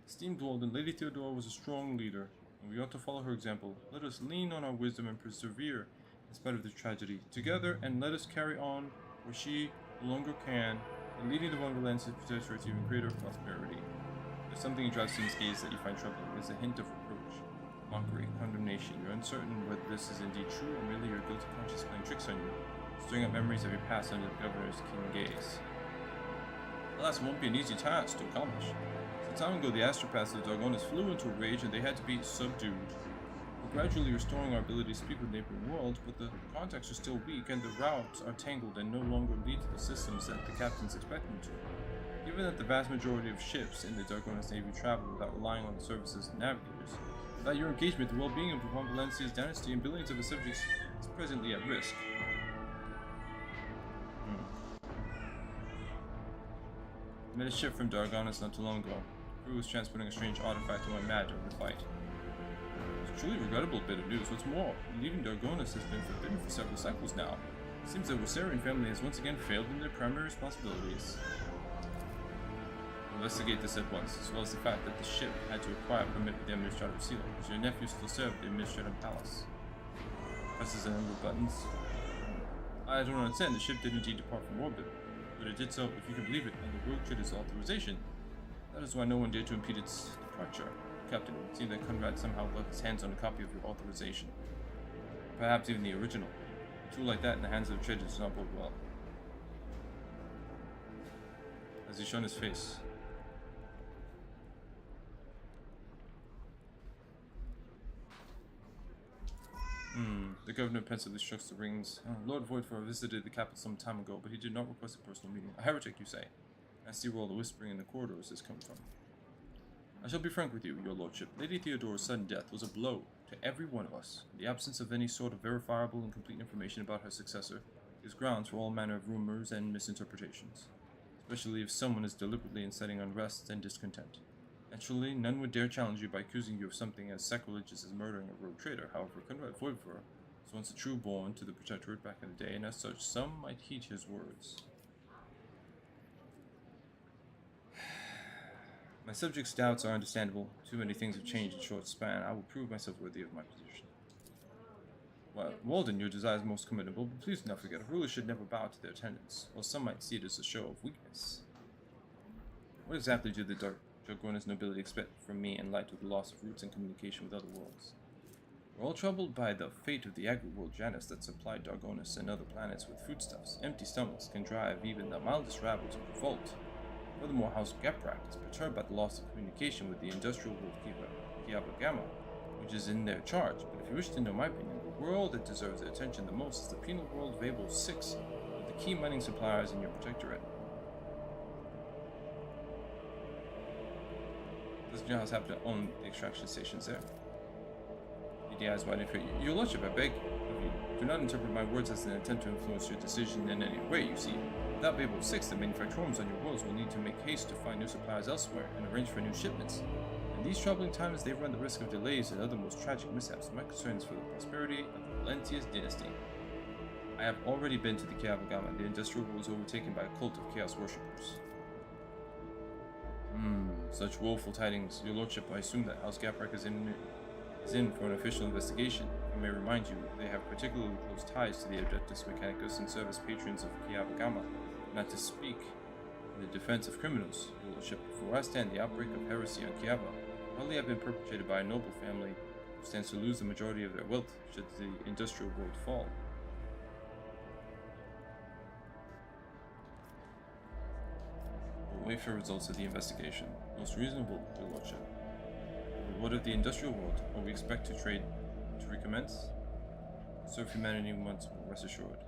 Esteemed Walden, Lady Theodora was a strong leader, and we ought to follow her example. Let us lean on our wisdom and persevere in spite of the tragedy. Together, and let us carry on where she no longer can, and leading the von Valancius Protectorate to even greater prosperity. There's something in Drivestem's gaze that you find troubling. There's a hint of reproach, mockery, condemnation. You're uncertain whether this is indeed true or merely your guilty conscience playing tricks on you, stirring up memories of your past under the governor's keen gaze. Alas, it won't be an easy task to accomplish. Some time ago, the astropaths of Dargonus flew into a rage and they had to be subdued. We're gradually restoring our ability to speak with neighboring worlds, but the contacts are still weak and the routes are tangled and no longer lead to the systems that the captains expect them to. Given that the vast majority of ships in the Dargonus Navy travel without relying on the services of navigators, without your engagement, the well-being of the von Valancius dynasty and billions of its subjects is presently at risk. I met a ship from Dargonus not too long ago. The crew was transporting a strange artifact and went mad during the fight. It's a truly regrettable bit of news. What's more, leaving Dargonus has been forbidden for several cycles now. It seems the Rosarian family has once again failed in their primary responsibilities. Investigate this at once, as well as the fact that the ship had to acquire a permit with the administrative seal, because your nephew still served the administrative palace. Presses a number of buttons. I don't understand, the ship did indeed depart from orbit, but it did so, if you can believe it, under rogue trader's authorization. That is why no one dared to impede its departure. Captain, it seemed that Conrad somehow got his hands on a copy of your authorization. Perhaps even the original. A tool like that in the hands of a trader does not bode well. Has he shown his face? The governor pensively strokes the rings. Lord Voidfor visited the capital some time ago, but he did not request a personal meeting. A heretic, you say? I see where all the whispering in the corridors is coming from. I shall be frank with you, your lordship. Lady Theodora's sudden death was a blow to every one of us. In the absence of any sort of verifiable and complete information about her successor, is grounds for all manner of rumors and misinterpretations, especially if someone is deliberately inciting unrest and discontent. Naturally, none would dare challenge you by accusing you of something as sacrilegious as murdering a rogue traitor. However, Conrad Voivor was once a true born to the Protectorate back in the day, and as such, some might heed his words. My subject's doubts are understandable. Too many things have changed in a short span. I will prove myself worthy of my position. Well, Walden, your desire is most commendable, but please do not forget, a ruler should never bow to their tenets, or some might see it as a show of weakness. What exactly do the Dragonis nobility expect from me in light of the loss of roots and communication with other worlds? We're all troubled by the fate of the agri-world Janus that supplied Dargonis and other planets with foodstuffs. Empty stomachs can drive even the mildest rabble to revolt. Furthermore, House Gaprak is perturbed by the loss of communication with the industrial world Kiava Gamma, which is in their charge. But if you wish to know my opinion, the world that deserves their attention the most is the penal world Vabel 6, with the key mining suppliers in your protectorate. Does Giles happen to own the extraction stations there? The eyes wide for you. Your Lordship, I beg of you, do not interpret my words as an attempt to influence your decision in any way. You see, without Babel 6, the manufacturers on your worlds will need to make haste to find new supplies elsewhere and arrange for new shipments. In these troubling times, they run the risk of delays and other most tragic mishaps. My concern is for the prosperity of the Valancius dynasty. I have already been to the Kiavagama. The industrial world is overtaken by a cult of chaos worshippers. Such woeful tidings. Your Lordship, I assume that House Gaprak is in for an official investigation. I may remind you, they have particularly close ties to the Adeptus Mechanicus and serve as patrons of Kiavagama, not to speak in the defense of criminals. Your Lordship, before I stand, the outbreak of heresy on Kiava probably have been perpetrated by a noble family who stands to lose the majority of their wealth should the industrial world fall. We'll wait for results of the investigation. Most reasonable, Your Lordship. What of the industrial world? Will we expect to trade to recommence? Serve humanity once more, rest assured.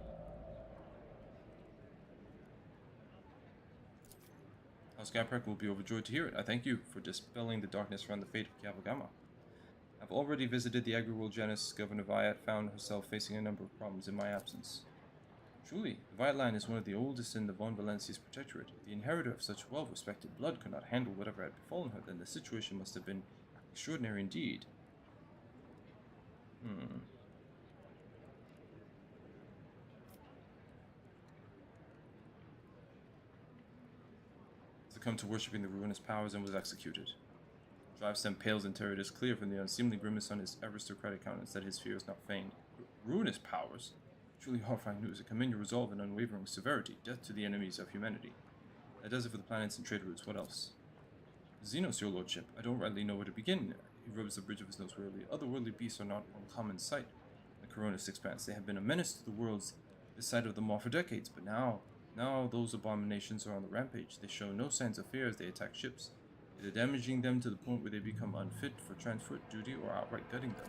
House Gaprak will be overjoyed to hear it. I thank you for dispelling the darkness around the fate of Kiavagama. I've already visited the agri-world Janus. Governor Viat found herself facing a number of problems in my absence. Truly, the Viat line is one of the oldest in the von Valancius protectorate. If the inheritor of such well-respected blood could not handle whatever had befallen her, then the situation must have been extraordinary indeed. Succumbed to worshipping the ruinous powers and was executed. Drives them pales in terror. It is clear from the unseemly grimace on his aristocratic countenance that his fear is not feigned. Ruinous powers? Truly horrifying news. I commend your resolve and unwavering severity. Death to the enemies of humanity. That does it for the planets and trade routes. What else? Xenos, your lordship. I don't rightly know where to begin. He rubs the bridge of his nose wearily. Otherworldly beasts are not uncommon sight. The Coronis expanse. They have been a menace to the worlds this side of the Maw for decades, but now those abominations are on the rampage. They show no signs of fear as they attack ships, either damaging them to the point where they become unfit for transport duty or outright gutting them.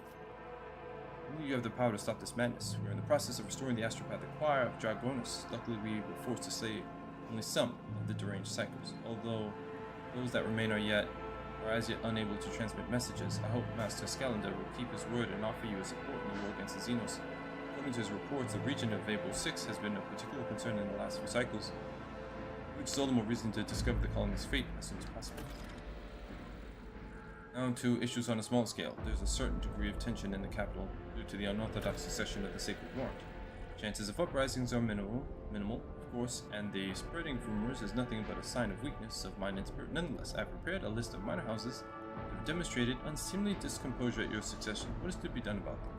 Only you have the power to stop this madness. We are in the process of restoring the astropathic choir of Dragonis. Luckily, we were forced to slay only some of the deranged psychers, although those that remain are as yet unable to transmit messages. I hope Master Scalander will keep his word and offer you his support in the war against the Xenos. According to his reports, the region of Vabel 6 has been of particular concern in the last few cycles, which is all the more reason to discover the colony's fate as soon as possible. Now to issues on a small scale. There's a certain degree of tension in the capital due to the unorthodox succession of the Sacred Warrant. Chances of uprisings are minimal, of course, and the spreading of rumors is nothing but a sign of weakness of mind and spirit. Nonetheless, I've prepared a list of minor houses that have demonstrated unseemly discomposure at your succession. What is to be done about them?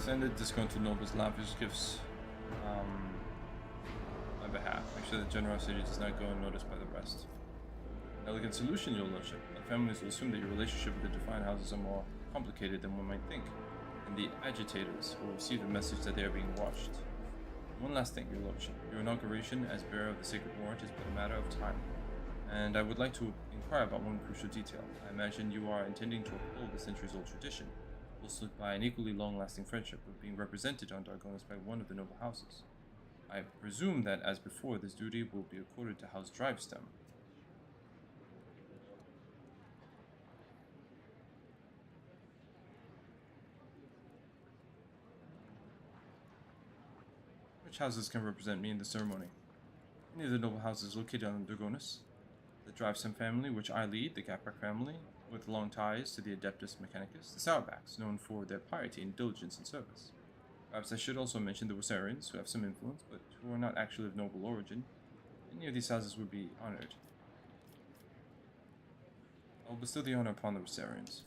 Send the disgruntled nobles lavish gifts on my behalf. Make sure that generosity does not go unnoticed by the rest. An elegant solution, your lordship. The families will assume that your relationship with the defined houses are more complicated than one might think, and the agitators will receive the message that they are being watched. One last thing, your lordship. Your inauguration as bearer of the Sacred Warrant is but a matter of time, and I would like to inquire about one crucial detail. I imagine you are intending to uphold the centuries-old tradition. bolstered by an equally long-lasting friendship of being represented on Dargonis by one of the noble houses. I presume that, as before, this duty will be accorded to House Drivestem. Which houses can represent me in the ceremony? Any of the noble houses located on Dargonis. The Drivestem family, which I lead, the Gaprak family, with long ties to the Adeptus Mechanicus, the Sourbacks, known for their piety and diligence in service. Perhaps I should also mention the Wassarians, who have some influence, but who are not actually of noble origin. Any of these houses would be honored. I will bestow the honor upon the Wassarians.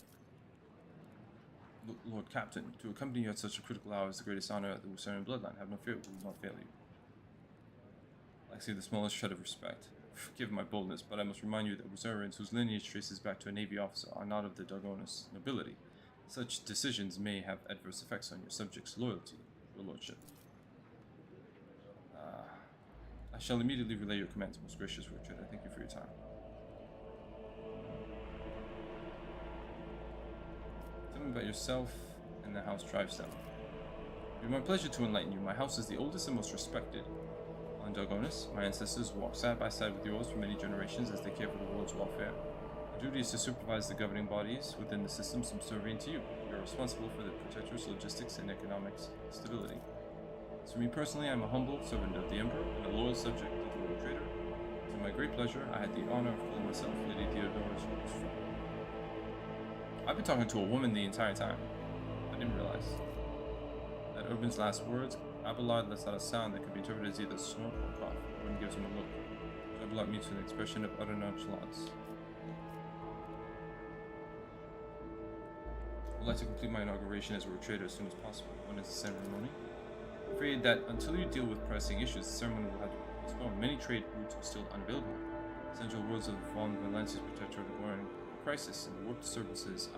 Lord Captain, to accompany you at such a critical hour is the greatest honor of the Wassarian bloodline. Have no fear, we will not fail you. I see the smallest shred of respect. Forgive my boldness, but I must remind you that Wassarians, whose lineage traces back to a Navy officer, are not of the Dargonis nobility. Such decisions may have adverse effects on your subjects' loyalty, your lordship. I shall immediately relay your commands, most gracious Richard. I thank you for your time. Tell me about yourself and the House Drivestem. It would be my pleasure to enlighten you. My house is the oldest and most respected on Dargonis. My ancestors walked side by side with yours for many generations as they cared for the world's welfare. Our duty is to supervise the governing bodies within the system subservient to you. You are responsible for the protector's logistics and economics stability. As for me personally, I am a humble servant of the Emperor and a loyal subject of the Lord Trader. To my great pleasure, I had the honor of calling myself Lady Theodora's Rose. I've been talking to a woman the entire time. I didn't realize. At Urban's last words, Abelard lets out a sound that could be interpreted as either snort or cough. Urban gives him a look. Abelard meets with an expression of utter nonchalance. I'd like to complete my inauguration as a trader as soon as possible. When is the ceremony? I'm afraid that until you deal with pressing issues, the ceremony will have to be postponed. Many trade routes are still unavailable. Essential words of von Valancius, protector of the Warren crisis and the warped services.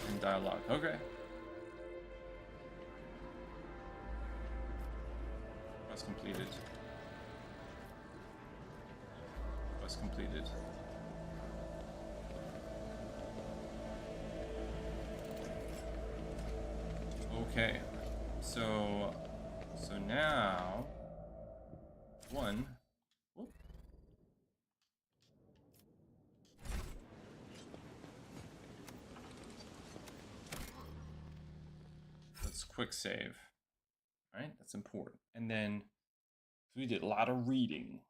And dialogue. Okay. Quest completed. Quest completed. Okay. So now one. Whoop. Let's quick save. All right, that's important. And then we did a lot of reading.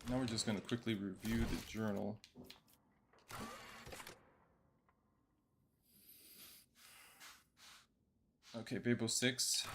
Now we're just going to quickly review the journal. Okay, Babel 6.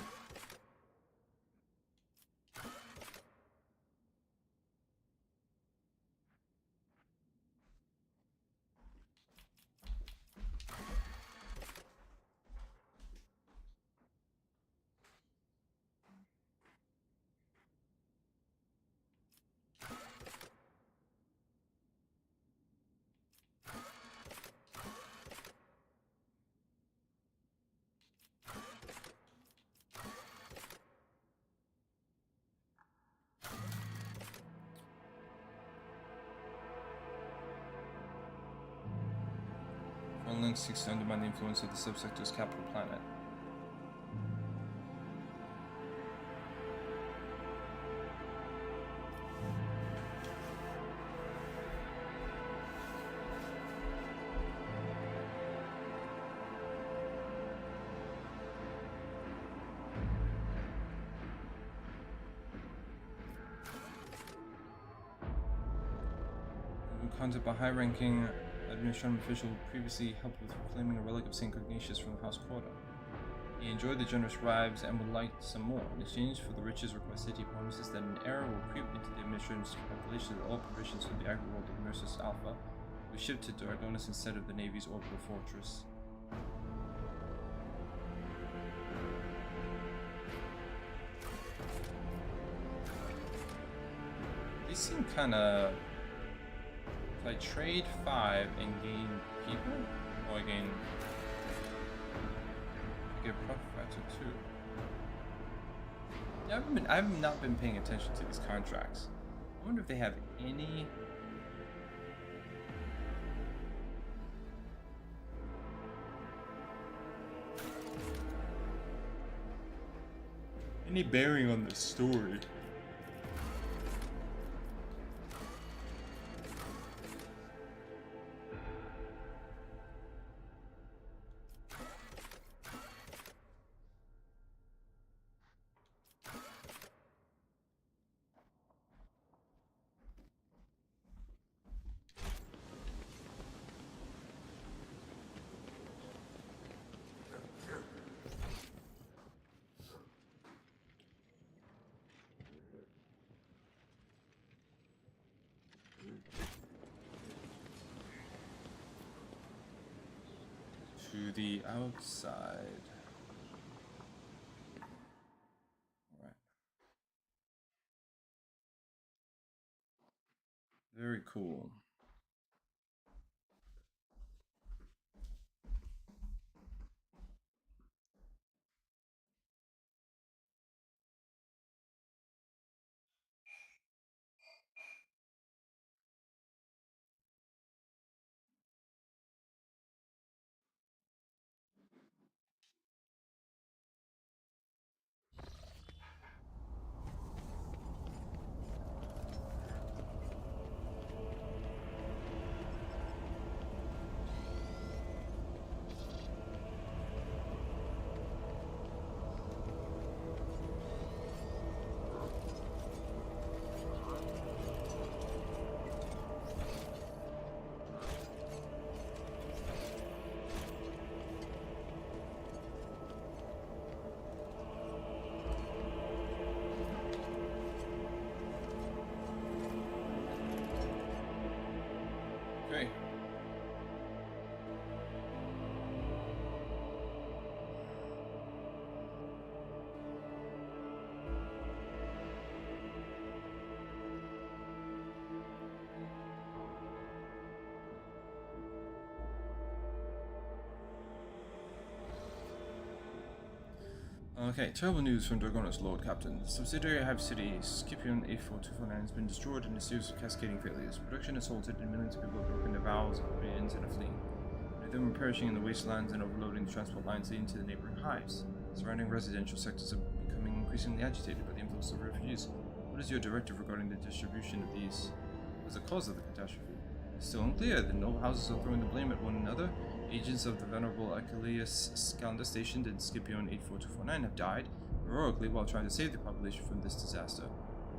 Link seeks to undermine the influence of the subsector's capital planet. Contact by high-ranking administrative official who previously helped with reclaiming a relic of St. Ignatius from the House Quarter. He enjoyed the generous bribes and would like some more. In exchange for the riches requested, he promises that an error will creep into the administration's calculation that all provisions for the agri-world of Immersus Alpha will be shipped to Dargonis instead of the Navy's orbital fortress. These seem kinda... I trade 5 and gain people? Or I get profit factor 2. Yeah, I've not been paying attention to these contracts. I wonder if they have any bearing on the story. To the outside. Alright. Very cool. Okay. Okay, terrible news from Dragonis, Lord Captain. The subsidiary Hive City, Scipion 84249, has been destroyed in a series of cascading failures. Production is halted and millions of people have broken their vows, rebellions, and are fleeing. Many of them are perishing in the wastelands and overloading the transport lines leading to the neighboring hives. Surrounding residential sectors are becoming increasingly agitated by the influx of refugees. What is your directive regarding the distribution of these as a cause of the catastrophe? It's still unclear. The noble houses are throwing the blame at one another. Agents of the venerable Achilles Calendar stationed in Scipion 84249 have died heroically while trying to save the population from this disaster.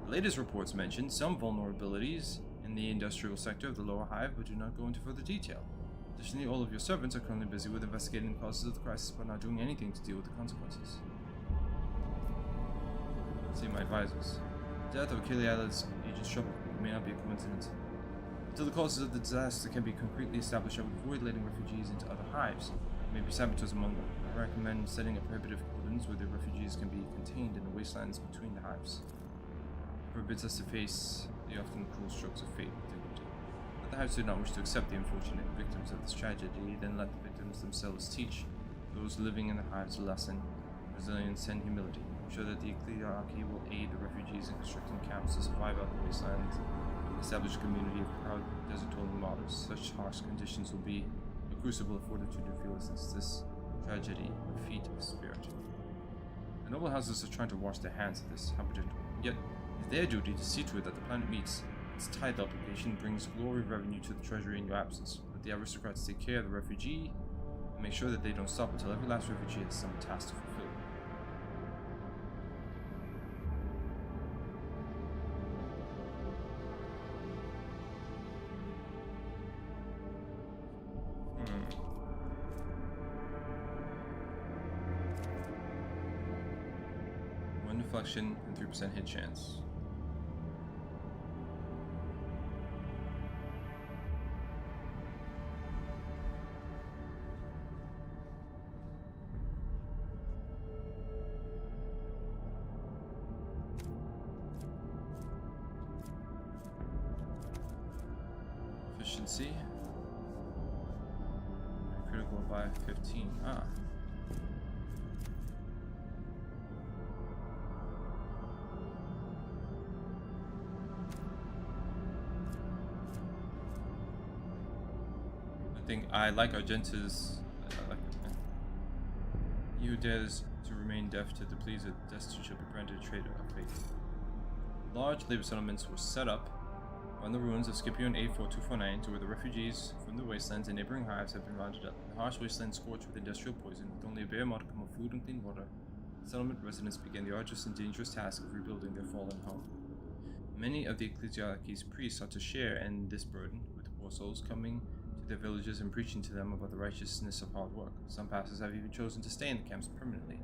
The latest reports mention some vulnerabilities in the industrial sector of the lower hive, but do not go into further detail. Additionally, all of your servants are currently busy with investigating the causes of the crisis, but not doing anything to deal with the consequences. See my advisors. The death of Achilles' agents troubled me. It may not be a coincidence. Until the causes of the disaster can be concretely established, I would avoid letting refugees into other hives. There may be saboteurs among them. I recommend setting up prohibitive cordons where the refugees can be contained in the wastelands between the hives. It forbids us to face the often cruel strokes of fate with dignity. If the hives do not wish to accept the unfortunate victims of this tragedy, then let the victims themselves teach those living in the hives a lesson, resilience, and humility. I'm sure that the ecclesiarchy will aid the refugees in constructing camps to survive out the wastelands. Establish a community of proud desert-dwelling martyrs. Such harsh conditions will be a crucible of fortitude and fearlessness. This tragedy, a feat of spirit. The noble houses are trying to wash their hands of this, yet it's their duty to see to it that the planet meets its tithe obligation, brings glory revenue to the treasury in your absence. Let the aristocrats take care of the refugee and make sure that they don't stop until every last refugee has some task to fulfill. Deflection and 3% hit chance. Efficiency. Critical by 15. think I like Argentus. I like it, man. He who dares to remain deaf to the pleas of destitute shall be granted a trade of faith. Large labor settlements were set up on the ruins of Scipio in A4249 to where the refugees from the wastelands and neighboring hives have been rounded up. The harsh wasteland scorched with industrial poison, with only a bare modicum of food and clean water. Settlement residents began the arduous and dangerous task of rebuilding their fallen home. Many of the ecclesiarchy's priests sought to share in this burden, with the poor souls coming to their villages and preaching to them about the righteousness of hard work. Some pastors have even chosen to stay in the camps permanently.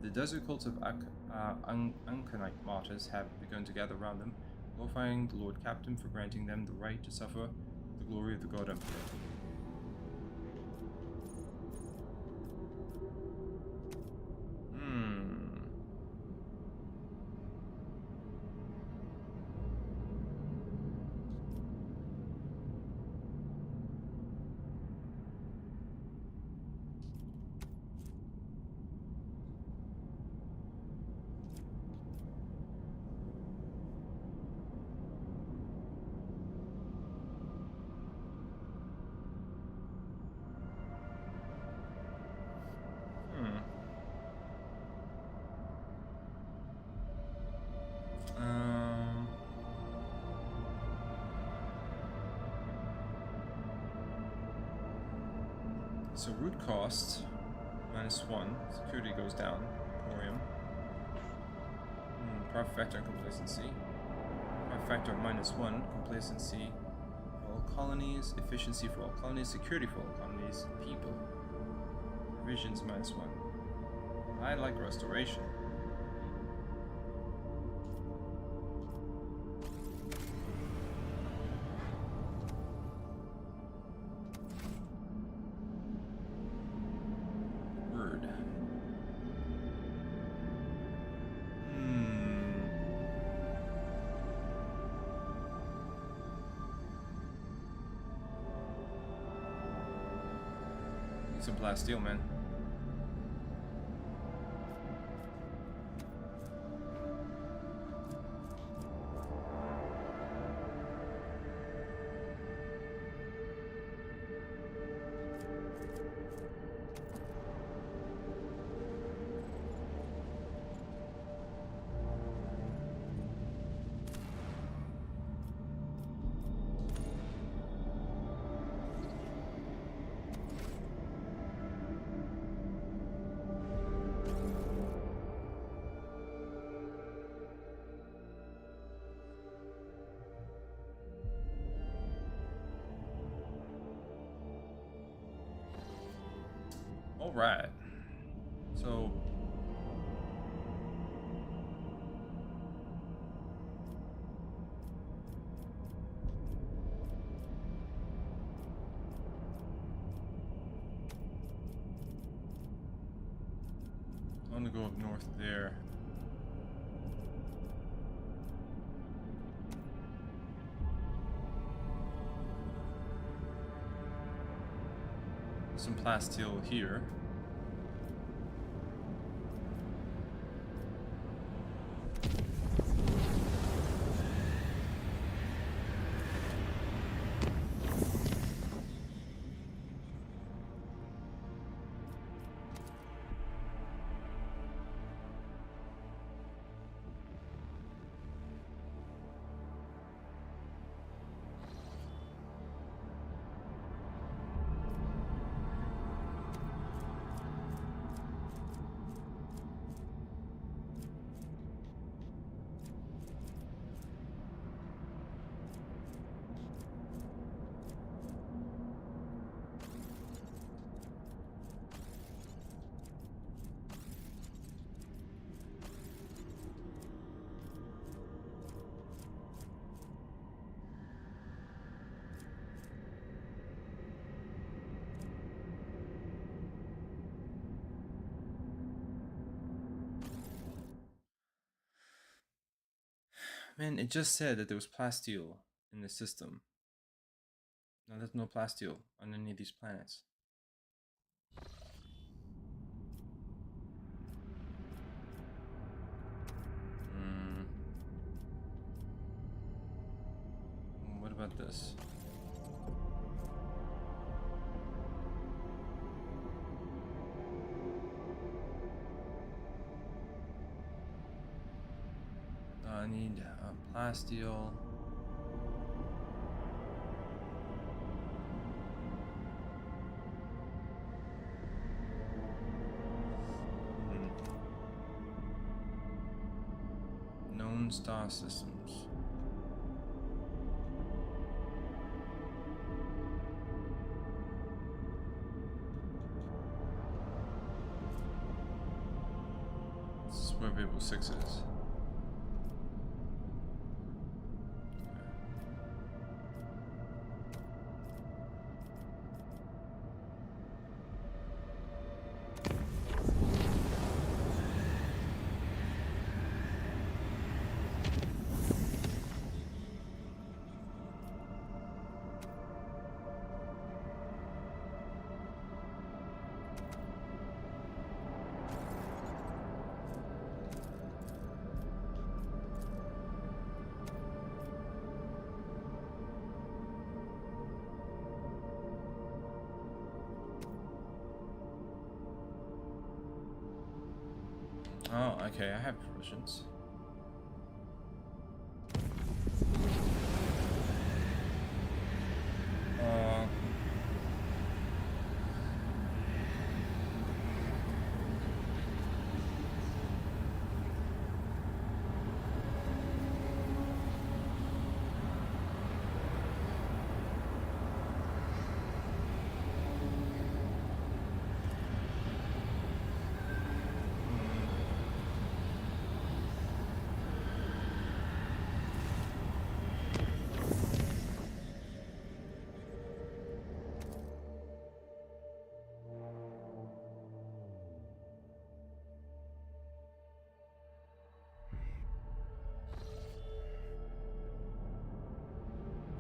The desert cults of Anconite martyrs have begun to gather around them, glorifying the Lord Captain for granting them the right to suffer the glory of the God Emperor. So root cost -1, security goes down, Emporium. Profit factor and complacency. Profit factor -1, complacency for all colonies, efficiency for all colonies, security for all colonies, people. Provisions -1. I like restoration. Some blast steel, man. All right. So I'm gonna go up north there. Some plasteel here. Man, it just said that there was plasteel in the system. Now there's no plasteel on any of these planets. What about this? need plasteel. Known star systems. This is where variable 6 is. Oh, okay, I have provisions.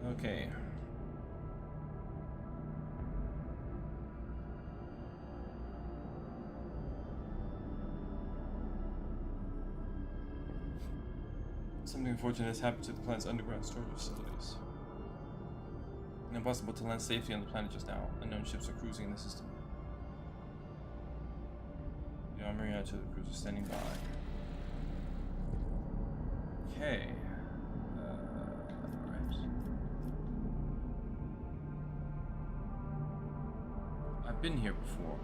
Okay. Something unfortunate has happened to the planet's underground storage facilities. Impossible to land safely on the planet just now. Unknown ships are cruising in the system. The armory to the cruiser standing by. Okay. I've been here before.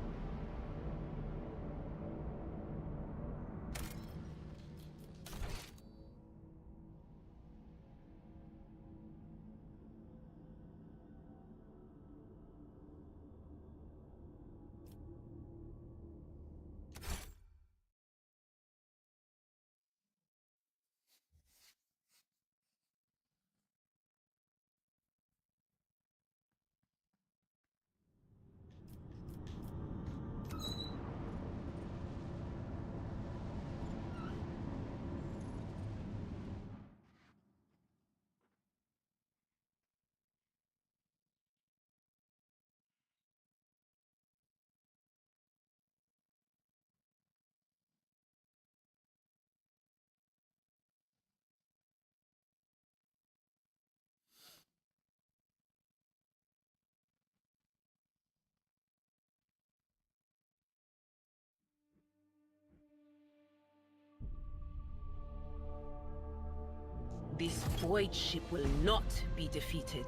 This void ship will not be defeated.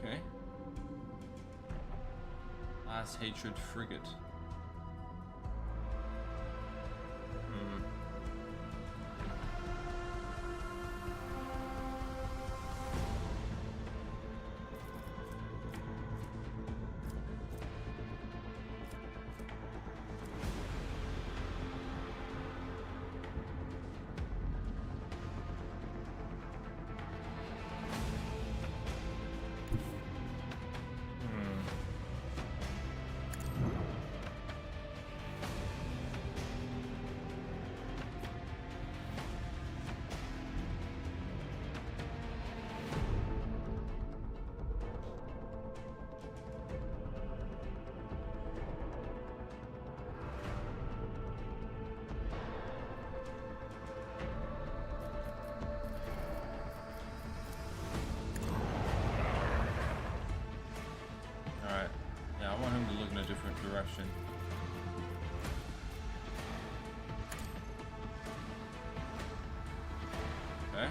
Okay. Last Hatred frigate. I want him to look in a different direction. Okay.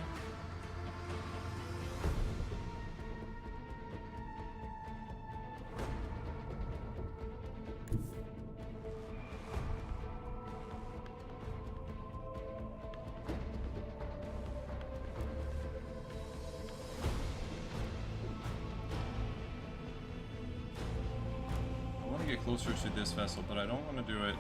get closer to this vessel, but I don't want to do it.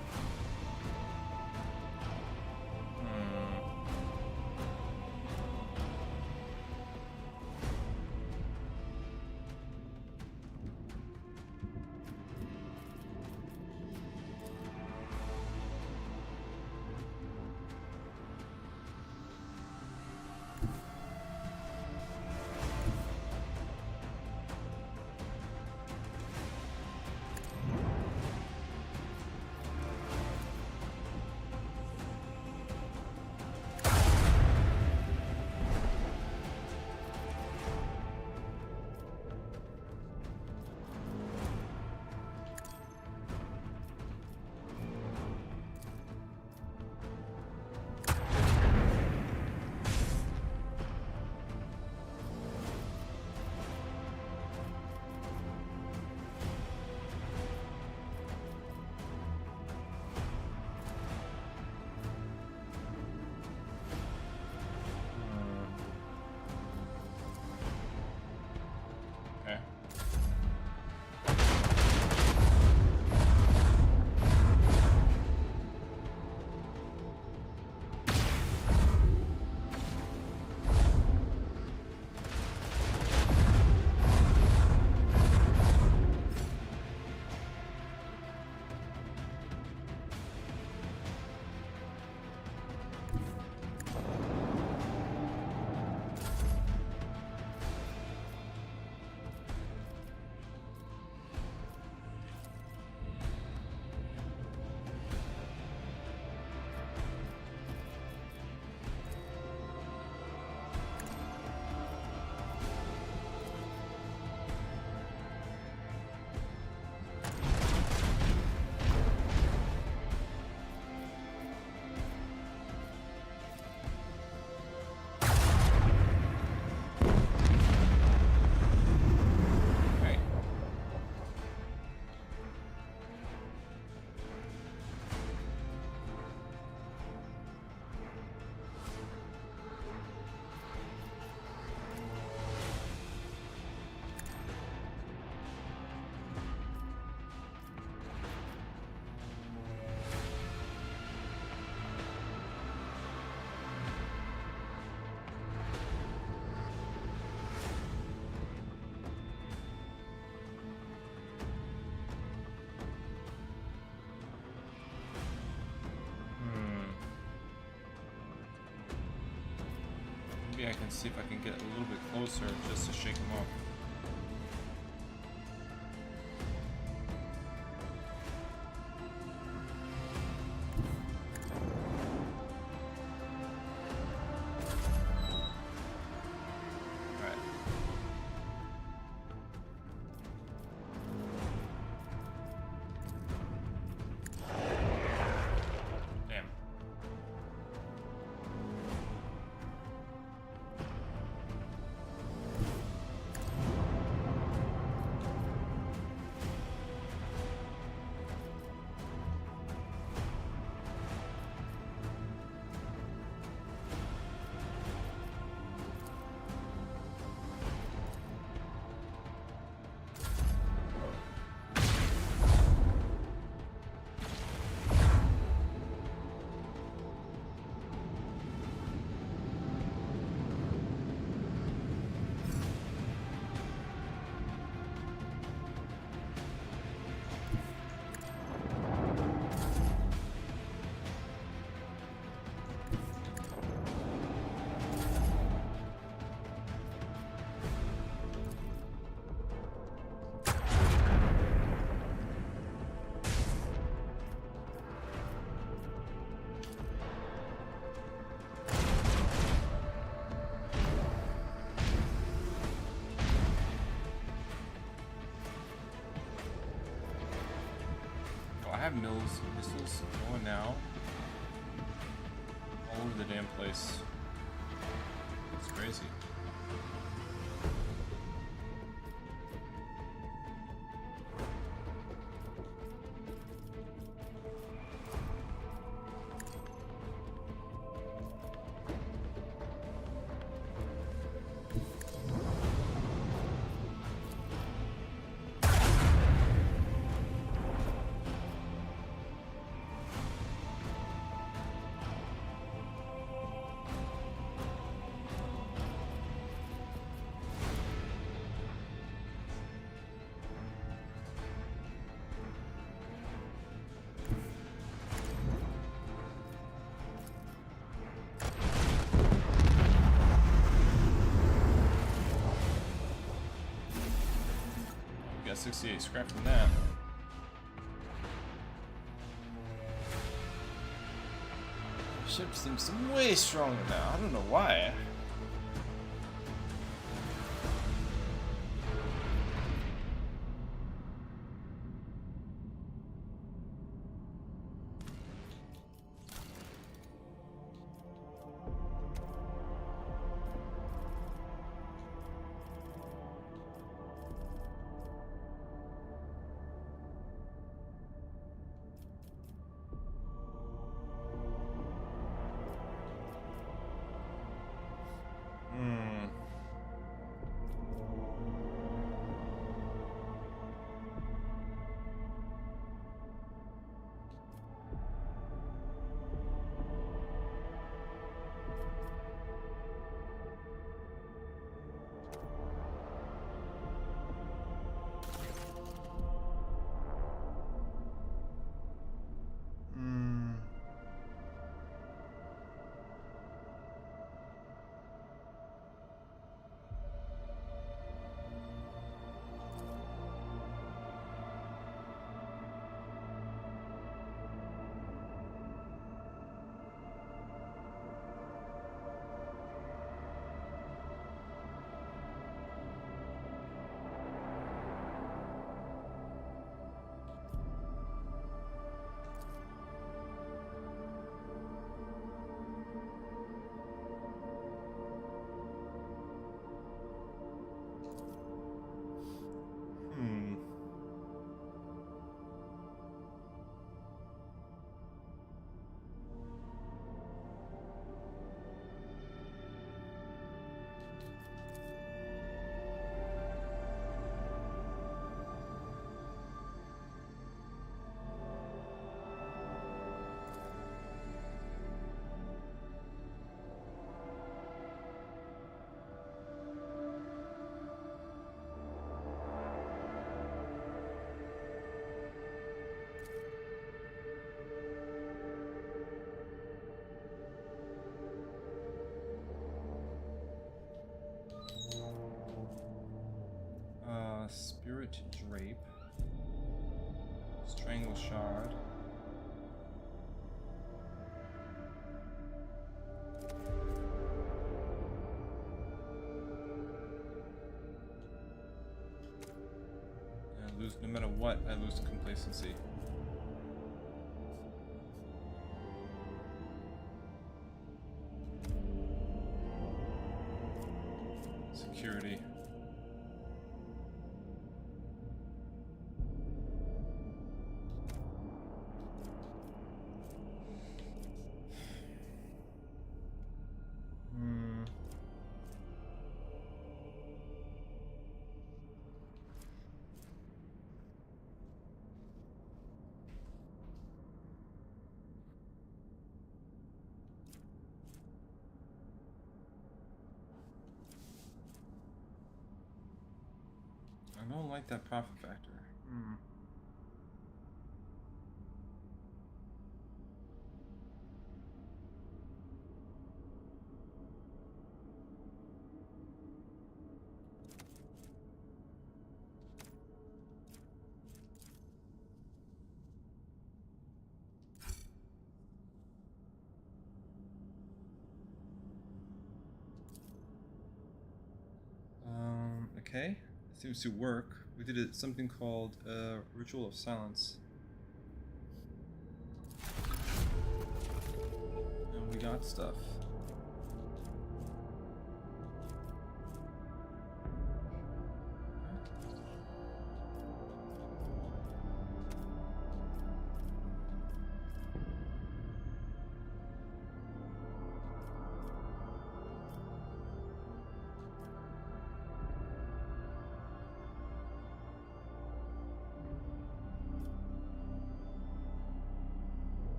Maybe I can see if I can get a little bit closer just to shake him off. I have missiles going now all over the damn place. It's crazy. 68 scrap from that. Ship seems way stronger now. I don't know why. Spirit Drape, Strangle Shard, and lose no matter what. I lose complacency. Security. I don't like that profit factor. Okay. Seems to work. We did something called Ritual of Silence. And we got stuff.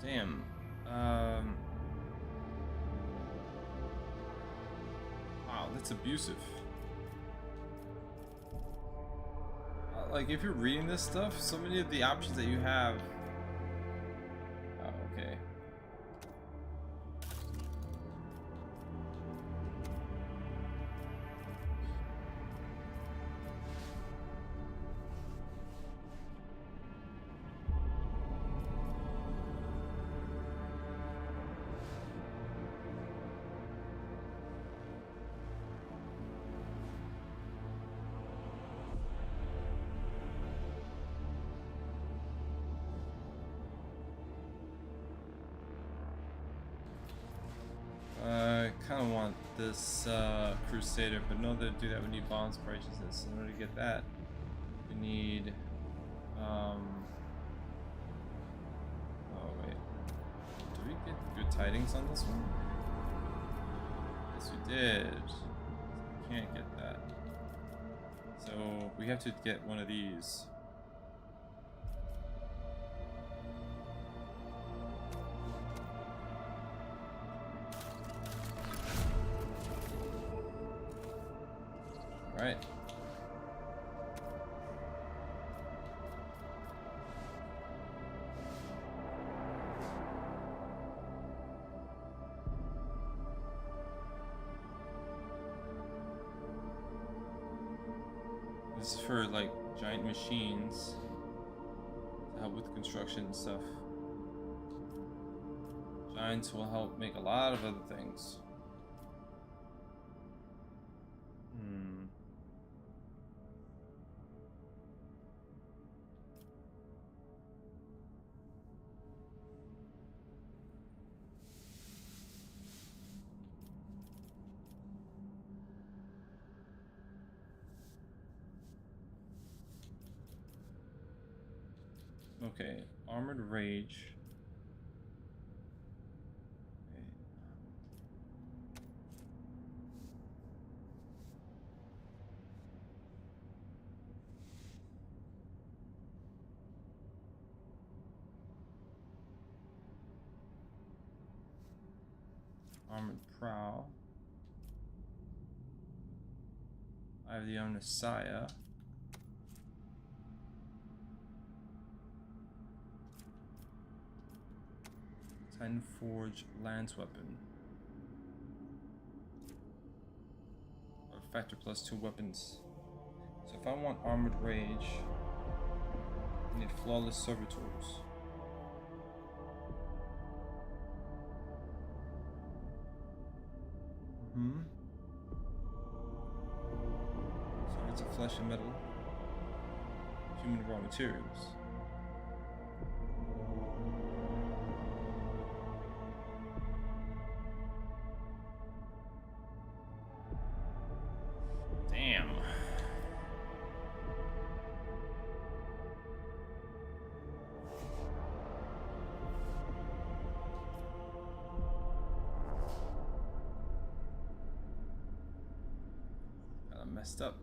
Damn. Wow, that's abusive. Like, if you're reading this stuff, so many of the options that you have. Oh, okay. I kind of want this Crusader, but in order to do that, we need bonds of righteousness. In order to get that, we need. Oh wait, did we get good tidings on this one? Yes, we did. We can't get that, so we have to get one of these. Right. This is for like giant machines to help with construction and stuff. Giants will help make a lot of other things. Okay, armored rage. Okay. Armored prow. I have the Omnissiah. Titan Forge Lance Weapon. Or factor +2 weapons. So if I want Armored Rage, I need Flawless Servitors. So it's a flesh and metal. Human raw materials. Messed up.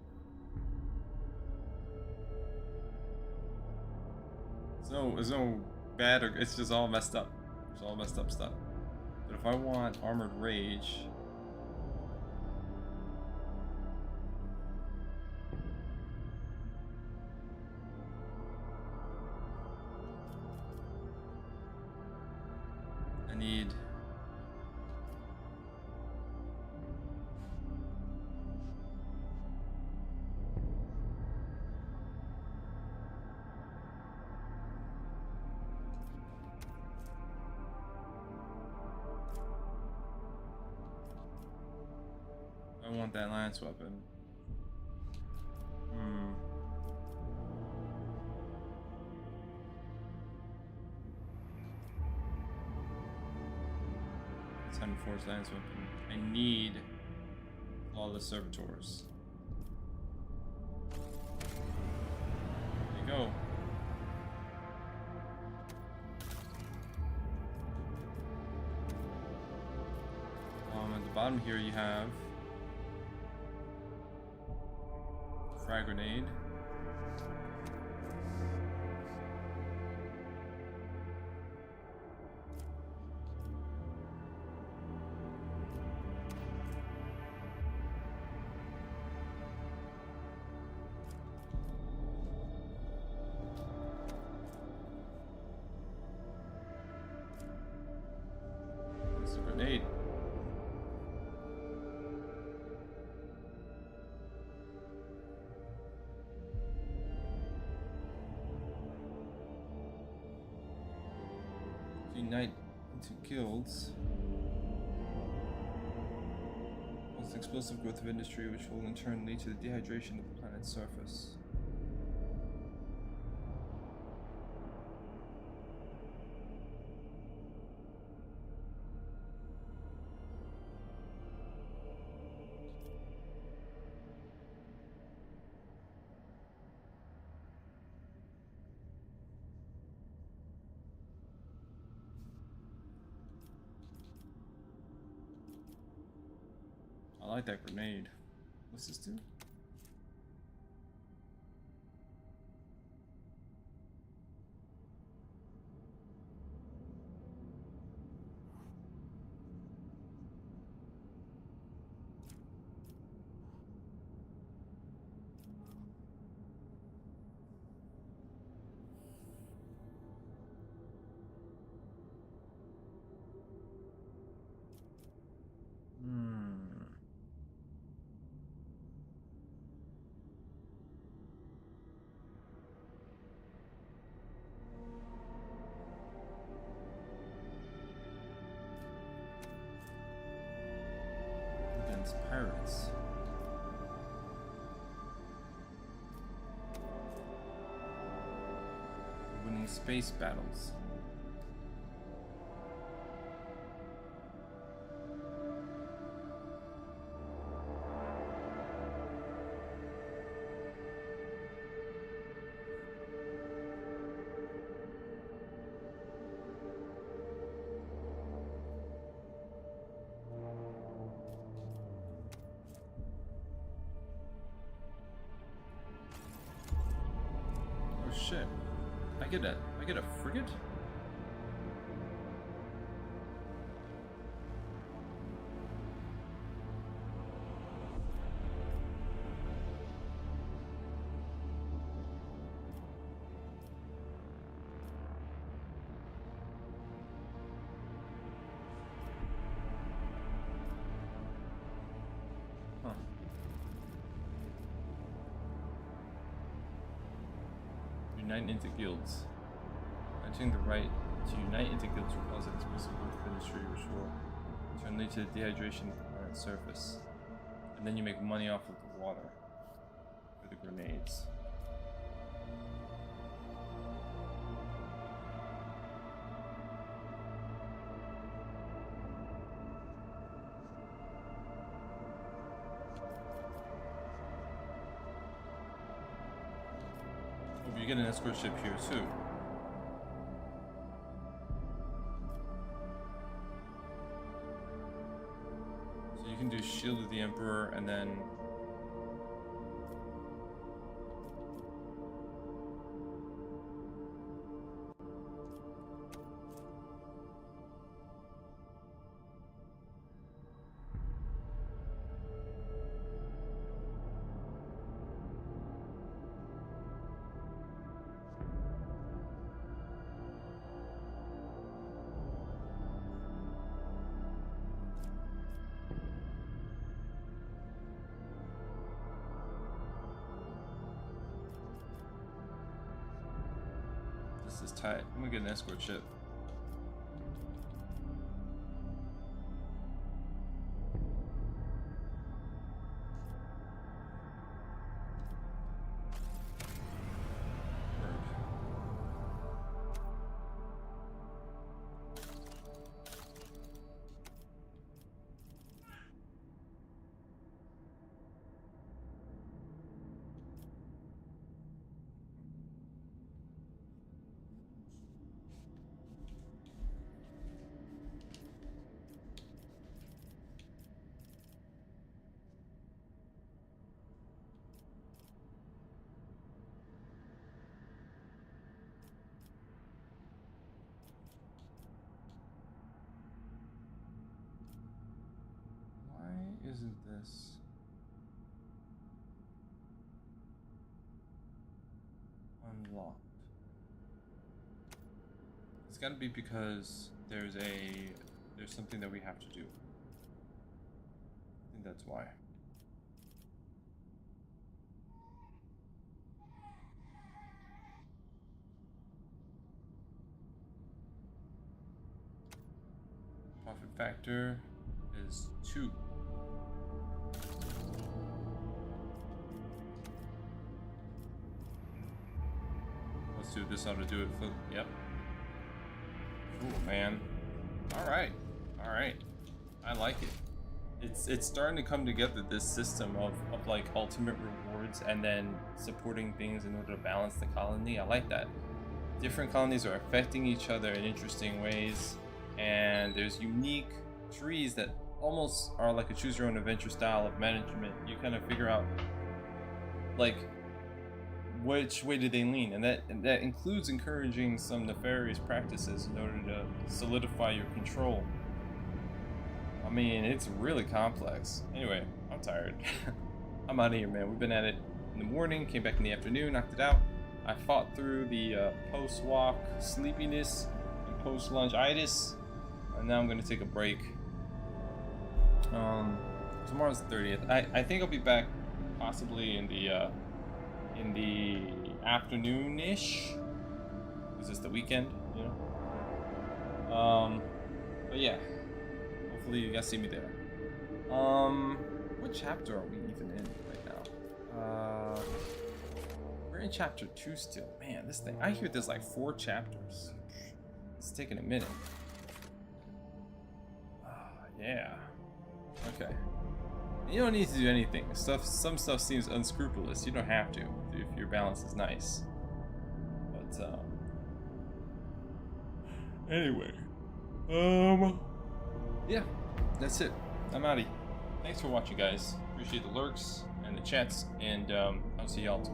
There's no bad, or it's just all messed up. It's all messed up stuff. But if I want armored rage, I need. I want that lance weapon. Titan Forge lance weapon. I need Flawless Servitors. There you go. At the bottom here you have frag grenade. grenade. Unite into guilds. Causes explosive growth of industry, which will in turn lead to the dehydration of the planet's surface. I like that grenade. What's this do? Against pirates. Winning space battles. Shit. I get a frigate? Huh. Unite into guilds. Entering the right to unite into guilds will cause an explosive growth of industry, which will in turn lead to the dehydration of the planet's surface. And then you make money off of the water for the grenades. Oh, you get an escort ship here too. You can do Shield of the Emperor and then this is tight. I'm gonna get an escort ship. Isn't this unlocked? It's got to be because there's there's something that we have to do. I think that's why. Profit factor is 2. Let's do this. How to do it. Yep. Cool, man. All right. I like it. It's starting to come together, this system of like ultimate rewards and then supporting things in order to balance the colony. I like that. Different colonies are affecting each other in interesting ways, and there's unique trees that almost are like a choose your own adventure style of management. You kind of figure out like which way do they lean, and that includes encouraging some nefarious practices in order to solidify your control. I mean, it's really complex. Anyway, I'm tired. I'm out of here, man. We've been at it in the morning, came back in the afternoon, knocked it out. I fought through the post-walk sleepiness and post-lunch-itis, and now I'm gonna take a break. Tomorrow's the 30th. I think I'll be back possibly in the afternoon-ish, because it's the weekend, you know. But yeah, hopefully you guys see me there. What chapter are we even in right now? We're in chapter 2 still. Man, this thing, I hear there's like 4 chapters. It's taking a minute. Yeah. Okay. You don't need to do anything. Some stuff seems unscrupulous. You don't have to if your balance is nice. But anyway, yeah, that's it. I'm outie. Thanks for watching, guys. Appreciate the lurks and the chats, and I'll see y'all tomorrow.